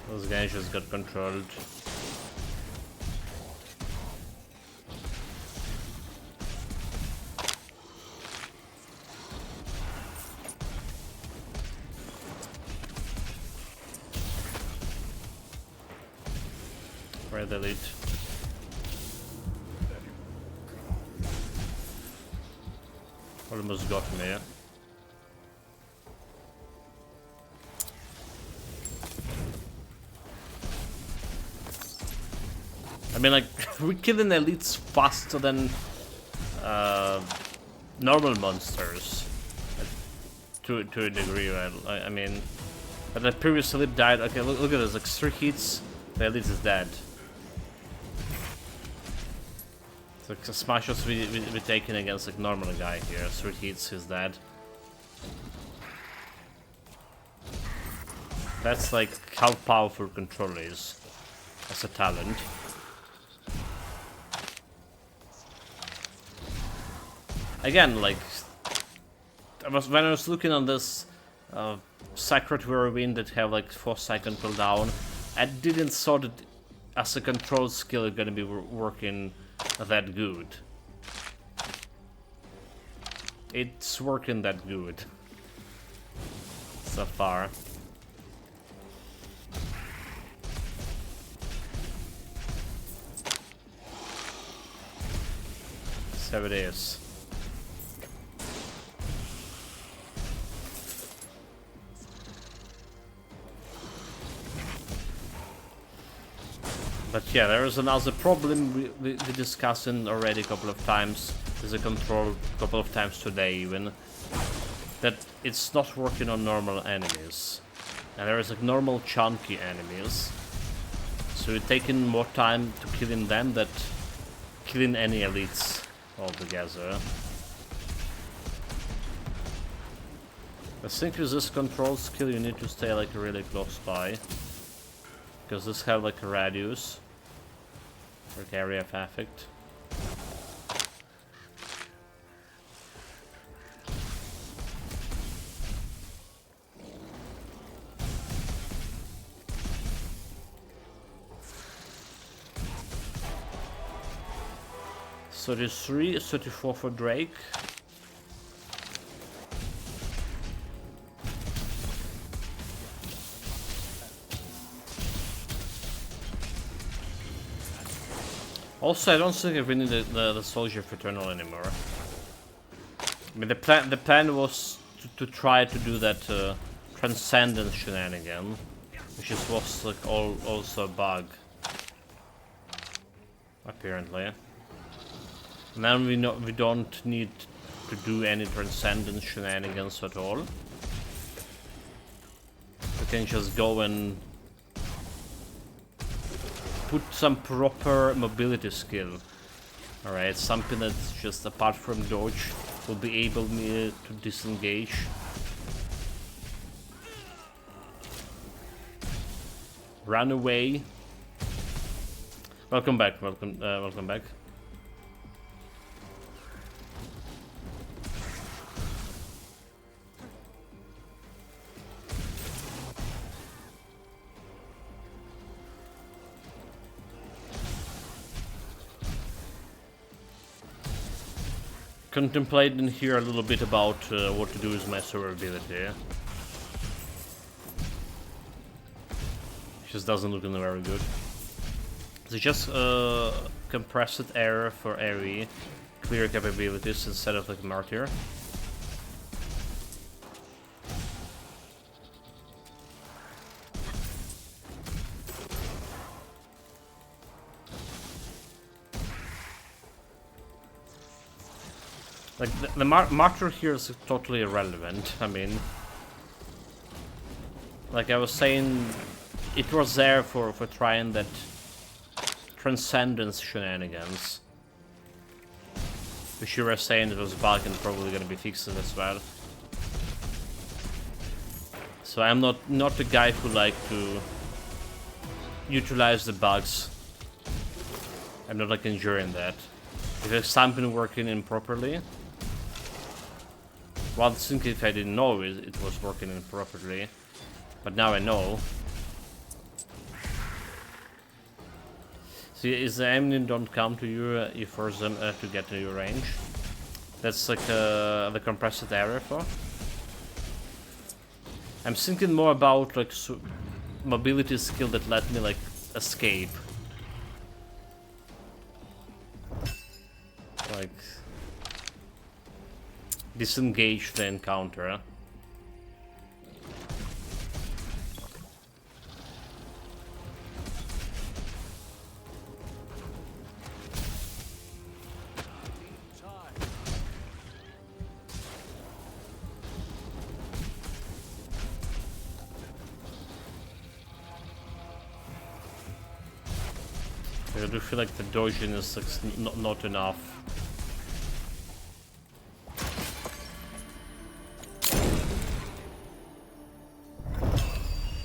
Those guys just got controlled. Red elite. Almost got me, yeah. I mean, like, we're killing elites faster than normal monsters, to a degree, right? I mean, but the previous elite died. Okay, look at this, like 3 hits, the elite is dead. So as much as we're taking against like normal guy here, 3 hits, he's dead. That's like how powerful Control is as a talent. Again, like when I was looking on this Sacred Whirlwind that have like 4-second cooldown, I didn't thought that as a control skill it's gonna be working that good. It's working that good so far. So it is. But yeah, there is another problem we discussed already a couple of times. There's a control a couple of times today even. That it's not working on normal enemies. And there is like normal chunky enemies. So we're taking more time to killing them than killing any elites altogether. I think with this control skill you need to stay like really close by. Because this have like a radius. Like area of effect. So there's 34 for Drake. Also, I don't think I really need the Soldier of Eternal anymore. I mean, the plan was to try to do that Transcendence shenanigan, which was like also a bug, apparently. And then we don't need to do any Transcendence shenanigans at all. We can just go and put some proper mobility skill. Alright, something that's just apart from dodge will be able me to disengage. Run away. Welcome back, welcome back. Contemplating here a little bit about what to do with my survivability. Just doesn't look very good. So just compressed air for AoE, clear capabilities instead of like Martyr. Like, the Martyr here is totally irrelevant. I mean, like I was saying, it was there for trying that Transcendence shenanigans. Which you were saying it was bug and probably gonna be fixed as well. So I'm not the guy who like to utilize the bugs. I'm not like enjoying that. If there's something working improperly. Well, I think if I didn't know it was working improperly, but now I know. See, if the enemy don't come to you, you force them to get to your range. That's like the compressed area for. I'm thinking more about like mobility skill that let me like escape. Like disengage the encounter. I do feel like the dodging is like not enough.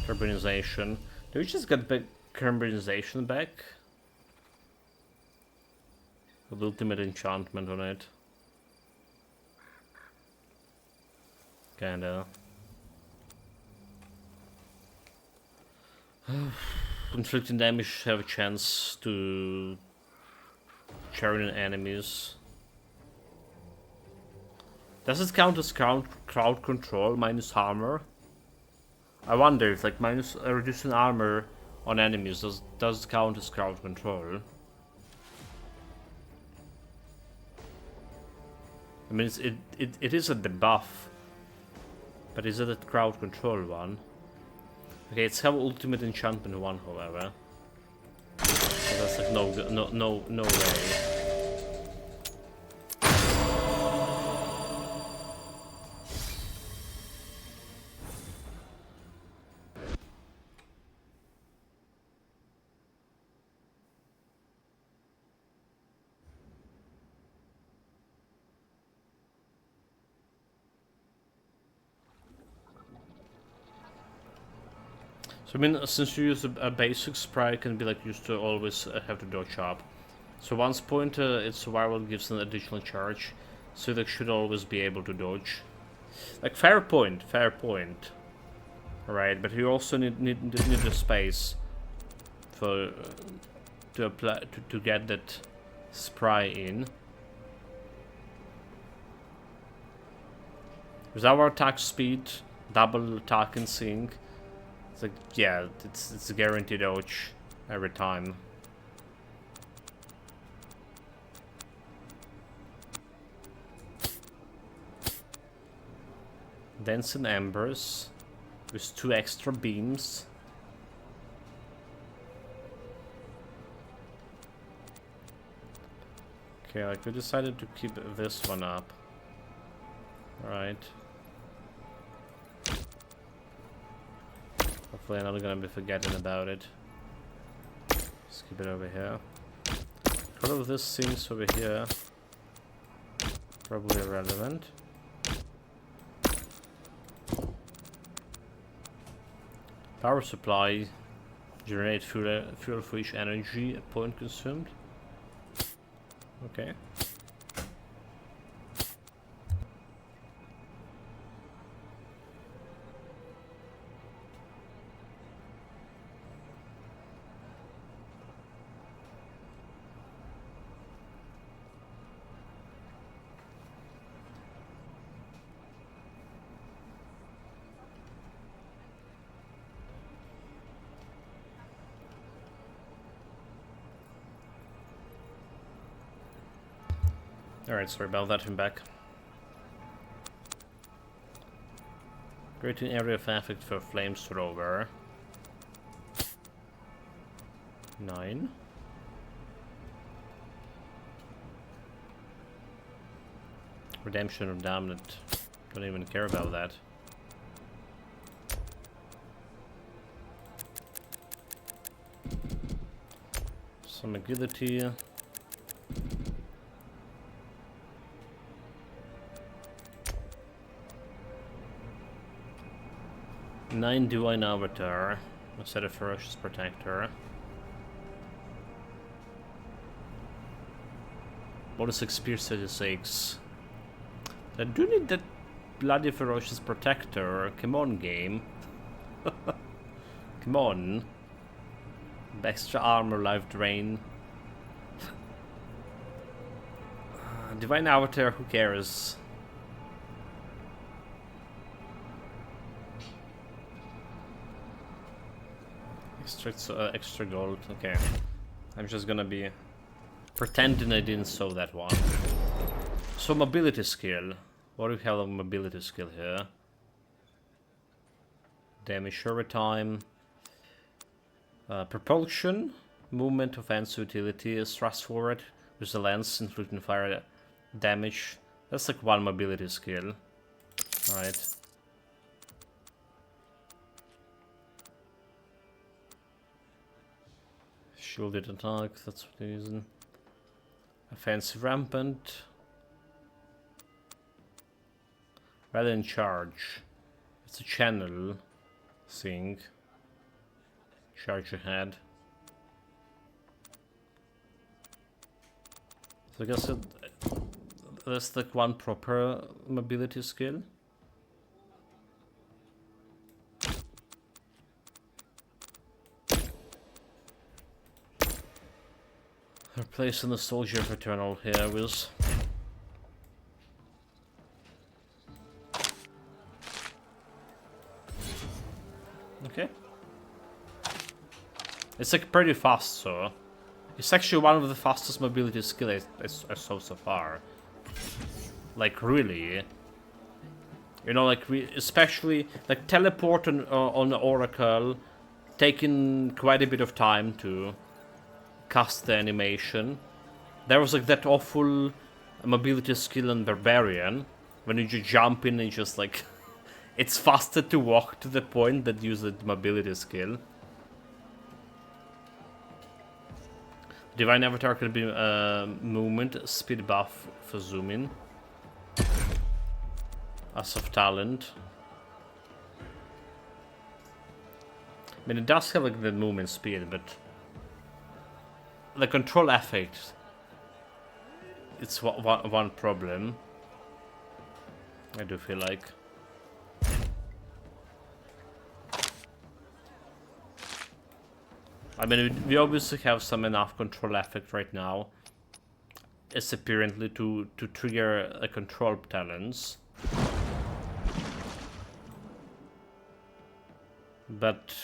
Carbonization. Do we just get back carbonization back? With ultimate enchantment on it. Kinda. Inflicting damage have a chance to churn enemies. Does it count as crowd control minus armor? I wonder if like minus reducing armor on enemies does count as crowd control. I mean it is a debuff, but is it a crowd control one? Okay, it's have ultimate enchantment one, however. So that's like no way. So I mean, since you use a basic sprite, it can be like used to always have to dodge up. So once point its survival gives an additional charge, so they should always be able to dodge. Like fair point, fair point. Right, but you also need the space for to apply to get that spry in. With our attack speed, double attack and sync, it's like, yeah, it's a guaranteed dodge every time. Dancing Embers with 2 extra beams. Okay, like we decided to keep this one up. Right. Hopefully I'm not gonna be forgetting about it. Let's keep it over here. All of these things over here probably irrelevant. Power supply, generate fuel for each energy, a point consumed. Okay. Alright, sorry about that, I'm back. Creating area of effect for flamethrower. 9. Redemption of Damned. Don't even care about that. Some agility. Nine Divine Avatar instead of Ferocious Protector. Bonus Experience 36. I do need that bloody Ferocious Protector. Come on, game. Come on. Extra armor, life drain. Divine Avatar, who cares? Extra gold, okay. I'm just gonna be pretending I didn't saw that one. So mobility skill. What do we have a mobility skill here? Damage over time. Propulsion. Movement, offense, utility. Thrust forward with the lens, inflicting fire damage. That's like one mobility skill. Alright. Shielded attack, that's what they're using. Offensive rampant. Rather than charge. It's a channel thing. Charge ahead. So I guess that's like one proper mobility skill. Replacing the Soldier of Eternal here with... Okay. It's like pretty fast, so... It's actually one of the fastest mobility skills I saw so far. Like, really. You know, like, especially... Like, teleport on the Oracle, taking quite a bit of time to cast the animation. There was like that awful mobility skill in Barbarian, when you just jump in and just like... It's faster to walk to the point than use the mobility skill. Divine Avatar could be movement, speed buff for zooming. As of talent. I mean, it does have like the movement speed, but the control effect, it's one problem. I do feel like. I mean, we obviously have some enough control effect right now. It's apparently to trigger a control talents. But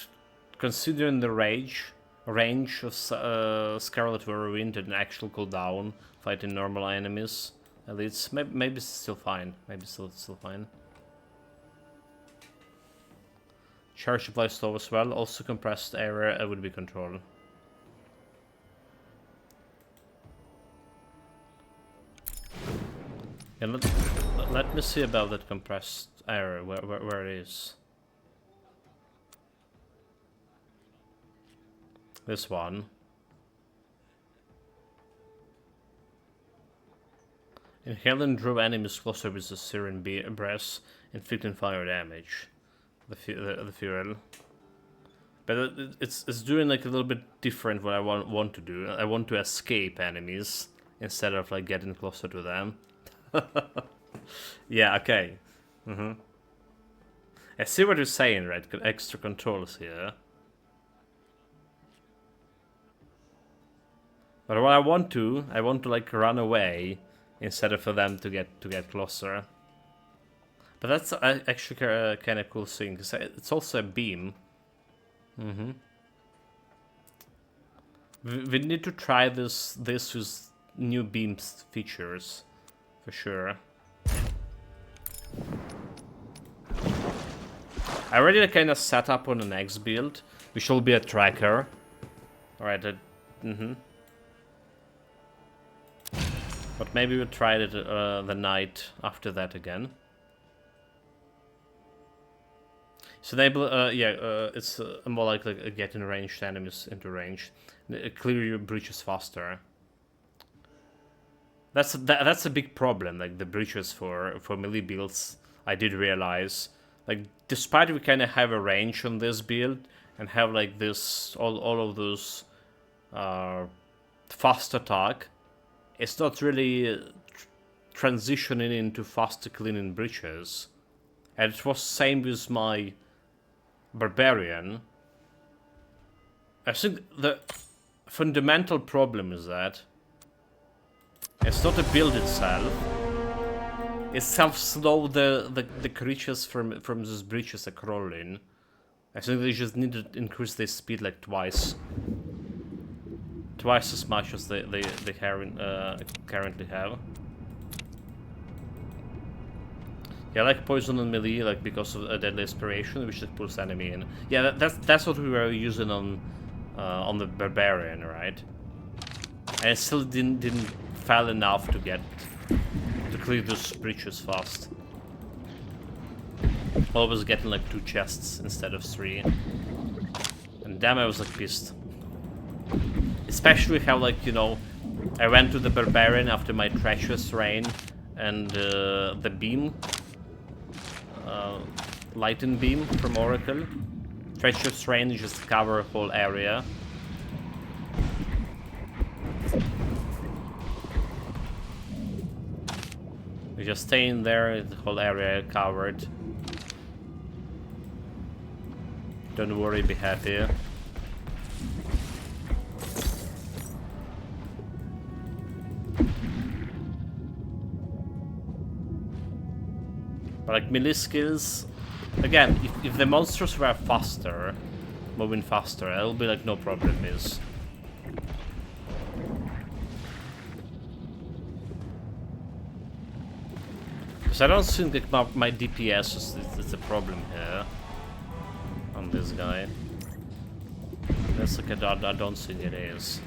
considering the range of Scarlet Whirlwind and actual cooldown fighting normal enemies, at least maybe it's still fine. Maybe still fine. Charge applies slow as well. Also compressed area would be controlled. And let me see about that compressed area. Where it is. This one. Inhale and draw enemies closer with the Syrian breath, inflicting fire damage. The fuel. But it's doing like a little bit different what I want to do. I want to escape enemies instead of like getting closer to them. Yeah, okay. I see what you're saying, right? Got extra controls here. But what I want to like run away instead of for them to get closer. But that's actually a kind of cool thing, because it's also a beam. We need to try this with new beams features, for sure. I already kind of set up on the next build, which will be a tracker. Alright, But maybe we'll try it the night after that again. So enable, it's more like getting ranged enemies into range. Clear your breaches faster. That's a big problem. Like the breaches for melee builds, I did realize. Like despite we kind of have a range on this build and have like this all of those fast attack, it's not really transitioning into faster cleaning breaches. And it was same with my Barbarian. I think the fundamental problem is that it's not the build itself. It's how slow the creatures from these breaches are crawling. I think they just need to increase their speed like twice as much as they currently have. Yeah, like poison and melee, like because of a deadly inspiration, which just pulls enemy in. Yeah, that's what we were using on the Barbarian, right? And it still didn't fail enough to clear those breaches fast. Always getting like 2 chests instead of 3. And damn, I was like pissed. Especially how, like, you know, I went to the Barbarian after my treacherous rain and the beam. Lightning beam from Oracle. Treacherous rain just cover a whole area. We just stay in there, the whole area covered. Don't worry, be happy. But like melee skills, again, if the monsters were faster, moving faster, it'll be like no problem is. Because I don't think that my DPS is the problem here on this guy. That's like I don't think it is.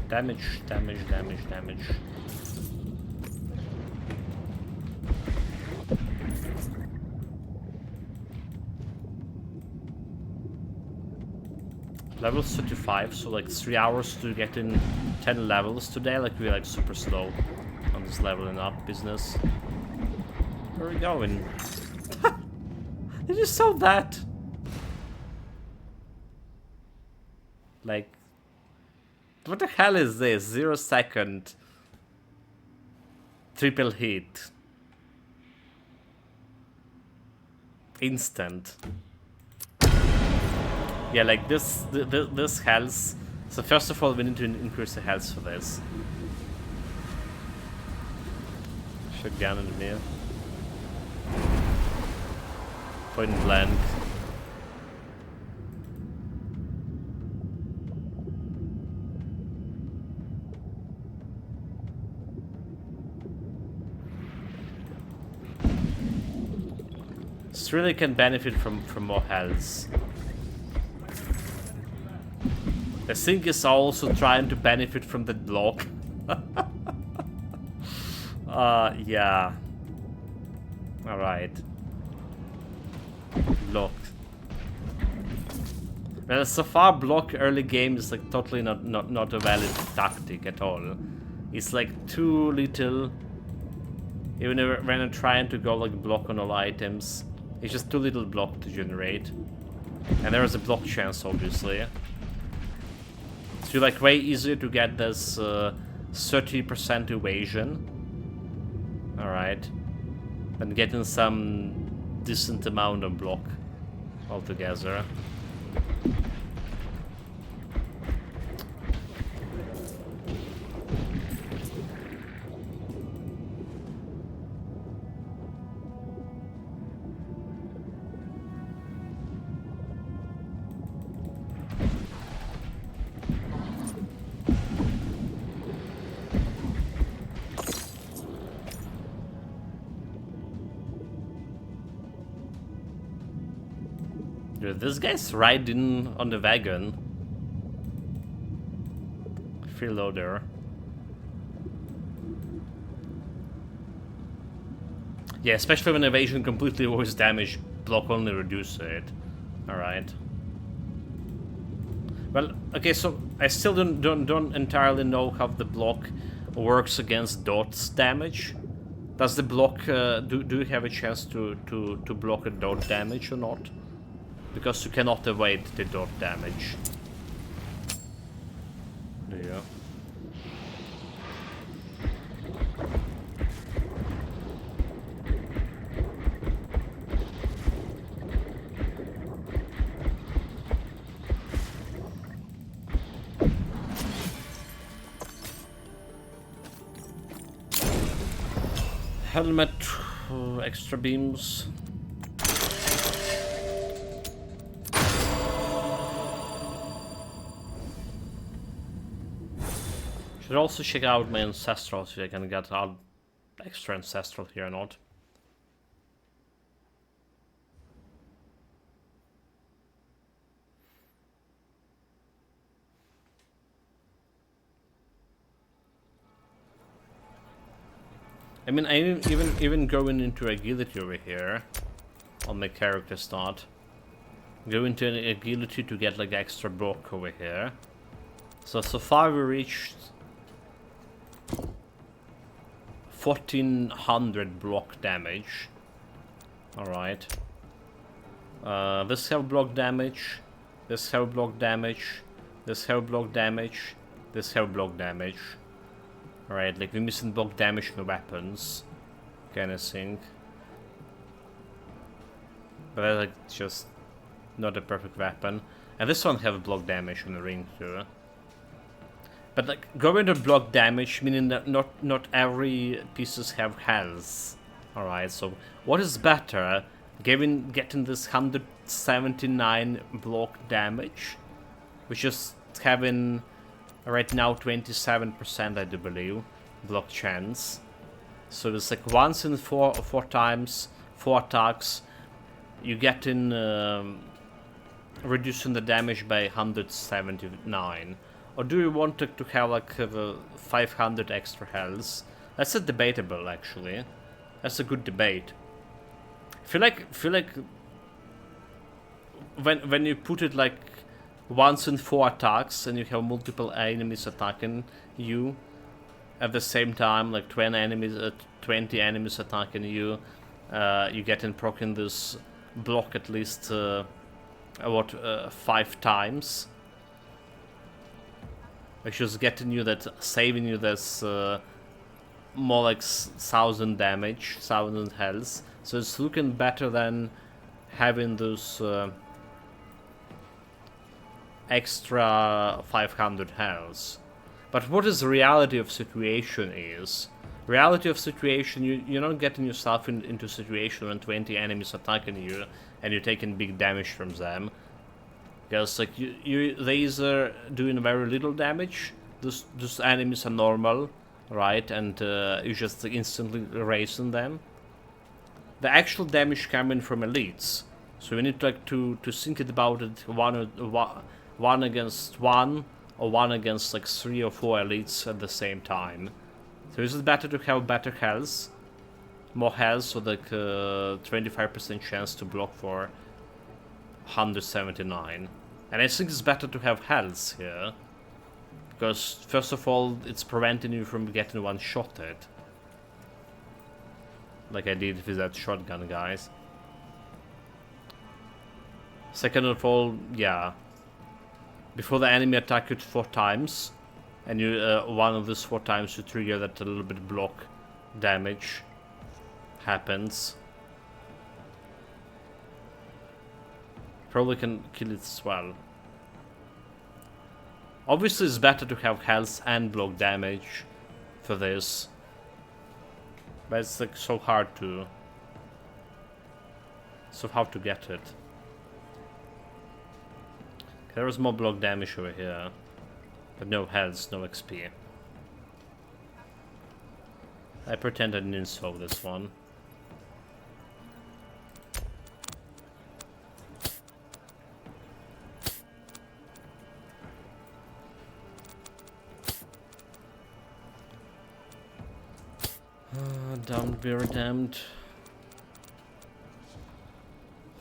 Damage. Level 35, so like 3 hours to get in 10 levels today. Like we're like super slow on this leveling up business. Where are we going? Did you saw that? Like, what the hell is this? 0 second triple hit. Instant. Yeah, like this health. So first of all, we need to increase the health for this. Shotgun in the mirror. Point blank. This really can benefit from more health. The thing is also trying to benefit from the block. Yeah. Alright. Block. Well, so far block early game is like totally not a valid tactic at all. It's like too little. Even when I'm trying to go like block on all items, it's just too little block to generate. And there is a block chance, obviously. It's like way easier to get this 30% evasion. Alright. Than getting some decent amount of block altogether. Dude, this guy's riding on the wagon. Freeloader. Yeah, especially when evasion completely avoids damage, block only reduces it. Alright. Well, okay, so I still don't entirely know how the block works against dot's damage. Does the block do you have a chance to block a dot damage or not? Because you cannot avoid the dot damage. Yeah. Helmet, extra beams. Should also check out my ancestral, so I can get out extra ancestral here or not. I mean, I even going into agility over here on my character start. Go into an agility to get like extra block over here. So far we reached 1400 block damage. Alright. This have block damage. This have block damage. This have block damage. This have block damage. Alright, like we're missing block damage in the weapons. Kinda thing. But that's like just not a perfect weapon. And this one have block damage on the ring too. But like going to block damage, meaning that not every pieces have health. Alright, so what is better? Getting this 179 block damage, which is having right now 27%, I do believe, block chance. So it's like once in four times, 4 attacks, you get in reducing the damage by 179. Or do you want to have like 500 extra health? That's a debatable, actually. That's a good debate. Feel like when you put it like once in 4 attacks and you have multiple enemies attacking you at the same time, like 20 enemies attacking you, you get in proc in this block at least 5 times, which is getting you that, saving you this more like 1000 damage, 1000 health. So it's looking better than having those extra 500 health. But what is the reality of situation is, reality of situation, you're not getting yourself into a situation when 20 enemies attacking you and you're taking big damage from them. Because like they either doing very little damage, those enemies are normal, right, and you just instantly erasing them. The actual damage coming from elites, so we need to think about it one against one, or one against like 3 or 4 elites at the same time. So is it better to have better health, more health, so like 25% chance to block for 179? And I think it's better to have health here, because first of all it's preventing you from getting one-shotted, like I did with that shotgun, guys. Second of all, yeah, before the enemy attack you 4 times, and you one of these 4 times you trigger that a little bit block damage happens. Probably can kill it as well. Obviously it's better to have health and block damage for this, but it's like so hard to get it. There was more block damage over here, but no health, no XP. I pretend I didn't saw this one. Damned, we're damned.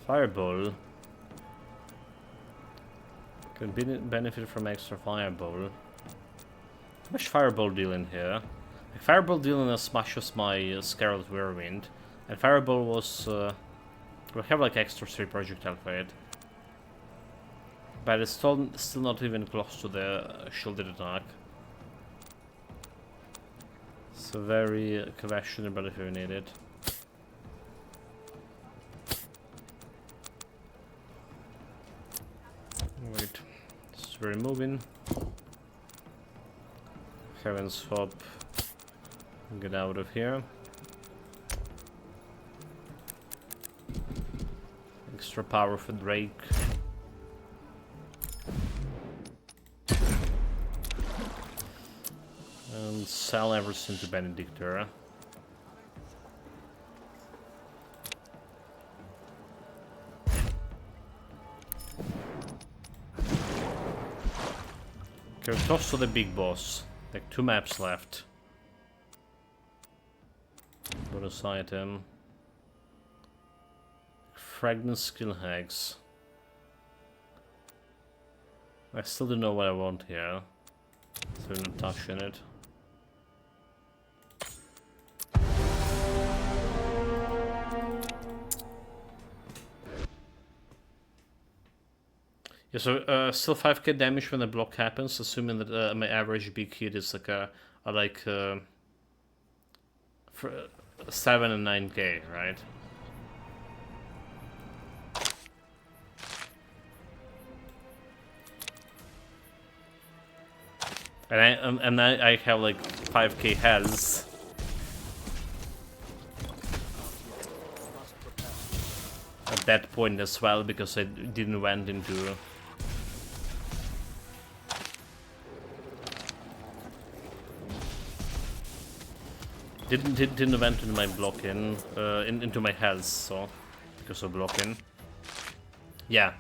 Fireball. Can benefit from extra fireball. How much fireball deal in here? Like, fireball dealing as much as my Scarlet Whirlwind. And fireball was... we have like extra 3 projectile for it. But it's still not even close to the shielded attack. So very questionable if you need it. Wait, it's removing. Heaven's Hope. Get out of here. Extra power for Drake. And sell everything to Benedictor. Okay, toss to the big boss. Like 2 maps left. Bonus item. Fragment skill hacks. I still don't know what I want here, so I'm not touching it. Yeah, so still 5k damage when the block happens, assuming that my average big hit is like for 7 and 9k, right? And I have like 5k health. At that point as well, because I didn't went into... Didn't went into my blocking, into my health, so because of blocking. Yeah.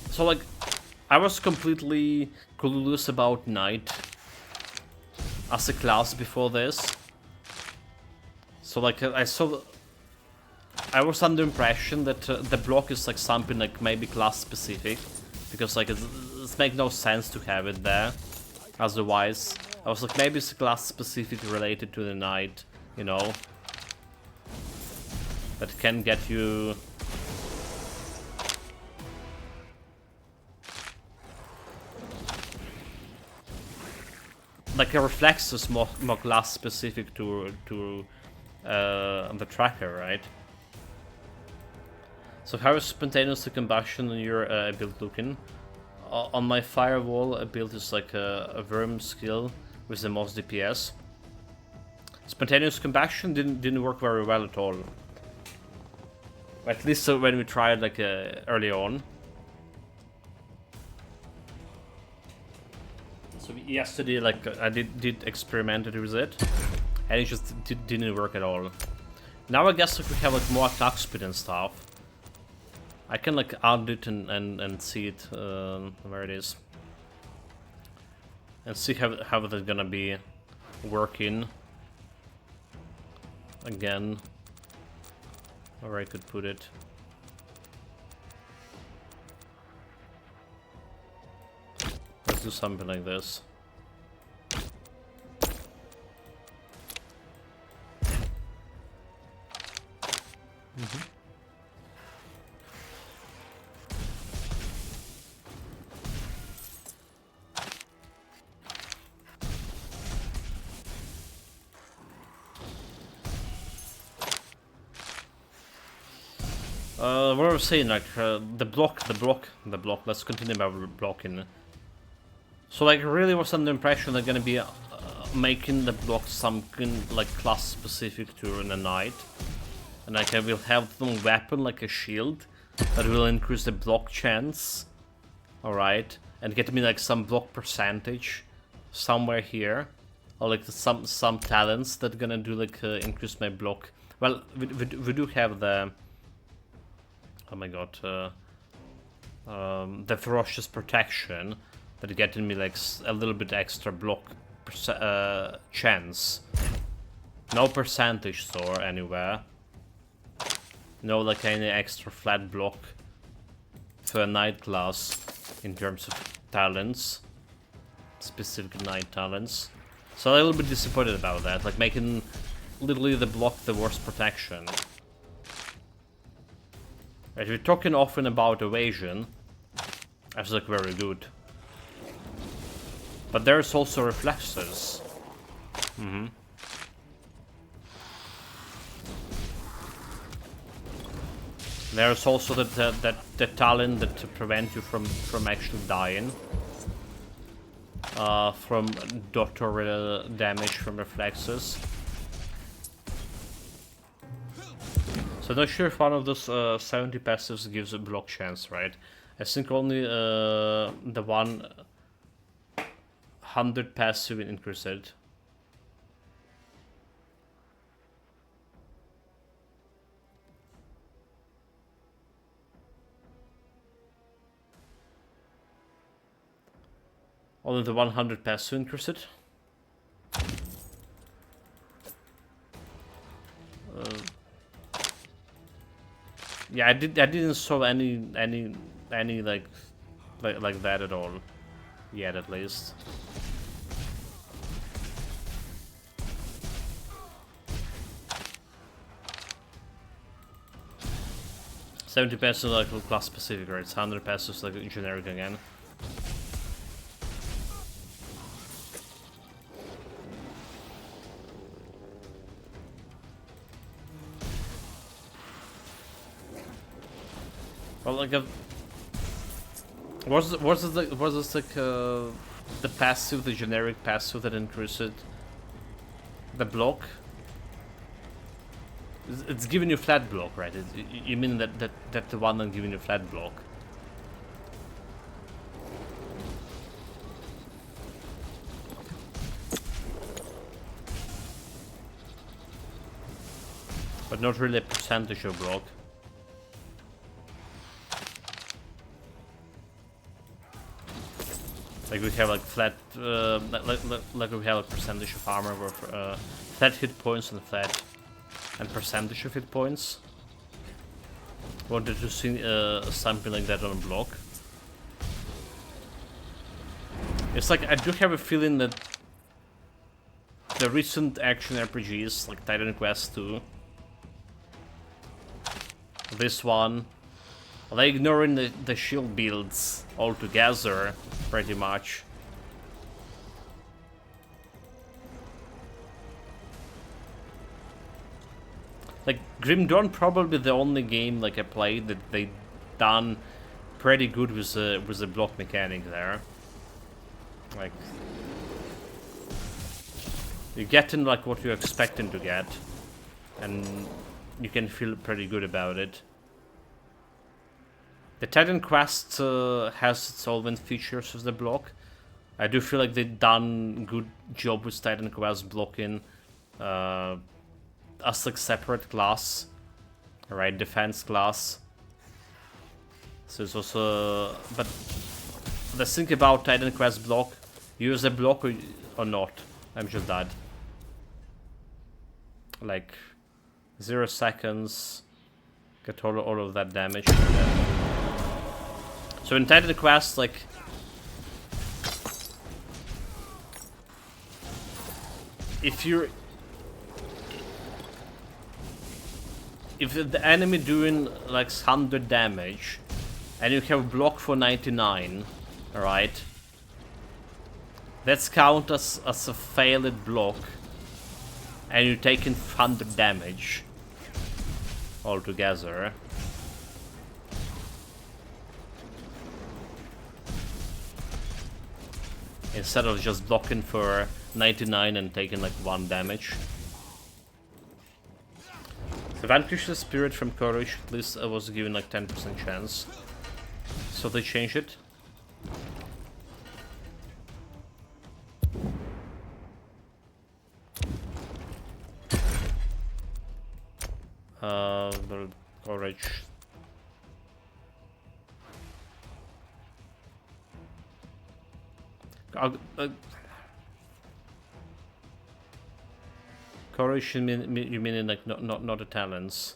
So like, I was completely clueless about Knight as a class before this. So like, I saw I was under the impression that the block is like something like maybe class specific, because like it's make no sense to have it there. Otherwise, I was like maybe it's class specific related to the knight, you know, that can get you. Like a reflex is more class specific to the tracker, right? So how is spontaneous combustion on your build looking? On my firewall, a build is like a worm skill with the most DPS. Spontaneous combustion didn't work very well at all. At least when we tried like early on. So yesterday, like I did experiment with it, and it just didn't work at all. Now I guess if we have like more attack speed and stuff, I can like add it and see it where it is, and see how that's gonna be working again. Or I could put it. Let's do something like this. What I was saying, like the block. Let's continue about blocking. So, like, really was under the impression they're gonna be making the block something like class specific to the knight, and like I will have some weapon like a shield that will increase the block chance. All right, and get me like some block percentage somewhere here, or like some talents that gonna do like increase my block. Well, we do have the. Oh my god, the ferocious protection that getting me like a little bit extra block chance. No percentage store anywhere. No like any extra flat block for a knight class in terms of talents, specific knight talents. So I'm a little bit disappointed about that, like making literally the block the worst protection. Right, we're talking often about evasion. That's like very good. But there's also reflexes. There's also the talent that prevents you from actually dying. From doctor damage from reflexes. So not sure if one of those 70 passives gives a block chance, right? I think only the 100 passive increased it. Only the 100 passive increased it. Yeah, I didn't saw any like that at all yet, at least. $70 pesos like class specific, right? It's 100 pesos like generic again. Well, like was this like the passive, the generic passive that increased the block? It's giving you flat block, right? You mean that the one that's giving you flat block? But not really a percentage of block. Like we have like flat, like we have a percentage of armor, or flat hit points and flat, and percentage of hit points. Wanted to see something like that on a block. It's like, I do have a feeling that the recent action RPGs, like Titan Quest 2, this one, they're ignoring the shield builds altogether, pretty much. Like, Grim Dawn probably the only game like I played that they done pretty good with the block mechanic there. Like, you're getting like what you're expecting to get, and you can feel pretty good about it. The Titan Quest has its own features with the block. I do feel like they've done good job with Titan Quest blocking as like separate class, right? Defense class. So it's also, but the thing about Titan Quest block, use a block or not. I'm just dead. Like 0 seconds, get all of that damage. So in Titan Quest, like, if the enemy doing like 100 damage and you have block for 99, alright, that's count as a failed block, and you're taking 100 damage altogether. Instead of just blocking for 99 and taking like 1 damage. So Vanquish the Spirit from Courage, at least I was given like 10% chance. So they changed it. The Courage. Courage, you mean like not the talents.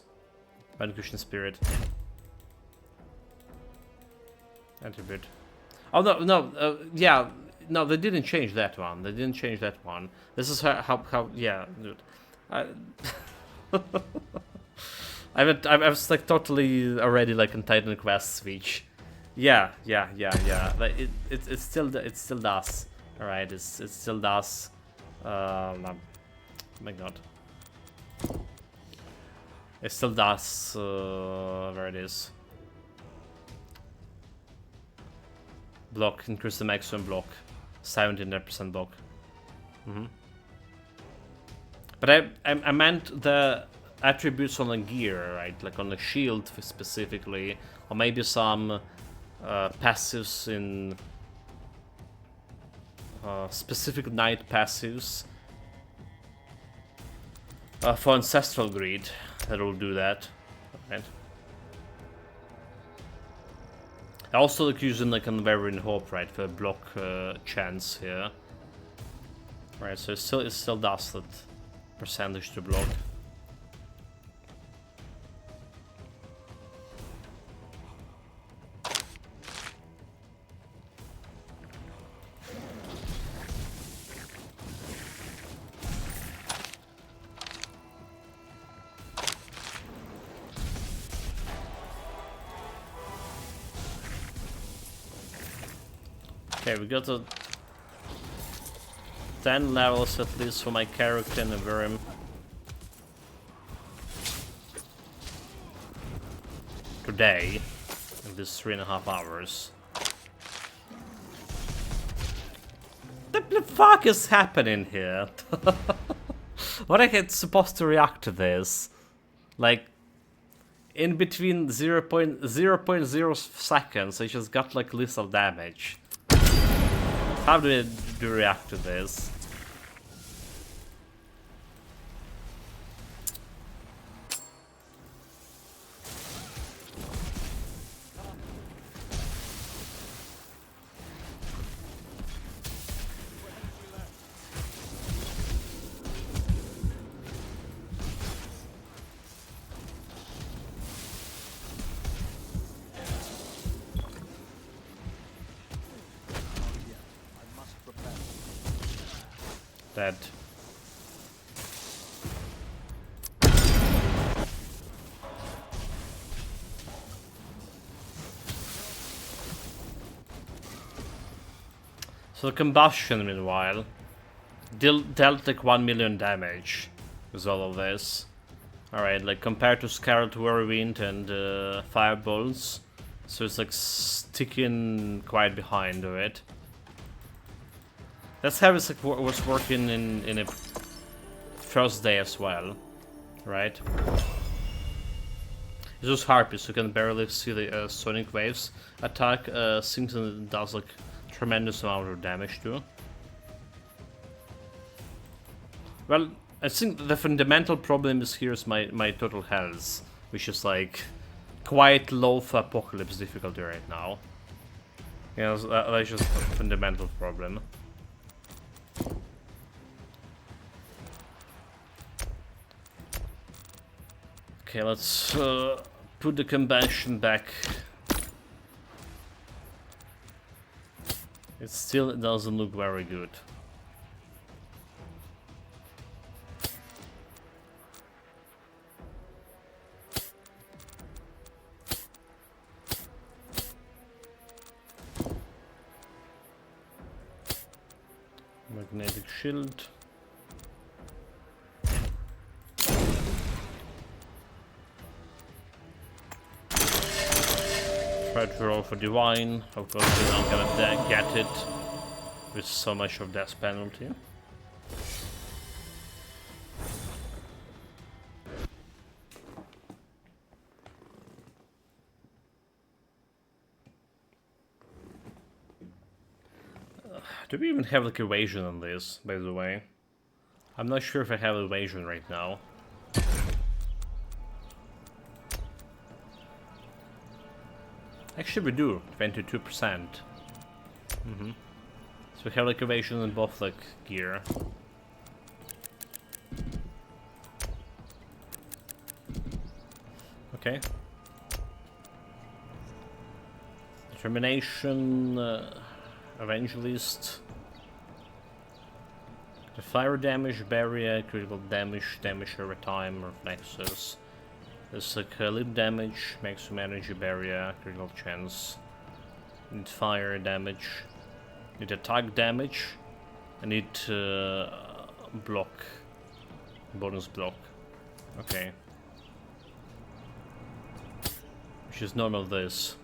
Vanquishing Spirit. Attribute. Oh no, yeah, no, they didn't change that one. They didn't change that one. This is how yeah, dude. I was like totally already like in Titan Quest speech. Yeah. Like it still does. All right, it still does. My God. It still does. Where it is. Block, increase the maximum block. 79% block. But I meant the attributes on the gear, right? Like on the shield specifically, or maybe some passives in specific knight passives for Ancestral Greed that will do that, right? I also like using like Unwavering Hope, right, for block chance here, right? So it still does that percentage to block. Okay, we got to 10 levels at least for my character in the Verim. Today, in this 3.5 hours. What the fuck is happening here? What am I supposed to react to this? Like, in between 0.0 seconds, I just got like lethal damage. How do I react to this? Dead. So the combustion, meanwhile, dealt like 1 million damage with all of this. Alright, like compared to Scarlet Whirlwind and Firebolts, so it's like sticking quite behind of it. That's how it like, was working in a first day as well, right? It's just Harpies, you can barely see the Sonic Waves attack. Simpson does like tremendous amount of damage too. Well, I think the fundamental problem is here's my total health, which is like quite low for Apocalypse difficulty right now. Yeah, that's just a fundamental problem. Okay, let's put the combustion back. It still doesn't look very good. Magnetic shield. Try to roll for divine. Of course, you're not gonna get it with so much of death penalty. Do we even have like evasion on this, by the way? I'm not sure if I have evasion right now. Actually we do, 22%. So we have like evasion in both like gear. Okay. Determination, Evangelist. The fire damage, barrier, critical damage every time, reflexes. There's like lip damage, maximum energy barrier, critical chance. Need fire damage. Need attack damage. I need block. Bonus block. Okay. Which is normal this.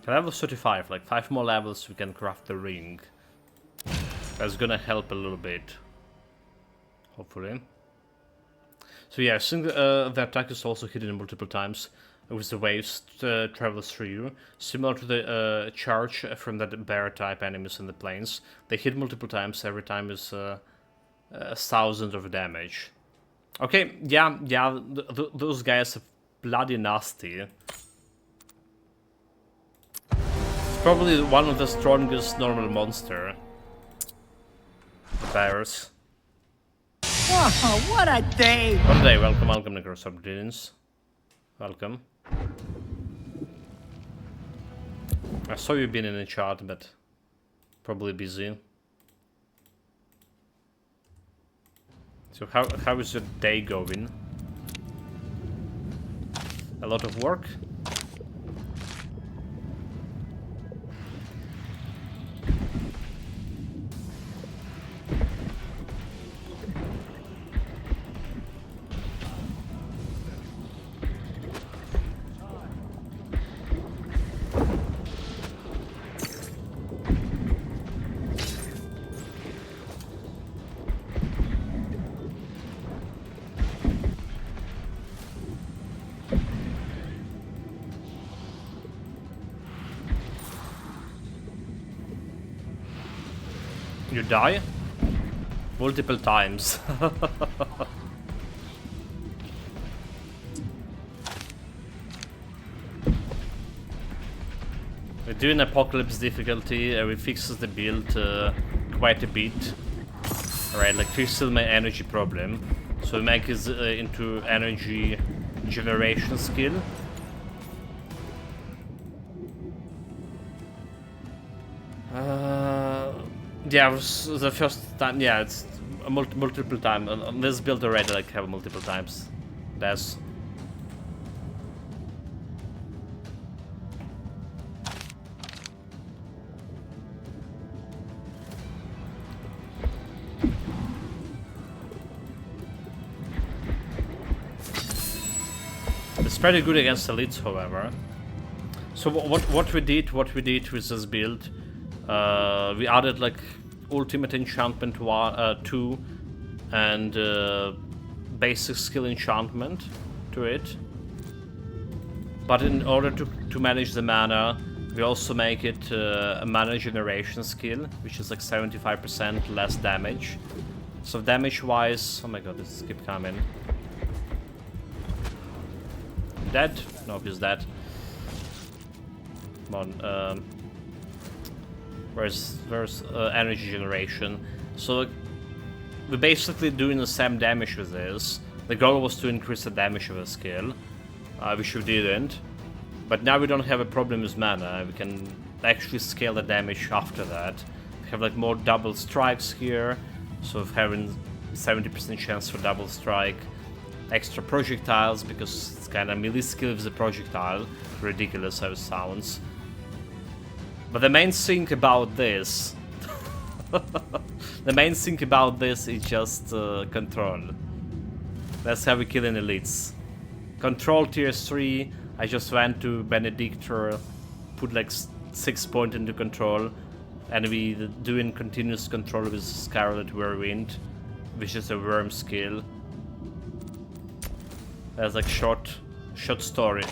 Level 35, like 5 more levels we can craft the ring. That's gonna help a little bit. Hopefully. So yeah, I think the attack is also hidden multiple times with the waves travels through you. Similar to the charge from that bear type enemies in the plains. They hit multiple times, every time is 1,000 of damage. Okay, yeah, those guys are bloody nasty. Probably one of the strongest normal monster. The bears. Oh, what a day! What a day, welcome, Necrosubdins. Welcome. I saw you been in the chat, but probably busy. So how is your day going? A lot of work? You die? Multiple times. We're doing Apocalypse difficulty, we fixed the build quite a bit. Alright, like here's still my energy problem. So we make it into energy generation skill. Yeah, it was the first time. Yeah, it's a multiple time. On this build already, like have multiple times. That's. It's pretty good against elites, however. So what we did with this build, we added like ultimate enchantment 2 and basic skill enchantment to it. But in order to manage the mana, we also make it a mana generation skill, which is like 75% less damage. So damage wise, oh my god, this keep coming. Dead? No, he's dead. Come on. Where's energy generation? So we're basically doing the same damage with this. The goal was to increase the damage of the skill, which we didn't. But now we don't have a problem with mana. We can actually scale the damage after that. We have like more double strikes here, so we're having 70% chance for double strike. Extra projectiles, because it's kind of melee skill with the projectile. Ridiculous how it sounds. But the main thing about this... the main thing about this is just control. That's how we kill in elites. Control tier 3, I just went to Benedictor, put like 6 points into control, and we doing continuous control with Scarlet Whirlwind, which is a worm skill. That's like short story.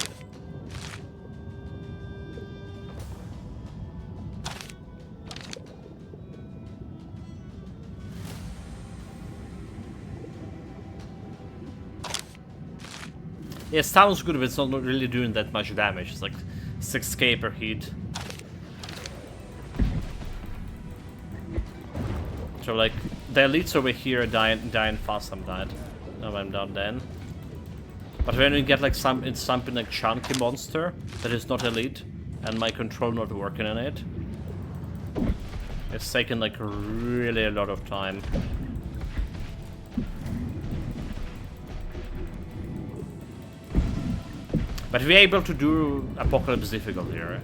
Yeah, sounds good, but it's not really doing that much damage. It's like 6k per hit. So like, the elites over here are dying fast, I'm dead. No, I'm down then. But when we get like something like chunky monster that is not elite, and my control not working on it, it's taken like really a lot of time. But we're able to do Apocalypse difficulty here.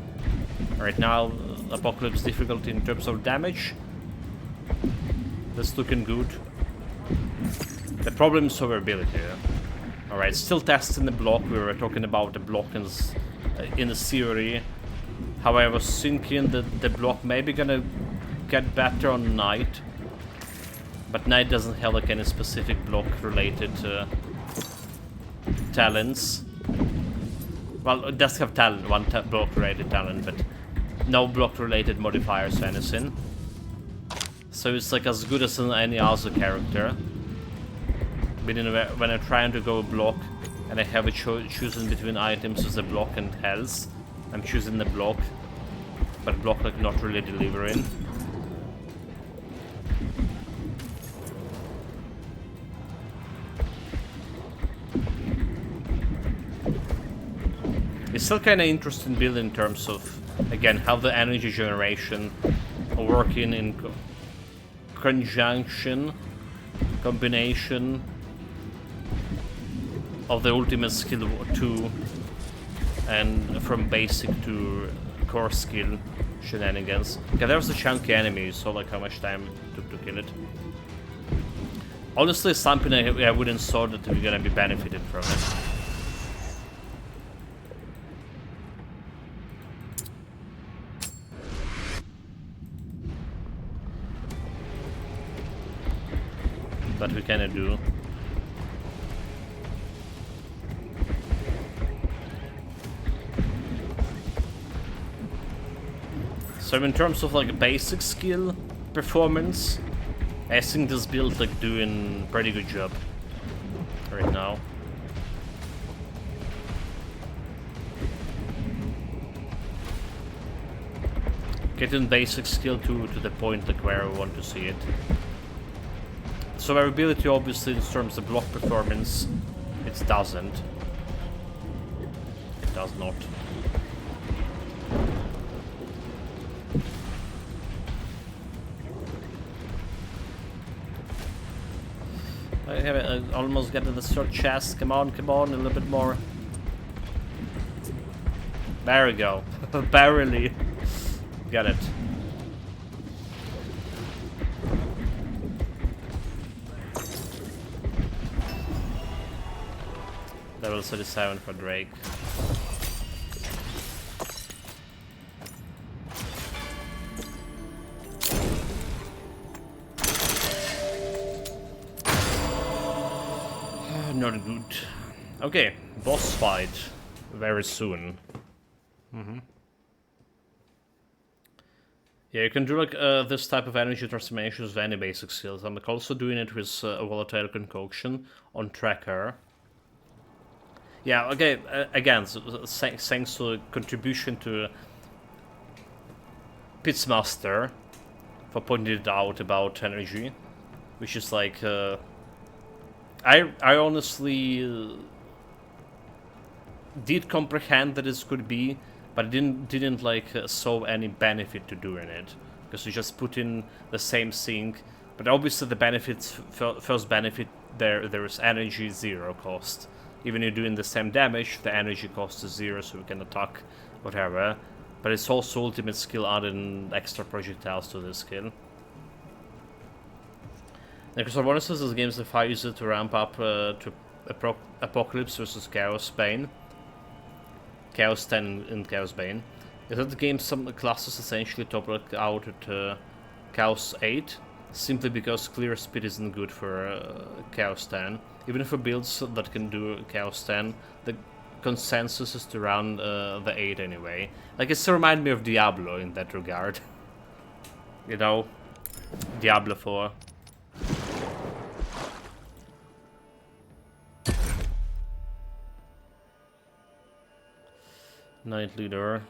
Right now, Apocalypse difficulty in terms of damage, that's looking good. The problem is survivability. Alright, still testing the block. We were talking about the block in the theory. However, I was thinking that the block may be gonna get better on night. But night doesn't have like any specific block related talents. Well, it does have talent, one block related talent, but no block related modifiers or anything. So it's like as good as any other character. When I'm trying to go block and I have a choosing between items with the block and health, I'm choosing the block, but block like not really delivering. It's still kind of interesting build in terms of, again, how the energy generation are working in combination of the ultimate skill 2 and from basic to core skill shenanigans. Okay, there was a chunky enemy, so like how much time it took to kill it. Honestly, it's something I wouldn't thought that we're gonna be benefited from it. But we kinda do. So in terms of like basic skill performance, I think this build like doing pretty good job right now. Getting basic skill to the point like where I want to see it. variability obviously in terms of block performance, it doesn't. It does not. I almost get to the third chest. Come on, a little bit more. There we go. Barely. Got it. Level 37 for Drake. Not good. Okay, boss fight very soon. Yeah, you can do like this type of energy transformations with any basic skills. I'm like also doing it with a volatile concoction on tracker. Yeah, okay. Again, thanks to contribution to Pitsmaster for pointing it out about energy, which is like I honestly did comprehend that this could be, but I didn't like saw any benefit to doing it, because you just put in the same thing. But obviously the benefits, first benefit, there is energy 0 cost. Even you're doing the same damage, the energy cost is 0, so you can attack whatever. But it's also ultimate skill adding extra projectiles to this skill. Because bonuses, this game if I use it to ramp up to Apocalypse versus Chaos Bane. Chaos 10 in Chaos Bane. Is that the game some classes essentially top out at Chaos 8, simply because clear speed isn't good for Chaos 10. Even for builds that can do Chaos 10, the consensus is to run the 8 anyway. Like, it's remind me of Diablo in that regard. You know? Diablo 4. Knight Leader.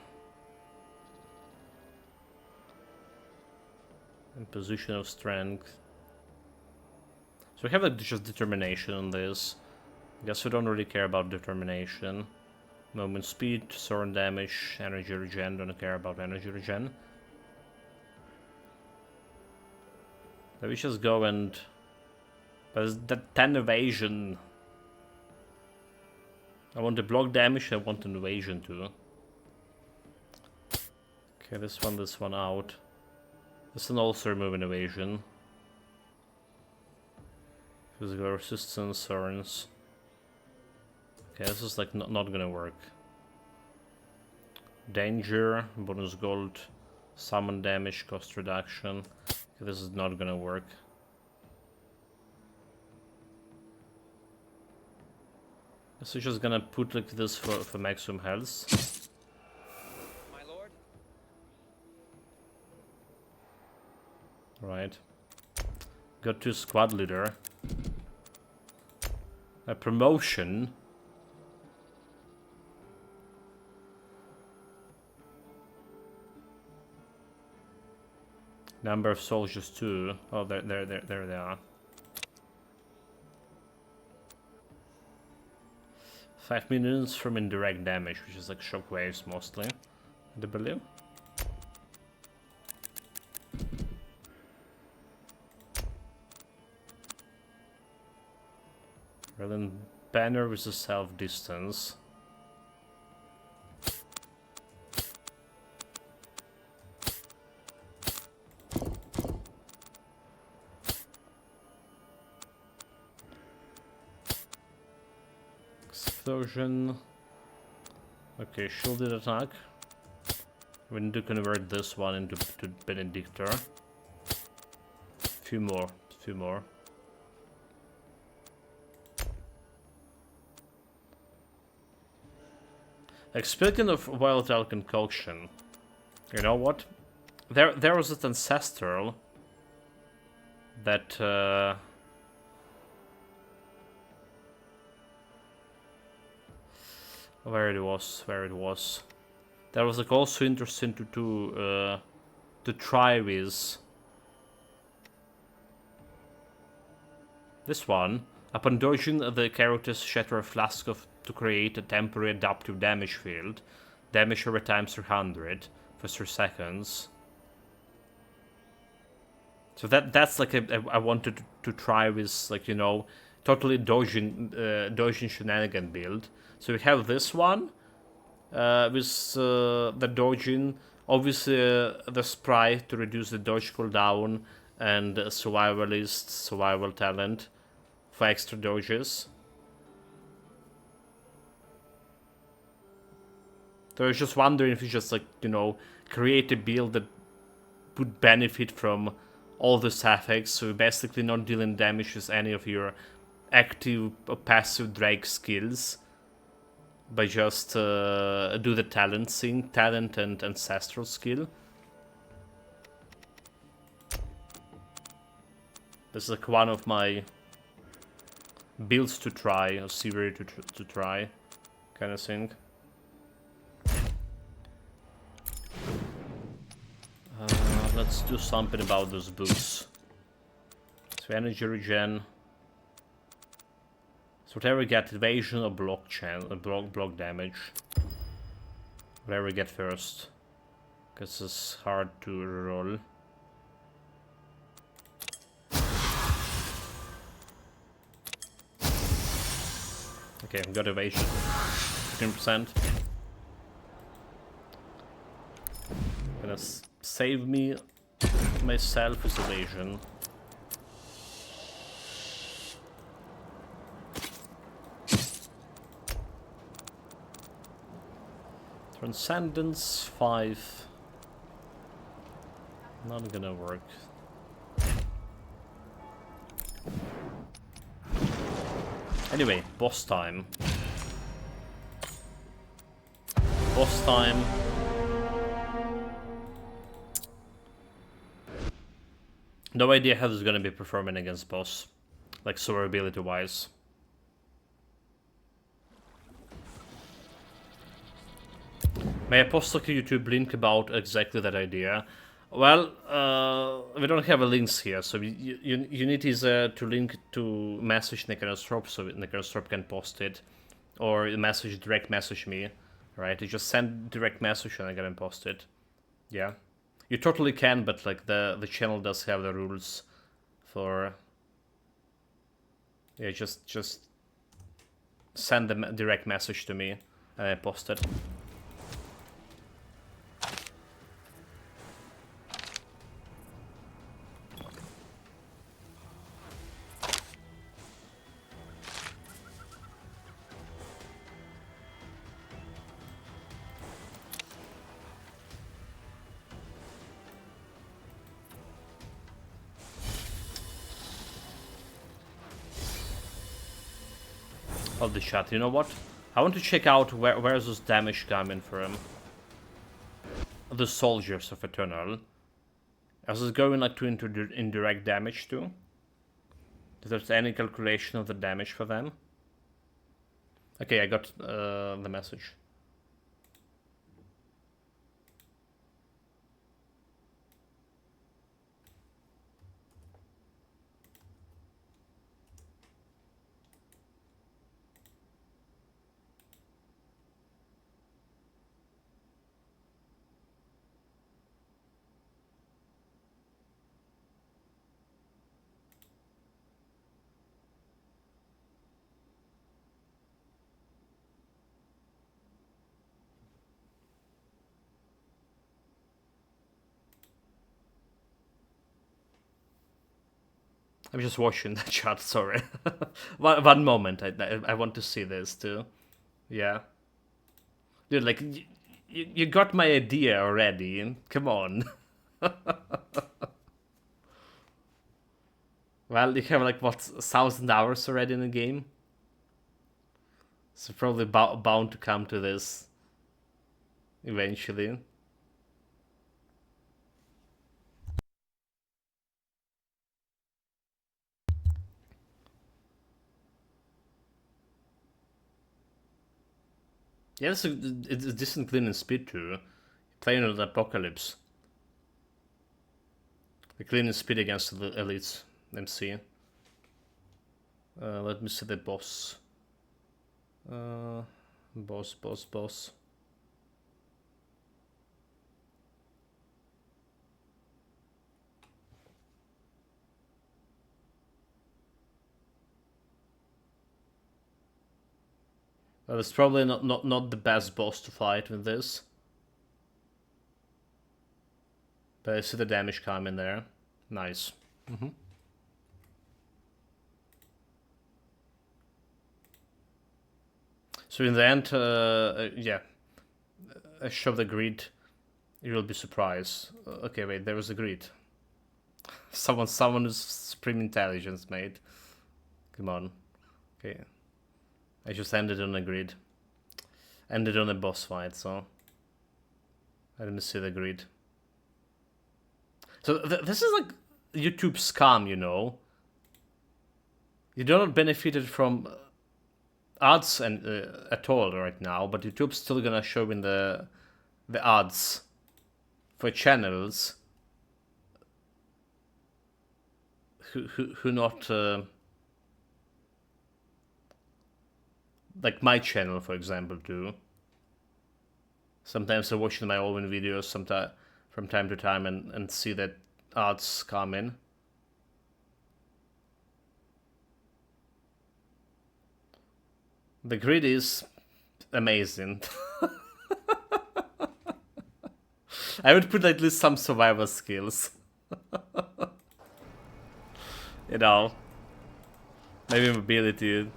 In position of strength. So we have like just determination on this. I guess we don't really care about determination. Movement speed, sword damage, energy regen, don't care about energy regen. Let me just go and... But that 10 evasion. I want the block damage, I want an evasion too. Okay, this one out. This one also remove an evasion. Physical resistance, thorns. Okay, this is like not gonna work. Danger, bonus gold, summon damage, cost reduction. Okay, this is not gonna work. So just gonna put like this for maximum health. My lord. Right. Got to squad leader. A promotion. Number of soldiers too. Oh, there they are. 5 minions from indirect damage, which is like shockwaves mostly, I believe. Well, then banner with a self-distance. Explosion. Okay, shielded attack. We need to convert this one into Benedictor. Few more. Like, speaking of volatile concoction, you know what? There was an ancestral that where it was. That was like also interesting to try with. This one. Upon dodging, the characters shatter a flask to create a temporary adaptive damage field. Damage over time 300 for 3 seconds. So that's like I wanted to try with, like, you know, totally dodging shenanigan build. So we have this one with the dodging, obviously the sprite to reduce the dodge cooldown, and survivalist survival talent for extra dodges. So I was just wondering if you just, like, you know, create a build that would benefit from all the effects, so you're basically not dealing damage with any of your active or passive drag skills, but just do the talent thing, talent and ancestral skill. This is like one of my builds to try, or series to try, kind of thing. Let's do something about those boots. So energy regen. So whatever we get, evasion or block damage. Whatever we get first, because it's hard to roll. Okay, we got evasion, 15%. Gonna save me myself with evasion. Transcendence 5. Not gonna work. Anyway, boss time. Boss time. No idea how this is gonna be performing against boss, like survivability wise. May I post like a YouTube link about exactly that idea? Well, we don't have a links here, so you need to link to message Necrostrop, so Necrostrop can post it, or direct message me, right? You just send direct message and I can post it. Yeah, you totally can, but like the channel does have the rules for. Yeah, just send the direct message to me and I post it. Of the chat, you know what? I want to check out where's this damage coming from. The soldiers of Eternal. Is it going like to indirect damage too? Is there any calculation of the damage for them? Okay, I got the message. I'm just watching the chat, sorry. one moment, I want to see this too. Yeah. Dude, like, you got my idea already. Come on. Well, you have like, what, 1,000 hours already in the game? So probably bound to come to this eventually. Yeah, it's a decent clean and speed too. Playing on the Apocalypse. The clean and speed against the elites, MC. Let me see the boss. Boss. Well, it's probably not the best boss to fight with this. But I see the damage coming there. Nice. So in the end, yeah, I show the grid. You will be surprised. Okay, wait, there was a grid. Someone who's supreme intelligence, mate. Come on. Okay. I just ended on a grid. Ended on a boss fight, so I didn't see the grid. So this is like YouTube scam, you know. You do not benefited from ads and at all right now, but YouTube's still gonna show in the ads for channels who not like my channel, for example, do. Sometimes I watch my own videos from time to time and see that ads come in. The grid is amazing. I would put at least some survival skills. You know, maybe mobility.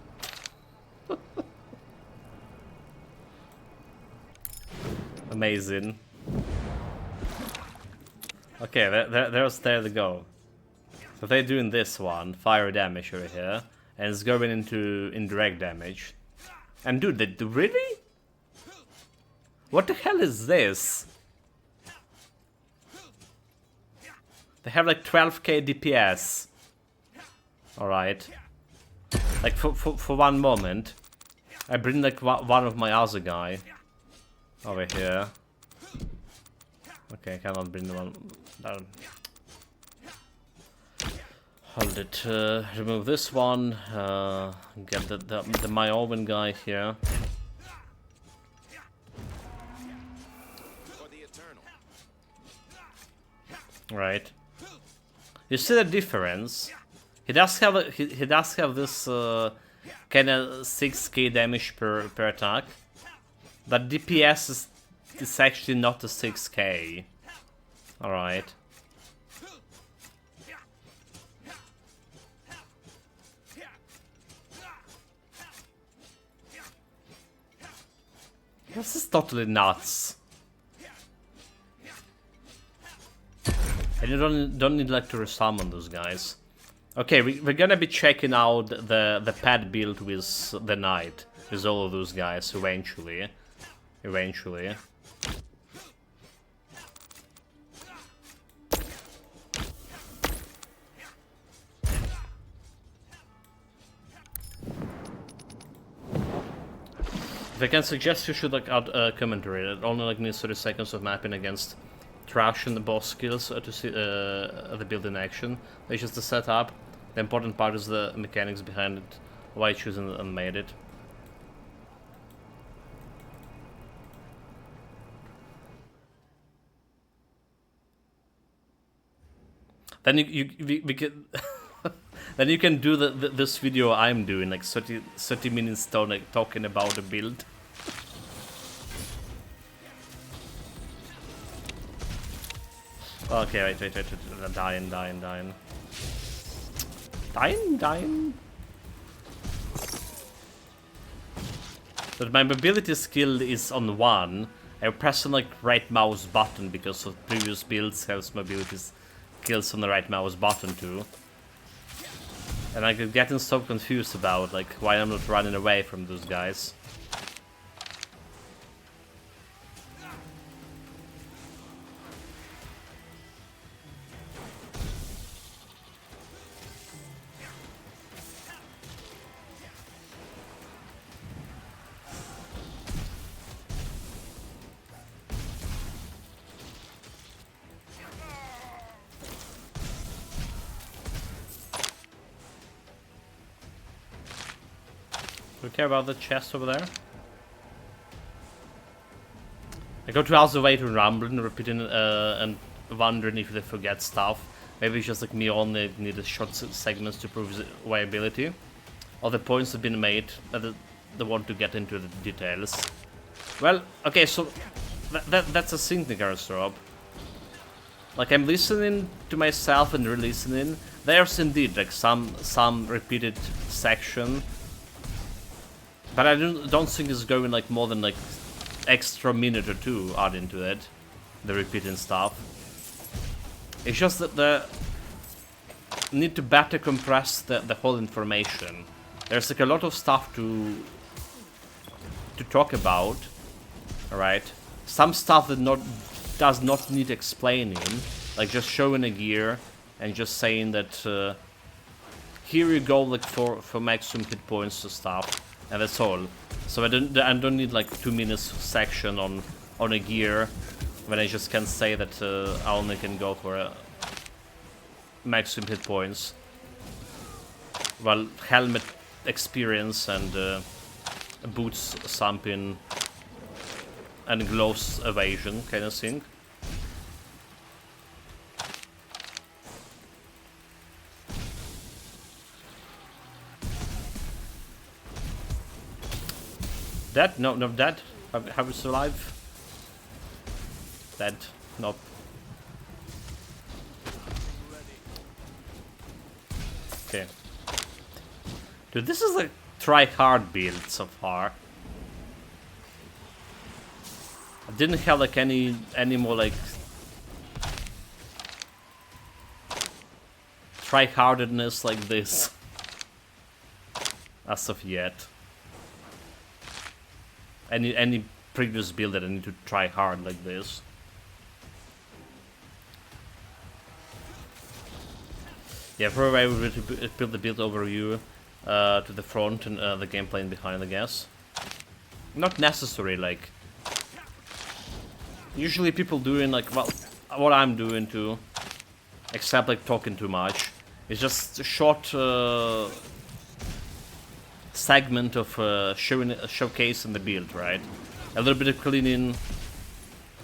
Amazing. Okay, there they go. So they're doing this one, fire damage over here, and it's going into indirect damage. And dude, really? What the hell is this? They have like 12k DPS. Alright. Like for one moment, I bring like one of my other guy over here. Okay, I cannot bring the one down. Hold it. Remove this one. Get the my Owen guy here. Right. You see the difference? He does have he does have this kind of 6k damage per attack, but DPS is actually not a 6k. All right. This is totally nuts. And you don't need like to resummon those guys. Okay, we're gonna be checking out the pad build with the knight, with all of those guys eventually. Eventually. If I can suggest, you should like add commentary. It only like needs 30 seconds of mapping against trash and the boss skills to see the build in action. It's just the setup. The important part is the mechanics behind it, why I choose and made it. Then we can then you can do this video I'm doing, like 30 minutes talking about the build. Okay, wait, dying. But my mobility skill is on 1. I press on like right mouse button because of previous builds have mobility skills on the right mouse button too. And I get getting so confused about like why I'm not running away from those guys. Do you care about the chest over there? I go to house away to rambling, repeating and wondering if they forget stuff. Maybe it's just like me only need a short segments to prove the viability. All the points have been made, but they want to get into the details. Well, okay, so that's a synchronous Rob. Like, I'm listening to myself and re-listening. There's indeed like some repeated section, but I don't think it's going like more than like extra minute or two add into it, the repeating stuff. It's just that the need to better compress the whole information. There's like a lot of stuff to talk about, alright? Some stuff that does not need explaining, like just showing a gear and just saying that here you go, like for maximum hit points to stuff, and that's all. So I don't need like 2 minutes section on a gear when I just can say that I only can go for maximum hit points. Well, helmet experience and boots thumping and gloves evasion kind of thing. Dead? No, no, dead. Have you survived? Dead. Nope. Okay. Dude, this is a try-hard build so far. I didn't have like any more like try-hardedness like this as of yet. Any previous build that I need to try hard like this. Yeah, probably I would build the build overview to the front and the gameplay in behind, I guess. Not necessary, like... Usually people doing, like, well, what I'm doing too, except, like, talking too much, is just a short segment of showcasing the build, right? A little bit of cleaning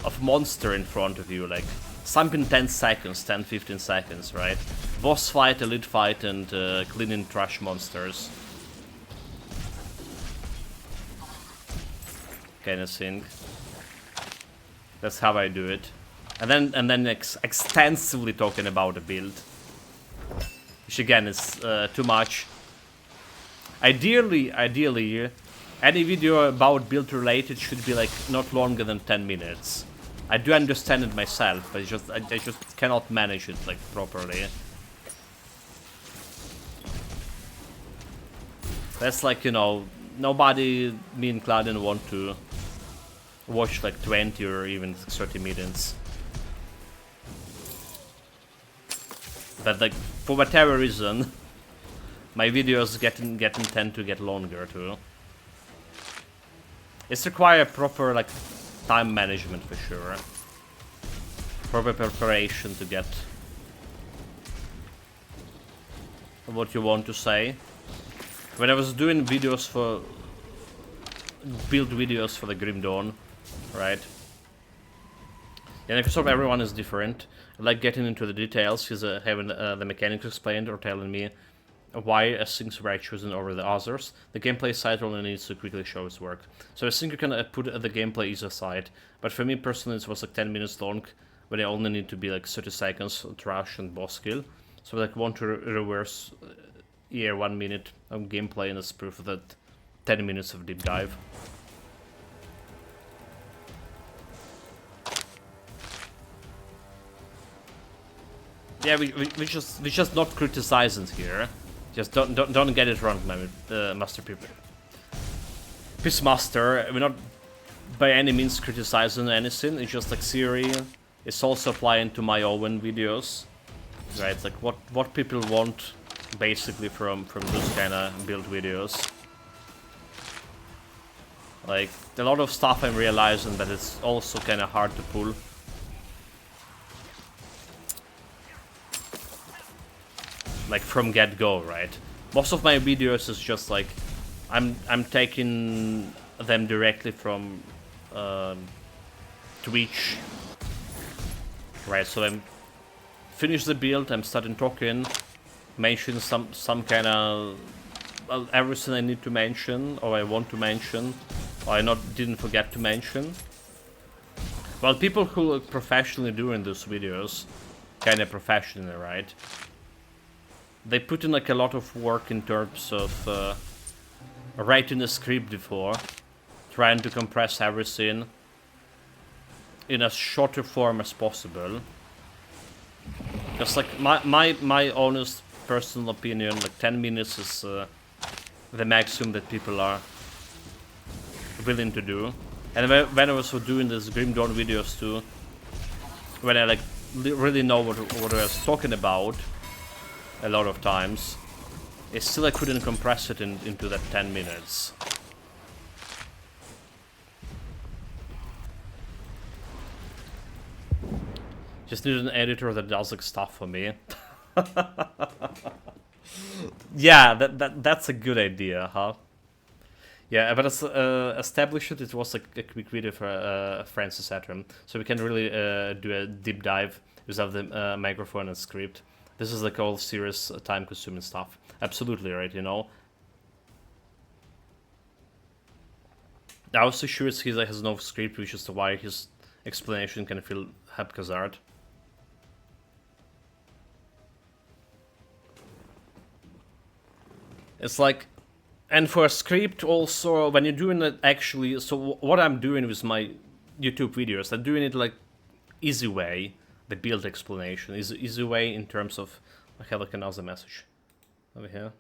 of monster in front of you, like, something 10 seconds, 10-15 seconds, right? Boss fight, elite fight, and cleaning trash monsters. Kind of thing. That's how I do it. And then extensively talking about the build. Which again is too much. Ideally, any video about build related should be like not longer than 10 minutes. I do understand it myself, but I just cannot manage it like properly. That's like, you know, nobody, me and Claudian, want to watch like 20 or even 30 minutes. But like, for whatever reason, my videos tend to get longer too. It's require proper like time management for sure. Proper preparation to get what you want to say. When I was doing videos for build videos for the Grim Dawn, right? And like, sort of everyone is different. I like getting into the details, because having the mechanics explained or telling me why things were chosen over the others. The gameplay side only needs to quickly show its work. So I think you can put the gameplay either side. But for me personally, it was like 10 minutes long, when I only need to be like 30 seconds trash and boss kill. So I like want to reverse 1 minute of gameplay, and it's proof of that 10 minutes of deep dive. Yeah, we just not criticizing here. Just don't get it wrong, Master People. Peacemaster, we're not by any means criticizing anything. It's just like theory. It's also applying to my own videos, right? It's like what people want basically from those kind of build videos. Like a lot of stuff I'm realizing that it's also kind of hard to pull. Like from get-go, right? Most of my videos is just like I'm taking them directly from Twitch. Right, so I'm finish the build, I'm starting talking, mention some kind of, well, everything I need to mention, or I want to mention, or I didn't forget to mention. Well, people who are professionally doing those videos, kind of professionally, right? They put in like a lot of work in terms of writing a script before, trying to compress everything in as shorter form as possible. Because like my honest personal opinion, like 10 minutes is the maximum that people are willing to do. And when I was doing these Grim Dawn videos too, when I like really know what I was talking about a lot of times, still I couldn't compress it into that 10 minutes. Just need an editor that does like stuff for me. Yeah, that's a good idea, huh? Yeah, but as established it was like a quick video for Francis Atram, so we can really do a deep dive without the microphone and script. This is like all serious, time-consuming stuff. Absolutely right, you know. I was so sure he has no script, which is why his explanation can feel haphazard. It's like, and for a script also, when you're doing it actually, so what I'm doing with my YouTube videos, I'm doing it like easy way, the build explanation is easy way in terms of, I have like another message over here.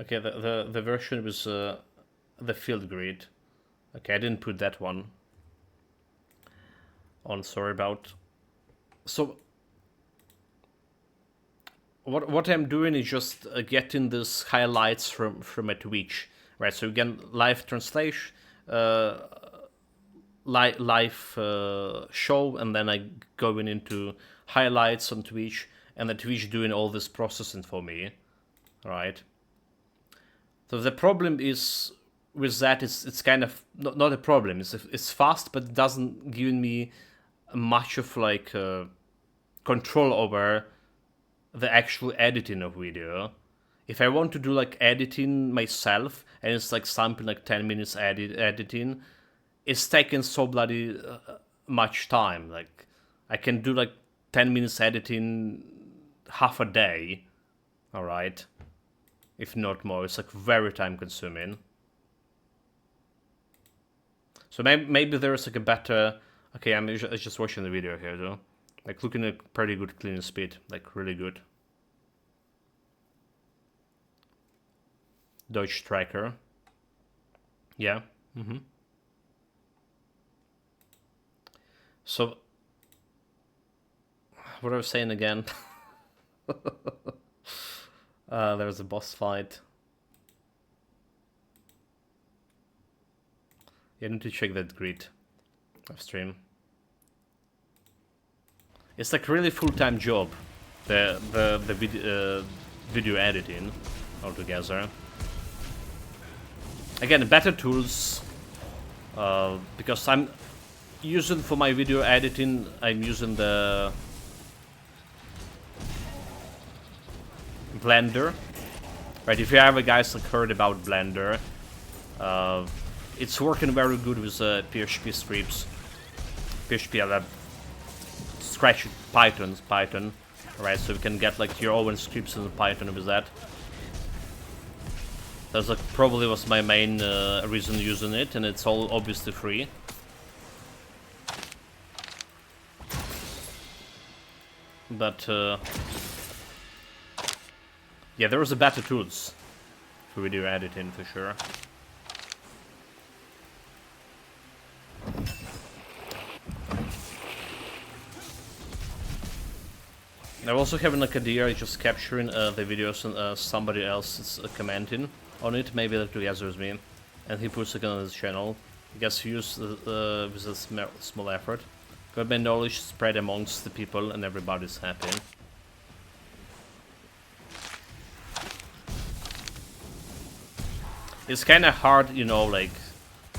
Okay, the version was the field grid. Okay, I didn't put that one on, sorry about. So what I'm doing is just getting these highlights from a Twitch, right? So again, live translation, live show, and then I going into highlights on Twitch, and the Twitch doing all this processing for me, right? So the problem is with that, it's kind of not a problem. It's fast, but it doesn't give me much of like control over the actual editing of video. If I want to do like editing myself, and it's like something like 10 minutes editing, it's taking so bloody much time. Like I can do like 10 minutes editing half a day, all right, if not more. It's like very time consuming. So maybe there's like a better, okay, I'm just watching the video here though. Like looking at pretty good clean speed, like really good. Deutsch Striker. Yeah. So, what I was saying again. There's a boss fight. You need to check that grid of stream. It's like really full-time job, the video editing altogether. Again, better tools, because I'm using for my video editing, I'm using the Blender. Right, if you ever guys like heard about Blender, it's working very good with PHP scripts, PHP scratch Python, right? So you can get like your own scripts in Python with that. That's like probably was my main reason using it, and it's all obviously free. But yeah, there was a better tools for video editing for sure. I'm also having like a idea, just capturing the videos and somebody else is commenting on it, maybe that together with me, and he puts it on his channel. I guess he used with a small effort. Got my knowledge spread amongst the people and everybody's happy. It's kind of hard, you know, like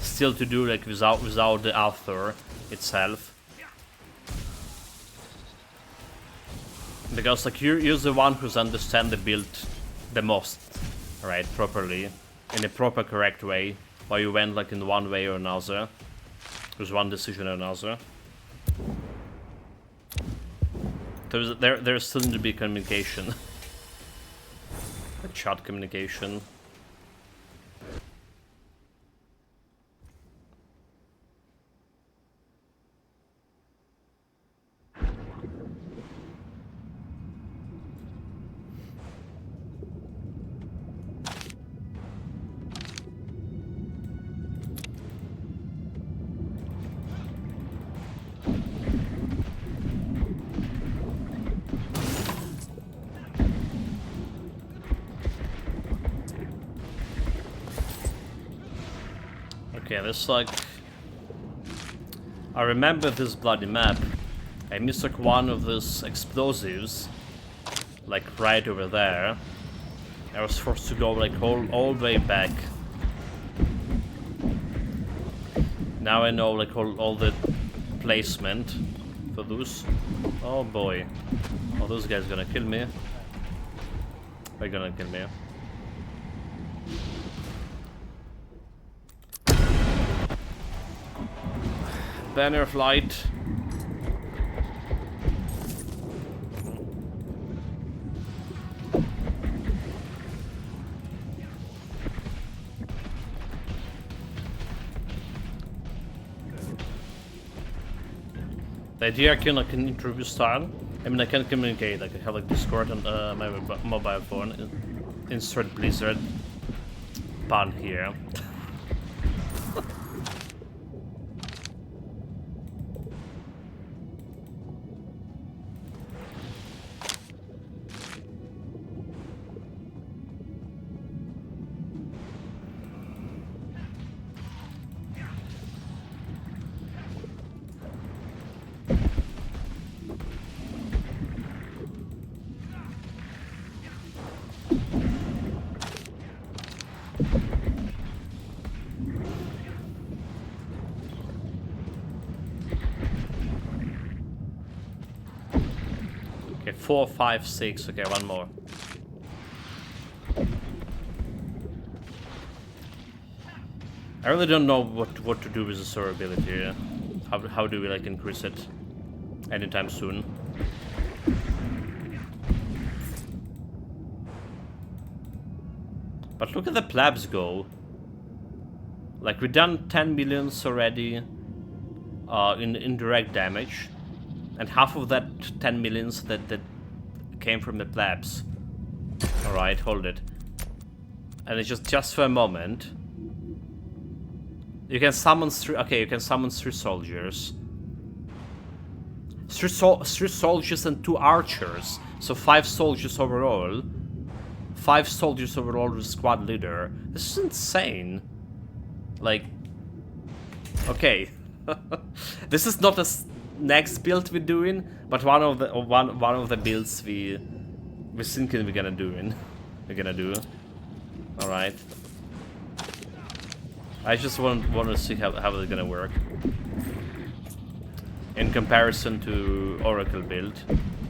still to do like without the author itself, because like you're the one who's understand the build the most, right, properly, in a proper correct way, why you went like in one way or another, with one decision or another. There's still need to be communication. Chat communication. Okay, this like... I remember this bloody map. I missed like one of those explosives, like right over there. I was forced to go like all the way back. Now I know like all the placement for those. Oh boy. Oh, those guys gonna kill me. They're gonna kill me. Banner of light. The idea I can introduce style. I mean, I can communicate. I can have like Discord on my mobile phone. Insert Blizzard pun here. Okay, 4, 5, 6. Okay, one more. I really don't know what to do with the survivability here. How do we like increase it anytime soon? But look at the plebs go. Like we done 10 millions already in indirect damage, and half of that 10 millions that came from the plebs. All right, hold it. And it's just for a moment. You can summon three. Okay, you can summon 3 soldiers. 3 soldiers and 2 archers. So 5 soldiers overall. 5 soldiers overall with squad leader. This is insane. Like, okay. This is not a next build we're doing, but one of the builds we're thinking we're gonna do. All right. I just want to see how they're gonna work in comparison to Oracle build,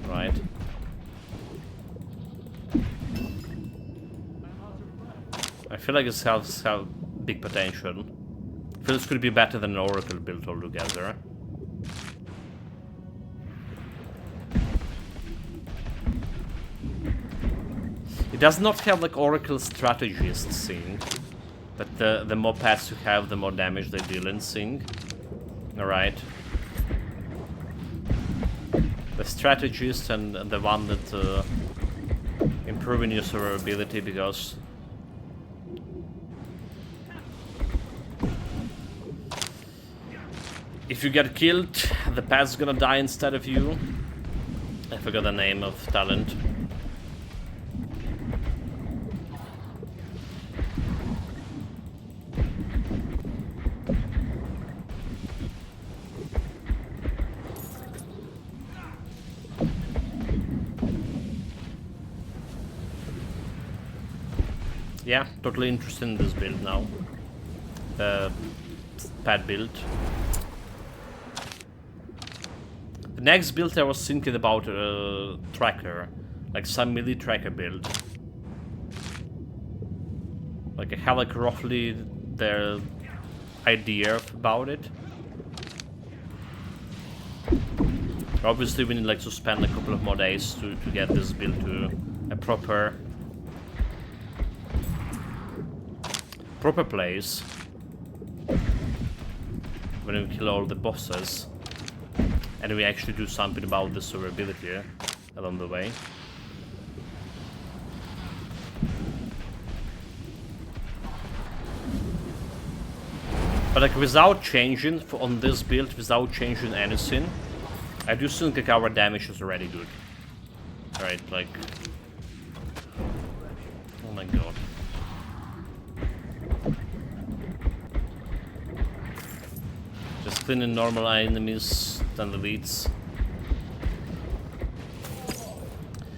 right? I feel like it has big potential. I feel this could be better than an Oracle build altogether. It does not have like Oracle strategist thing, but the more pets you have, the more damage they deal in sync. Alright. The strategist and the one that improving your survivability, because if you get killed, the pet's gonna die instead of you. I forgot the name of talent. Yeah, totally interested in this build now. Pad build. The next build I was thinking about tracker, like some melee tracker build. Like I have like roughly the idea about it. Obviously we need like to spend a couple of more days to get this build to a proper place. When we kill all the bosses. And we actually do something about the survivability along the way. But like without changing on this build, without changing anything, I do think like our damage is already good. Right, like... Oh my god. Just cleaning normal enemies than the elites.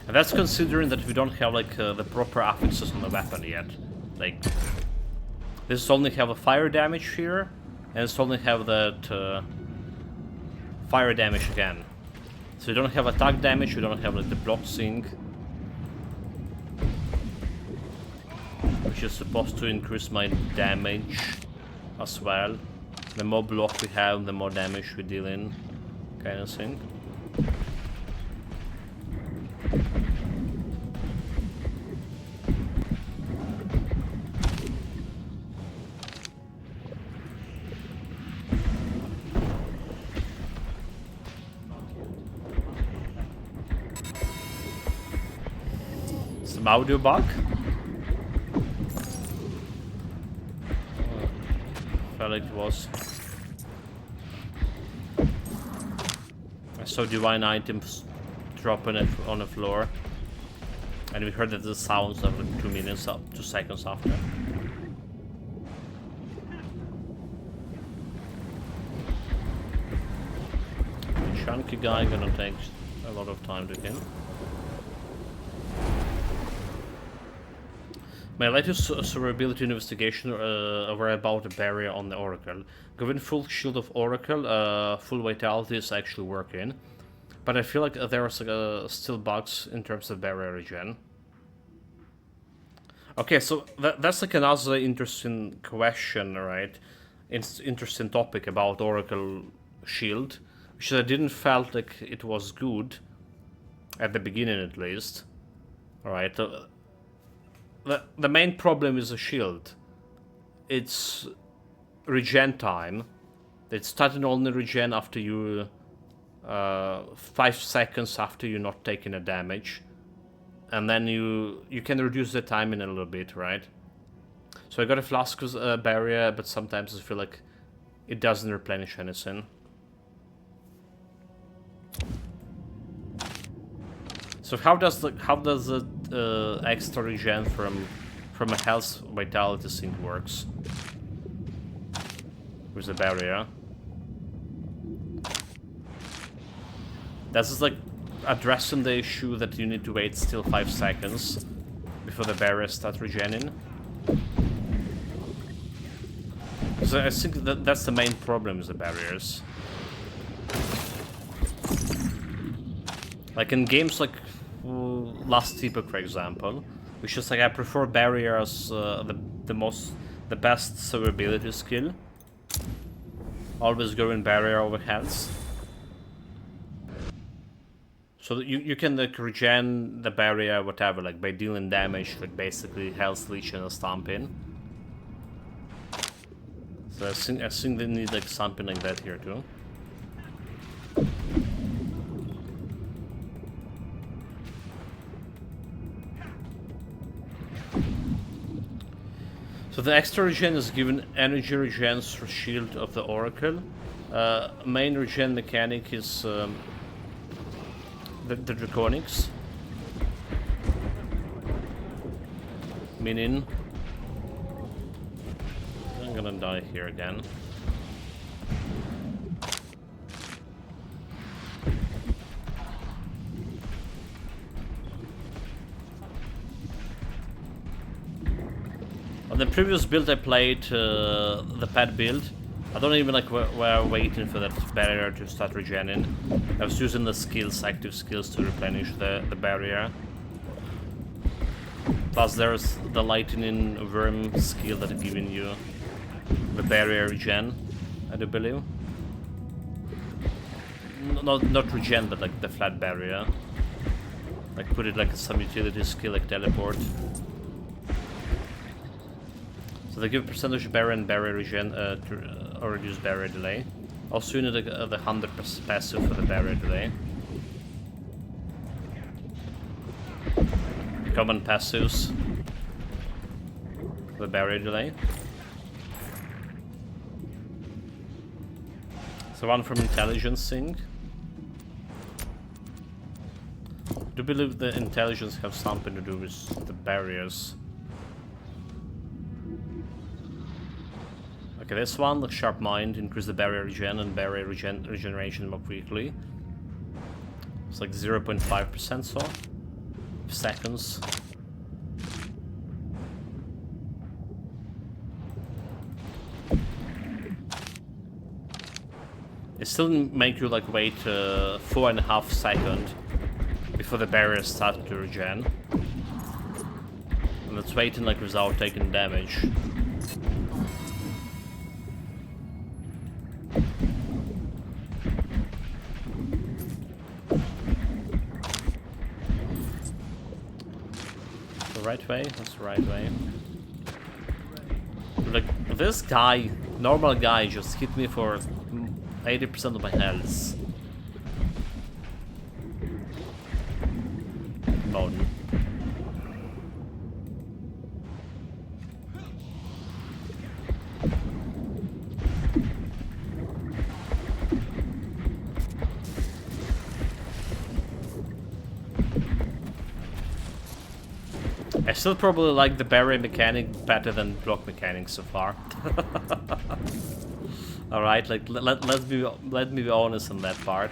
And that's considering that we don't have like the proper affixes on the weapon yet. Like, this only have a fire damage here, and it's only have that fire damage again. So you don't have attack damage, you don't have like the block sync, which is supposed to increase my damage as well. The more block we have, the more damage we deal in, kind of thing. Some audio bug? Felt like it was. I saw divine items dropping it on the floor, and we heard that the sounds of like 2 minutes up, 2 seconds after. The chunky guy gonna take a lot of time to kill. My latest survivability investigation were about a barrier on the Oracle. Given full shield of Oracle, full vitality is actually working. But I feel like there are still bugs in terms of barrier regen. Okay, so that's like another interesting question, right? Interesting topic about Oracle shield. Which I didn't felt like it was good. At the beginning at least. Alright. The main problem is the shield. It's regen time. It's starting only regen after you 5 seconds after you're not taking a damage, and then you can reduce the timing a little bit, right? So I got a flask barrier, but sometimes I feel like it doesn't replenish anything. So how does the extra regen from a health vitality sync works with the barrier? Does this like addressing the issue that you need to wait still 5 seconds before the barrier starts regening? So I think that's the main problem with the barriers. Like in games like Last Epoch, for example, which is like I prefer barriers the best survivability skill. Always go in barrier over health. So you can like regen the barrier, whatever, like by dealing damage with basically health leech and a stomping. So I think they need like something like that here too. So the extra regen is given energy regens for shield of the Oracle. Main regen mechanic is the Draconics. Meaning I'm gonna die here again. the previous build I played, the pet build, I don't even like were waiting for that barrier to start regenerating. I was using the skills, active skills, to replenish the barrier. Plus there's the lightning worm skill that I'm giving you the barrier regen, I do believe. Not regen, but like the flat barrier. Like put it like some utility skill, like teleport. So they give percentage barrier and barrier regen or reduce barrier delay. Also you need the 100% passive for the barrier delay. Common passives for the barrier delay. So one from intelligence sync. I do believe the intelligence have something to do with the barriers. Okay, this one, the sharp mind, increase the barrier regen and barrier regeneration more quickly. It's like 0.5% so seconds. It still make you like wait 4.5 seconds before the barriers start to regen. And it's waiting like without taking damage. The right way? That's the right way. Like this guy, normal guy, just hit me for 80% of my health. Bone. I still probably like the barrier mechanic better than block mechanic so far. All right, like let me be honest on that part.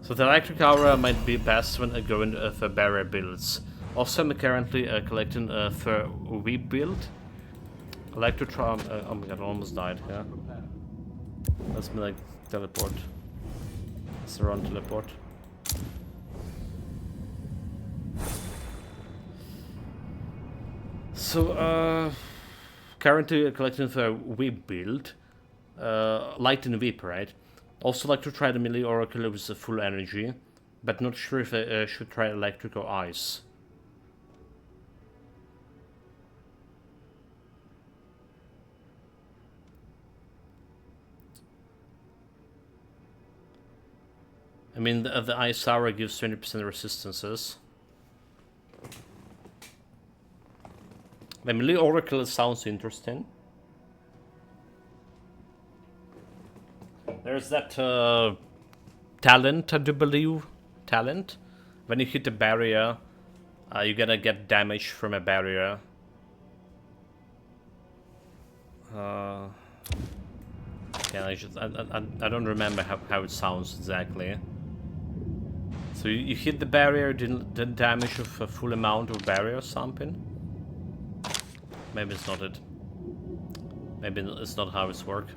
So the electric aura might be best when going for barrier builds. Also, I'm currently collecting for we build. I like to try. Oh my god, I almost died. Yeah. Let's me like teleport. Let's run teleport. So currently collecting for we build. Light and whip, right? Also like to try the melee oracle with the full energy, but not sure if I should try electric or ice. I mean, the ice aura gives 20% resistances. The melee oracle sounds interesting. There's that talent, I do believe. Talent. When you hit the barrier, you're gonna get damage from a barrier. Yeah, I don't remember how it sounds exactly. So you hit the barrier, didn't damage of a full amount of barrier or something? Maybe it's not it. Maybe it's not how it's work.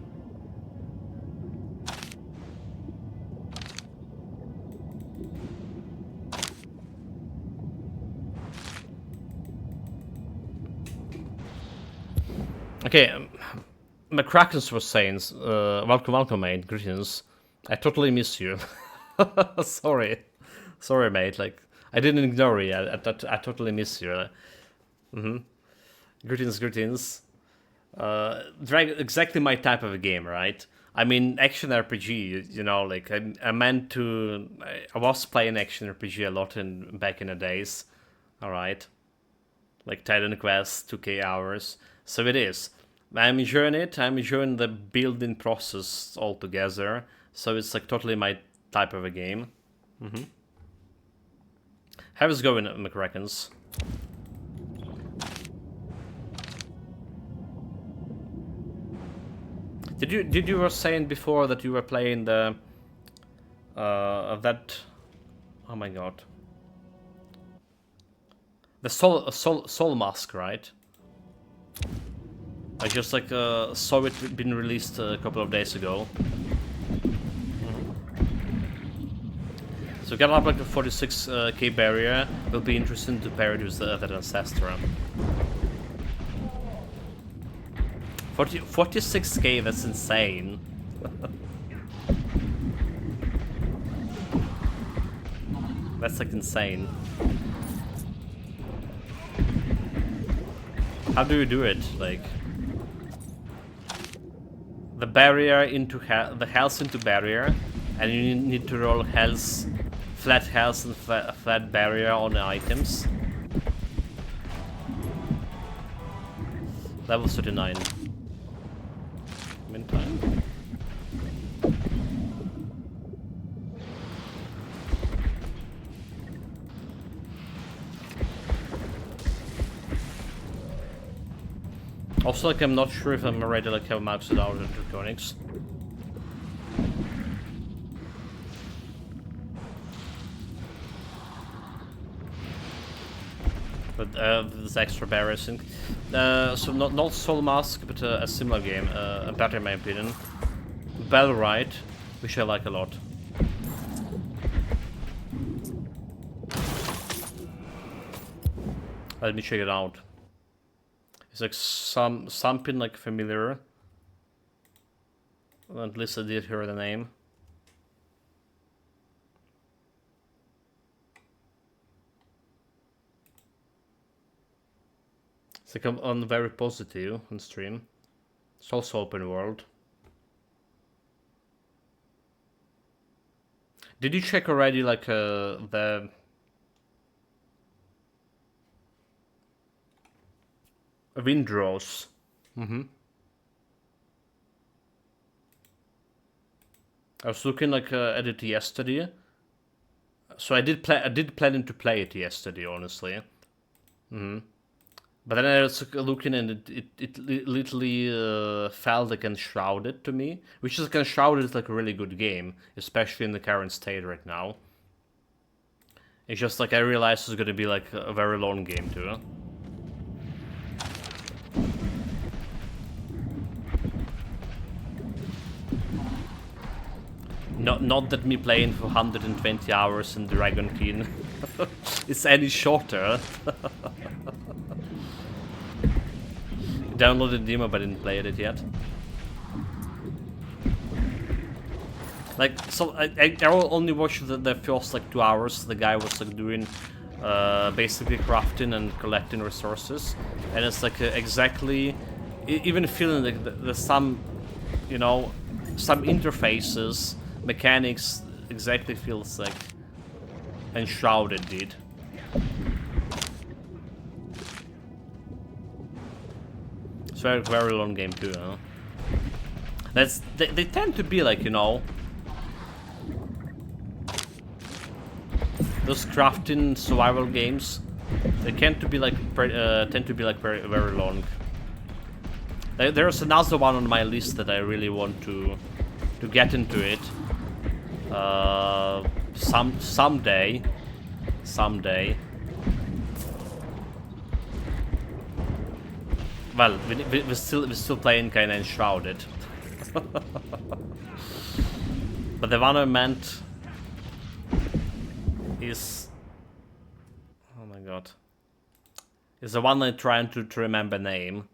Okay, McCrackens was saying, welcome mate, greetings. I totally miss you. Sorry, mate, like, I didn't ignore you, I totally miss you. Greetings. Exactly my type of a game, right? I mean, action RPG, you know, like, I was playing action RPG a lot back in the days, alright? Like Titan Quest, 2K hours, so it is. I'm enjoying it, I'm enjoying the building process altogether, so it's like totally my type of a game. How is it going, McReckons? Did you were saying before that you were playing the that, oh my god, the Soul Mask, right? I just like saw it been released a couple of days ago. So get up like a 46k barrier. Will be interesting to pair it with that Ancestor. 46k, that's insane. That's like insane. How do you do it? Like the barrier into the health into barrier, and you need to roll health, flat health and flat barrier on the items. Level 39. Meantime. Also, like, I'm not sure if I'm ready, like, have maxed out in Draconics. But this extra barrier, so not Soul Mask, but a similar game, better in my opinion. Bell Ride, which I like a lot. Let me check it out. It's like something like familiar. At least I did hear the name. It's like I'm on very positive on stream. It's also open world. Did you check already like the windrows? I was looking like at it yesterday. So I did planning to play it yesterday, honestly. But then I was looking and it literally felt like Enshrouded to me. Which is like Enshrouded is like a really good game, especially in the current state right now. It's just like I realized it's gonna be like a very long game too. Not that me playing for 120 hours in Dragonkin is any shorter. Downloaded the demo but didn't play it yet. Like, so I only watched the first like 2 hours. The guy was like doing basically crafting and collecting resources, and it's like exactly, even feeling like there's some, you know, some interfaces, mechanics exactly feels like Enshrouded did. It's a very long game too, huh? They tend to be like, you know, those crafting survival games. They tend to be like very long. There's another one on my list that I really want to get into it. Someday. Well, we're still playing kinda Enshrouded. But the one I meant is, oh my god, is the one I'm trying to remember name.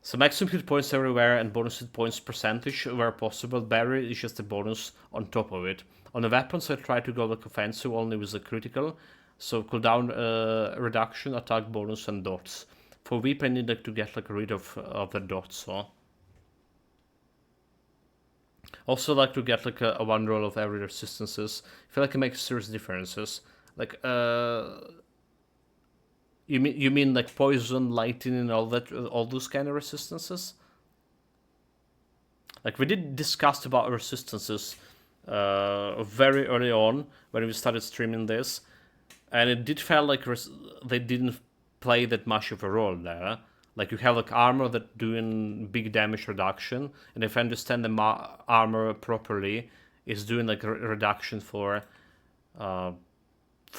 So maximum hit points everywhere and bonus hit points percentage where possible. Barrier is just a bonus on top of it. On the weapons I try to go like offensive only with a critical. So cooldown reduction, attack bonus and dots. For whip I need like to get like rid of the dots, so. Also like to get like a one roll of every resistances. I feel like it makes serious differences. Like you mean like poison, lightning and all that, all those kind of resistances? Like we did discuss about resistances very early on when we started streaming this, and it did feel like they didn't play that much of a role there. Like you have like armor that doing big damage reduction, and if I understand the armor properly, it's doing like a reduction for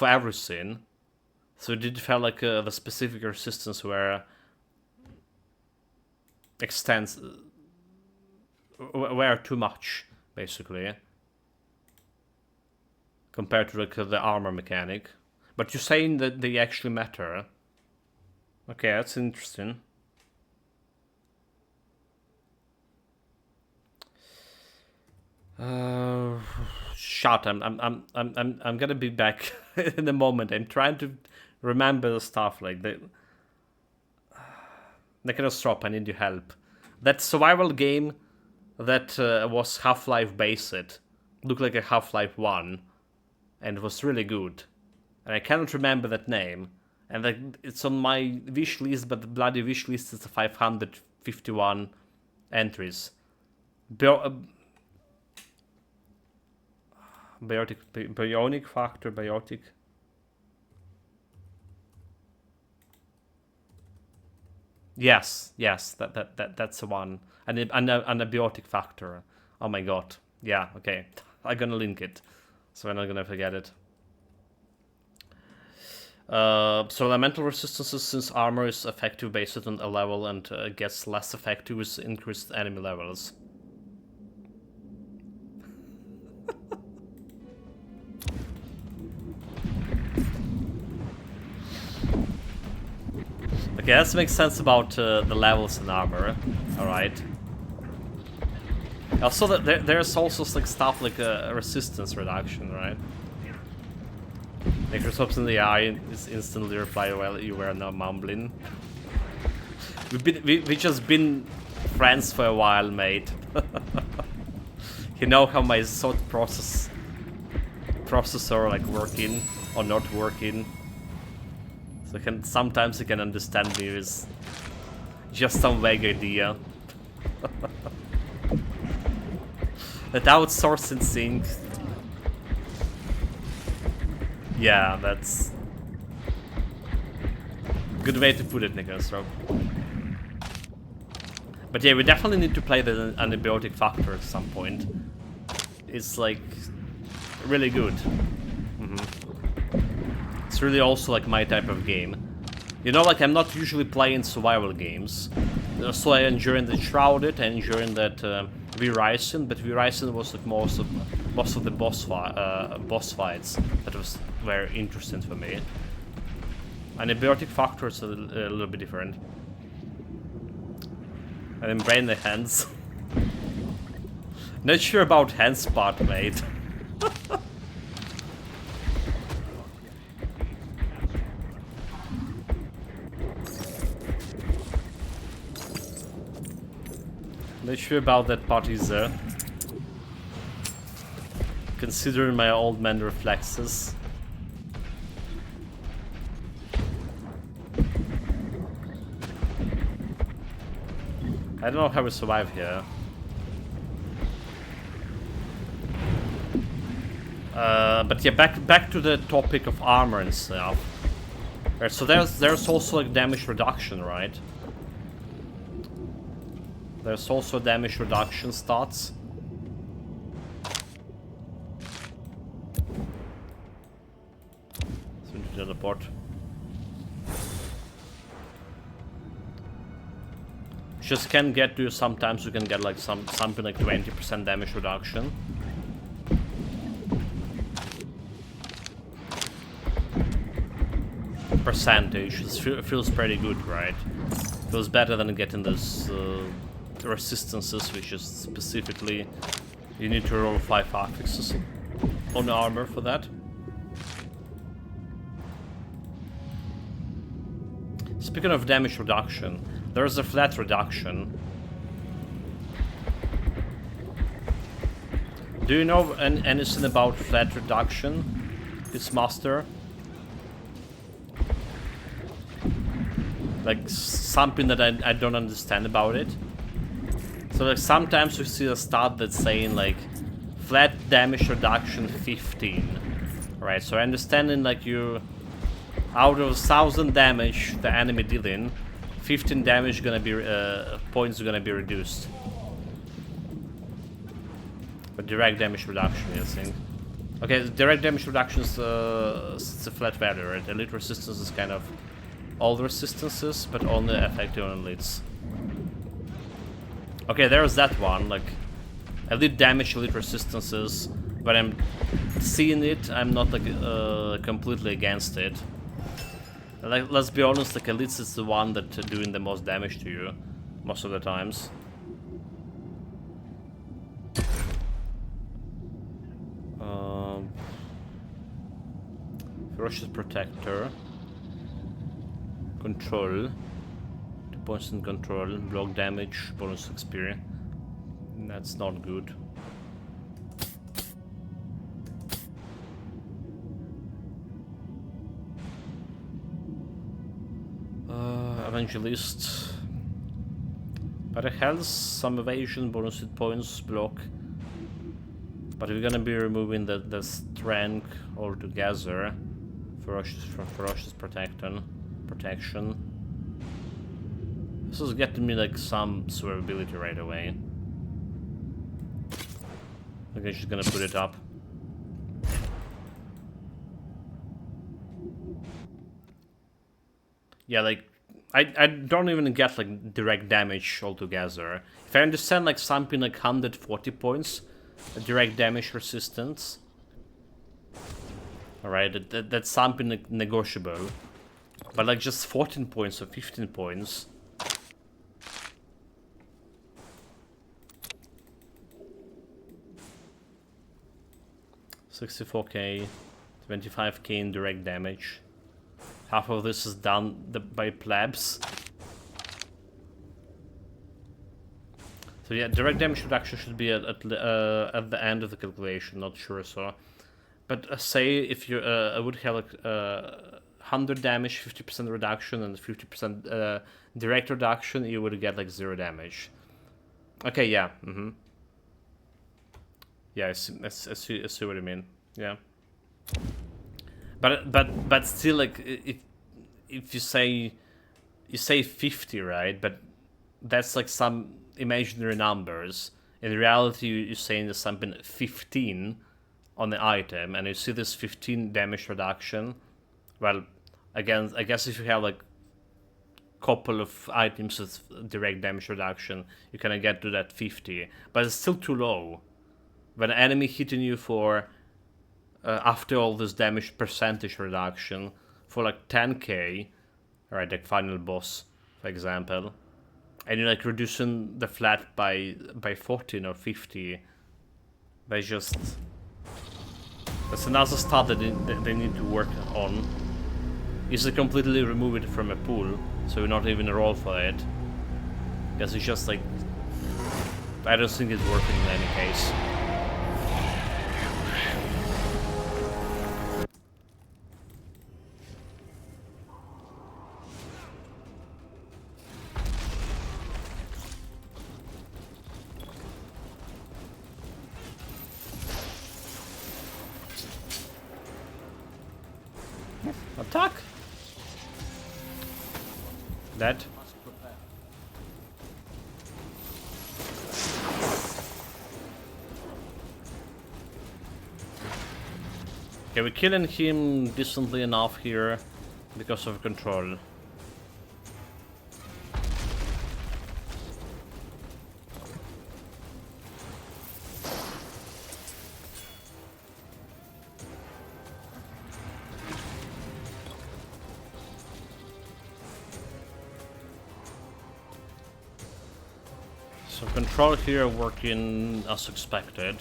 everything. So it did feel like the specific resistance where extends were too much basically compared to like the armor mechanic. But you're saying that they actually matter. Okay, that's interesting. Shut. I'm gonna be back in a moment. I'm trying to remember the stuff like that. I cannot stop. I need your help. That survival game that was Half-Life based looked like a Half-Life 1, and was really good. And I cannot remember that name. And it's on my wish list, but the bloody wish list is 551 entries. Bionic factor, biotic. Yes, that's the one. And a biotic factor. Oh my god. Yeah, okay. I'm gonna link it, so I'm not gonna forget it. So elemental resistances, since armor is effective based on a level and gets less effective with increased enemy levels. Okay, that makes sense about the levels in armor. Alright. Also, there's also like stuff like a resistance reduction, right? Like drops in the eye is instantly reply while you were not mumbling. We just been friends for a while, mate. You know how my thought processor like working or not working. So sometimes you can understand me with just some vague idea. That outsourcing thing. Yeah, that's good way to put it, Nicholas. But yeah, we definitely need to play the antibiotic factor at some point. It's like really good. It's really also like my type of game. You know, like I'm not usually playing survival games. So I enjoy the Shrouded, I enjoy that V-Rising, but V-Rising was like most of the boss fights that was very interesting for me. Antibiotic factor is a little bit different. And then brain the hands. Not sure about hands part, mate. Not sure about that part either. Considering my old man reflexes. I don't know how we survive here. But yeah, back to the topic of armor and stuff. Right, so there's also like damage reduction, right? There's also damage reduction stats. So into teleport. Just can get to, sometimes you can get like something like 20% damage reduction. Percentage, it feels pretty good, right? Feels better than getting those resistances, which is specifically you need to roll 5 affixes on armor for that. Speaking of damage reduction, there's a flat reduction. Do you know anything about flat reduction, its master? Like something that I don't understand about it. So like sometimes we see a stat that's saying like flat damage reduction 15, right? So understanding like you out of 1,000 damage the enemy dealing, 15 damage gonna be points gonna be reduced. But direct damage reduction, I think. Okay, direct damage reduction is it's a flat value, right? Elite resistance is kind of all the resistances, but only effective on elites. Okay, there's that one. Like, elite damage, elite resistances. But I'm seeing it. I'm not like completely against it. Like, let's be honest. Like, elites is the one that doing the most damage to you, most of the times. Ferocious Protector. Control. 2 points in control. Block damage. Bonus XP. That's not good. Evangelist. Better health, some evasion, bonus hit points, block. But we're gonna be removing the strength altogether. Ferocious protection. This is getting me like some survivability right away. Okay, she's gonna put it up. Yeah, like I don't even get like direct damage altogether. If I understand like something like 140 points, direct damage resistance. Alright, that's something like negotiable. But like just 14 points or 15 points. $64k, 25k in direct damage. Half of this is done by plebs. So yeah, direct damage reduction should be at the end of the calculation. Not sure so. But say if you would have like 100 damage, 50% reduction, and 50% direct reduction, you would get like 0 damage. Okay, yeah. Yeah, I see what you mean. Yeah. But still, like if you say 50, right? But that's like some imaginary numbers. In reality, you're saying there's something 15 on the item, and you see this 15 damage reduction. Well, again, I guess if you have like couple of items with direct damage reduction, you kind of get to that 50, but it's still too low. When an enemy hitting you for after all this damage percentage reduction for like 10k, right, like final boss, for example, and you're like reducing the flat by 14 or 50, that's another stat that they need to work on. Is to completely remove it from a pool, so you not even roll for it, because it's just like, I don't think it's working in any case. Attack! Dead. Okay, we're killing him decently enough here because of control. So control here working as expected.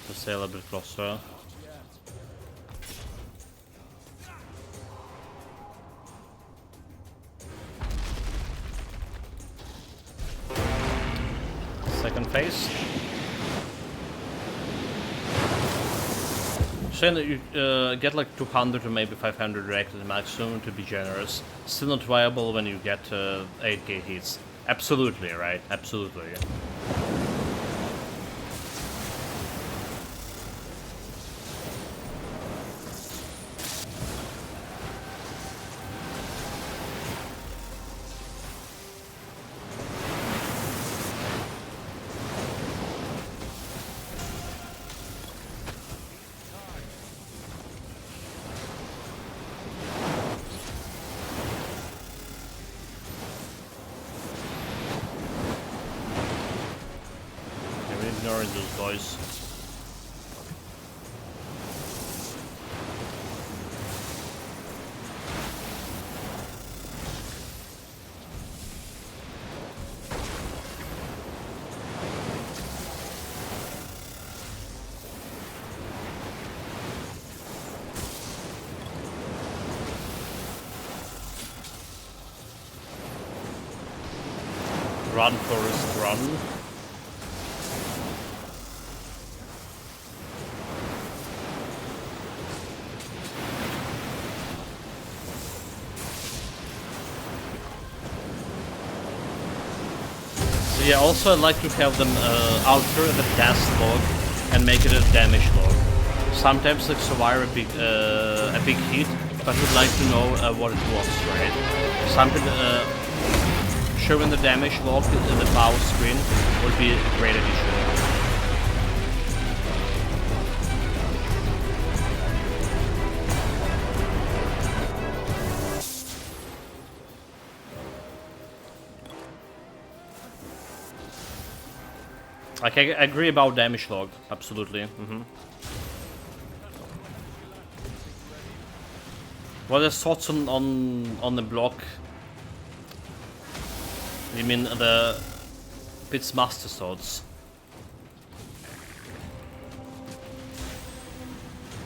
To stay a little bit closer. Second phase. Saying that you get like 200 or maybe 500 direct at the maximum to be generous. Still not viable when you get 8k hits. Absolutely, right? Absolutely. I'm ignoring those boys. Run, Forest, run. So yeah, also I'd like to have them alter the task log and make it a damage log. Sometimes like survive a big hit, but would like to know what it was, right? Something showing the damage log in the power screen would be a great addition. Like, I agree about damage log, absolutely. What are thoughts on the block? You mean the Pit's Master Swords?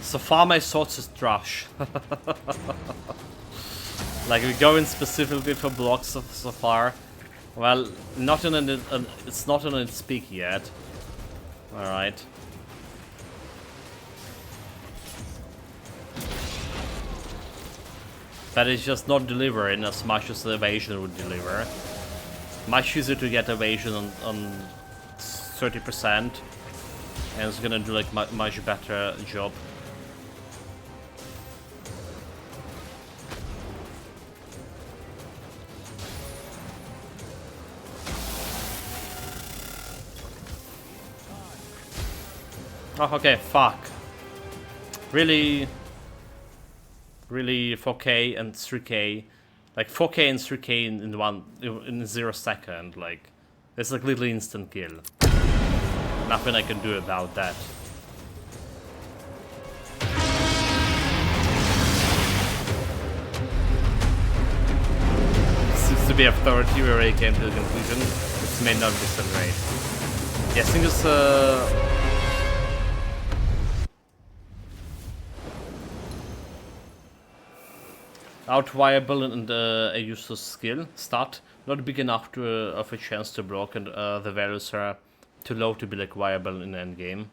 So far my swords is trash. Like, we're going specifically for blocks so far. Well, not in it's not in its peak yet. Alright. But it's just not delivering as much as the evasion would deliver. Much easier to get evasion on 30%. And it's gonna do like much better job. Oh, okay, fuck. Really 4K and 3K, like 4K and 3K in 0 second, like it's like literally instant kill. Nothing I can do about that. Seems to be a authority where I came to the conclusion this may not be so great. Yeah, I think it's outviable and a useless skill. Stat not big enough to of a chance to block, and the values are too low to be like viable in endgame.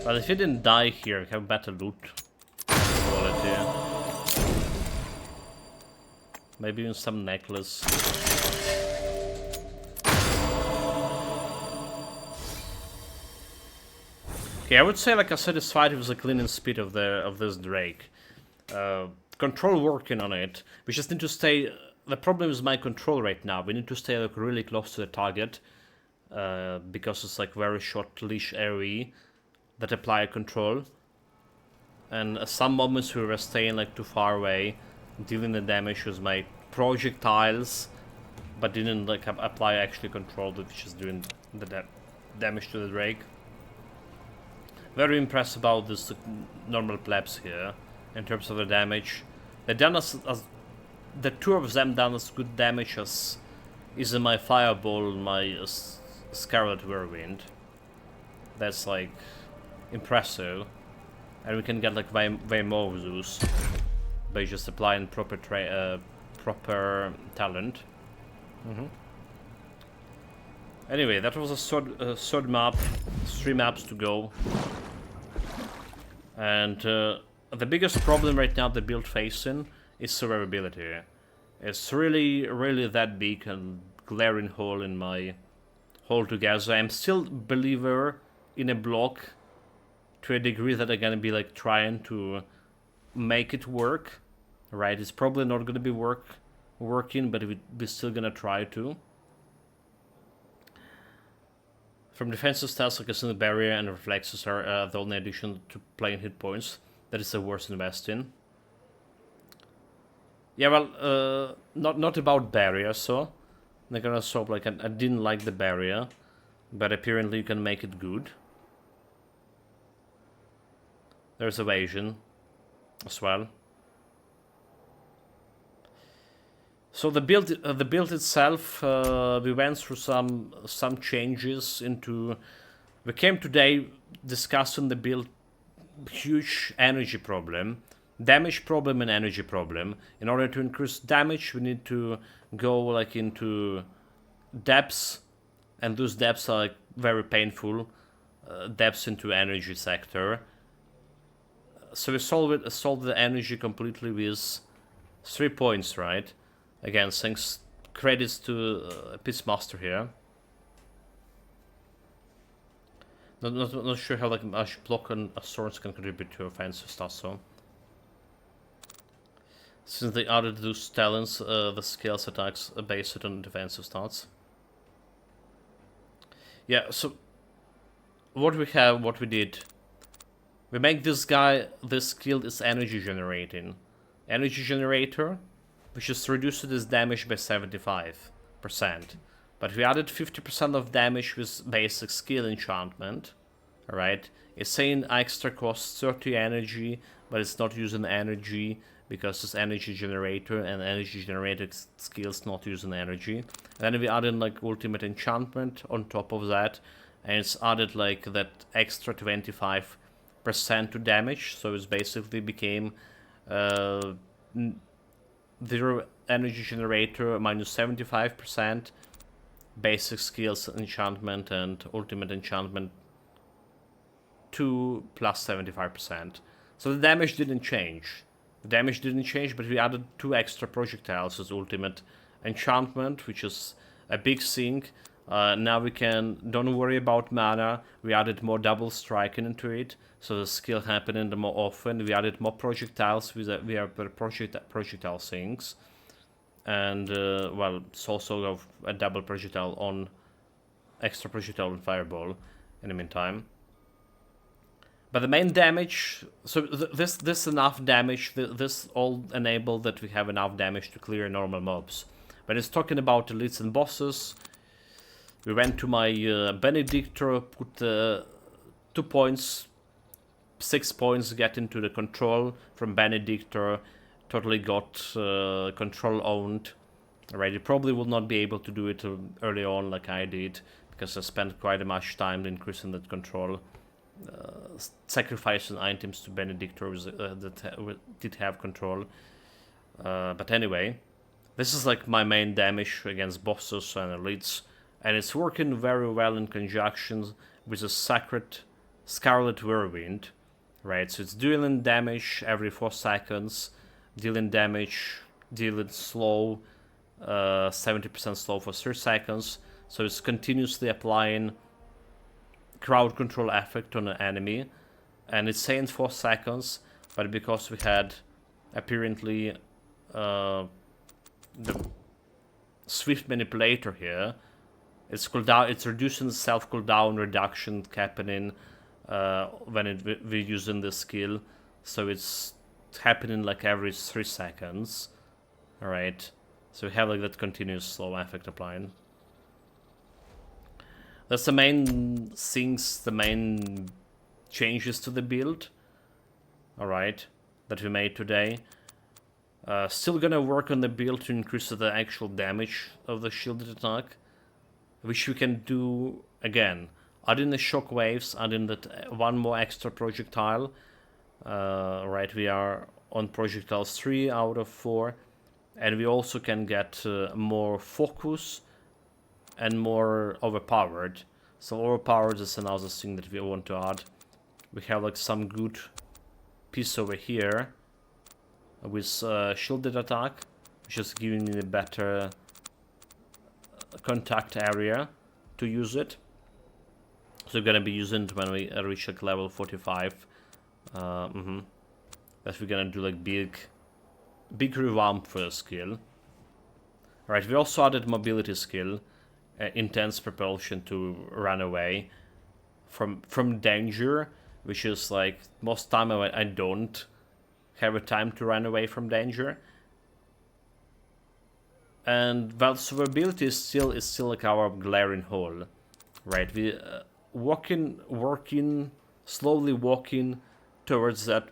But if he didn't die here, we have better loot quality. Maybe even some necklace. Okay, I would say like I'm satisfied with the cleaning speed of this Drake. Control working on it. We just need to stay. The problem is my control right now. We need to stay like really close to the target because it's like very short leash AoE that apply control. And at some moments we were staying like too far away, dealing the damage with my projectiles, but didn't like apply actually control, which is doing the damage to the Drake. Very impressed about this normal plebs here in terms of the damage. They done as the two of them done as good damage as is in my Fireball and my Scarlet Whirlwind. That's like impressive, and we can get like way more of those by just applying proper talent. Anyway, that was a third map, 3 maps to go. And the biggest problem right now the build facing is survivability. It's really, really that big and glaring hole in my hole together. I'm still believer in a block to a degree that I'm gonna be like trying to make it work. Right? It's probably not gonna be working, but we're still gonna try to. From defensive stats, like I said, the barrier and reflexes are the only addition to playing hit points that is the worst invest in. Yeah, well, not about barrier, so they're gonna stop. Like I didn't like the barrier, but apparently you can make it good. There's evasion as well. So the build itself, we went through some changes into. We came today discussing the build huge energy problem, damage problem, and energy problem. In order to increase damage, we need to go like into depths, and those depths are like very painful. Depths into energy sector. So we solved the energy completely with 3 points, right? Again, thanks credits to Pissmaster here. Not sure how like a block and a swords can contribute to offensive stats, so. Since they added those talents, the skills attacks are based on defensive stats. Yeah, so what we did. We make this guy, this skill is energy generating. Energy generator, which just reduced his damage by 75%. But we added 50% of damage with basic skill enchantment. Alright? It's saying extra costs 30 energy, but it's not using energy because it's energy generator, and energy generator skills not using energy. And then we added like ultimate enchantment on top of that, and it's added like that extra 25% to damage, so it's basically became 0 energy generator minus 75%, basic skills enchantment and ultimate enchantment 2 plus 75%. So the damage didn't change. The damage didn't change, but we added 2 extra projectiles as ultimate enchantment, which is a big thing. Now we don't worry about mana. We added more double striking into it, so the skill happening more often. We added more projectiles via projectile things, and well, it's also a double projectile on extra projectile and fireball in the meantime. But the main damage, so this enough damage, this all enabled that we have enough damage to clear normal mobs. When it's talking about elites and bosses, we went to my Benedictor, put 2 points, 6 points get into the control from Benedictor, totally got control owned. Right, you probably will not be able to do it early on like I did, because I spent quite much time increasing that control. Sacrificing items to Benedictors that did have control. But anyway, this is like my main damage against bosses and elites, and it's working very well in conjunction with a Scarlet Whirlwind, right? So it's dealing damage every 4 seconds, dealing damage, dealing slow, 70% slow for 3 seconds, so it's continuously applying crowd control effect on an enemy, and it's saying 4 seconds, but because we had apparently the Swift Manipulator here, it's cooldown, it's reducing the self cooldown reduction happening when we're using this skill, so it's happening like every 3 seconds. Alright, so we have like that continuous slow effect applying. That's the main things, the main changes to the build, alright, that we made today. Still gonna work on the build to increase the actual damage of the shielded attack, which we can do again, adding the shockwaves, adding that 1 more extra projectile. Right, we are on projectiles 3 out of 4, and we also can get more focus and more overpowered. So overpowered is another thing that we want to add. We have like some good piece over here with shielded attack, which is giving me a better contact area to use it. So we're gonna be using it when we reach like level 45. That we're gonna do like big revamp for the skill. Alright, we also added mobility skill, intense propulsion to run away from danger, which is like most time I don't have a time to run away from danger. And while survivability is still like our glaring hole, right? We slowly walking towards that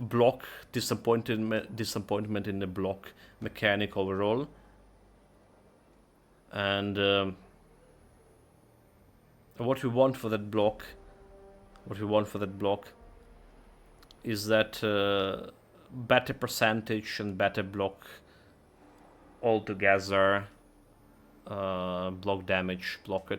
block disappointment in the block mechanic overall. And what we want for that block is that better percentage and better block altogether. Block damage, block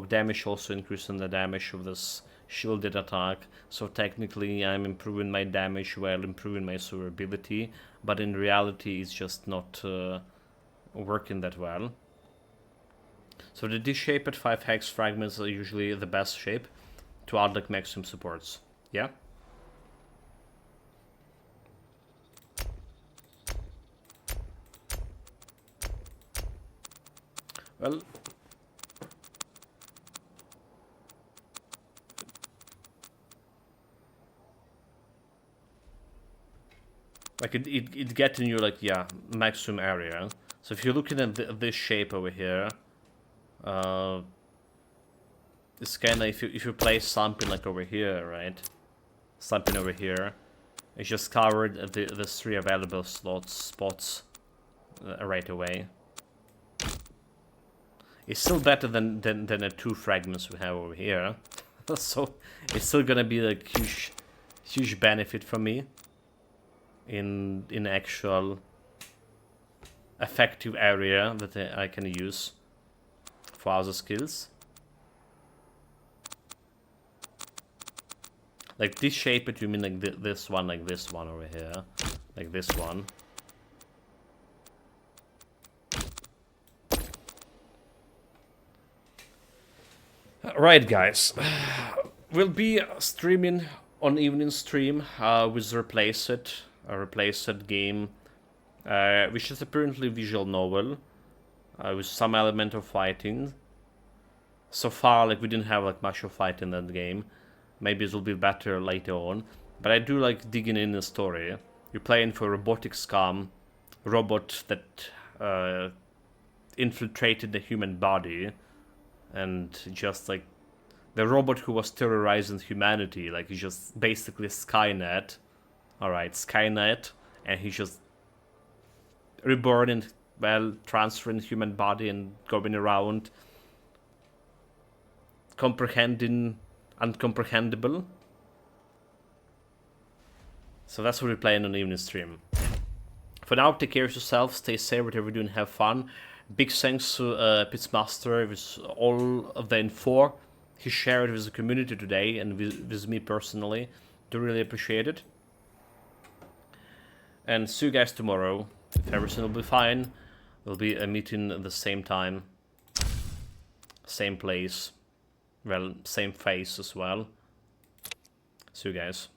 damage also increasing the damage of this shielded attack, so technically I'm improving my damage while improving my survivability, but in reality it's just not working that well. So the D shape at 5 hex fragments are usually the best shape to add like maximum supports. Yeah? Well, like it gets in your like, yeah, maximum area. So if you're looking at this shape over here, it's kinda, if you place something like over here, right? Something over here, it's just covered the 3 available spots right away. It's still better than the 2 fragments we have over here. So it's still gonna be like huge benefit for me in actual effective area that I can use for other skills. Like this shape, it you mean like this one over here, like this one. Right, guys, we'll be streaming on evening stream with replaced game, which is apparently a visual novel with some element of fighting. So far, like, we didn't have like much of fight in that game. Maybe it will be better later on, but I do like digging in the story. You're playing for a robotic scum robot that infiltrated the human body, and just like the robot who was terrorizing humanity, like he's just basically Skynet. Alright, Skynet, and he's just reborn and, well, transferring human body and going around comprehending uncomprehendable. So that's what we're playing on the evening stream. For now, take care of yourself, stay safe, whatever you're doing, have fun. Big thanks to Pitsmaster with all of the info he shared with the community today and with me personally. Do really appreciate it. And see you guys tomorrow. If everything will be fine, there'll be a meeting at the same time, same place, well, same face as well. See you guys.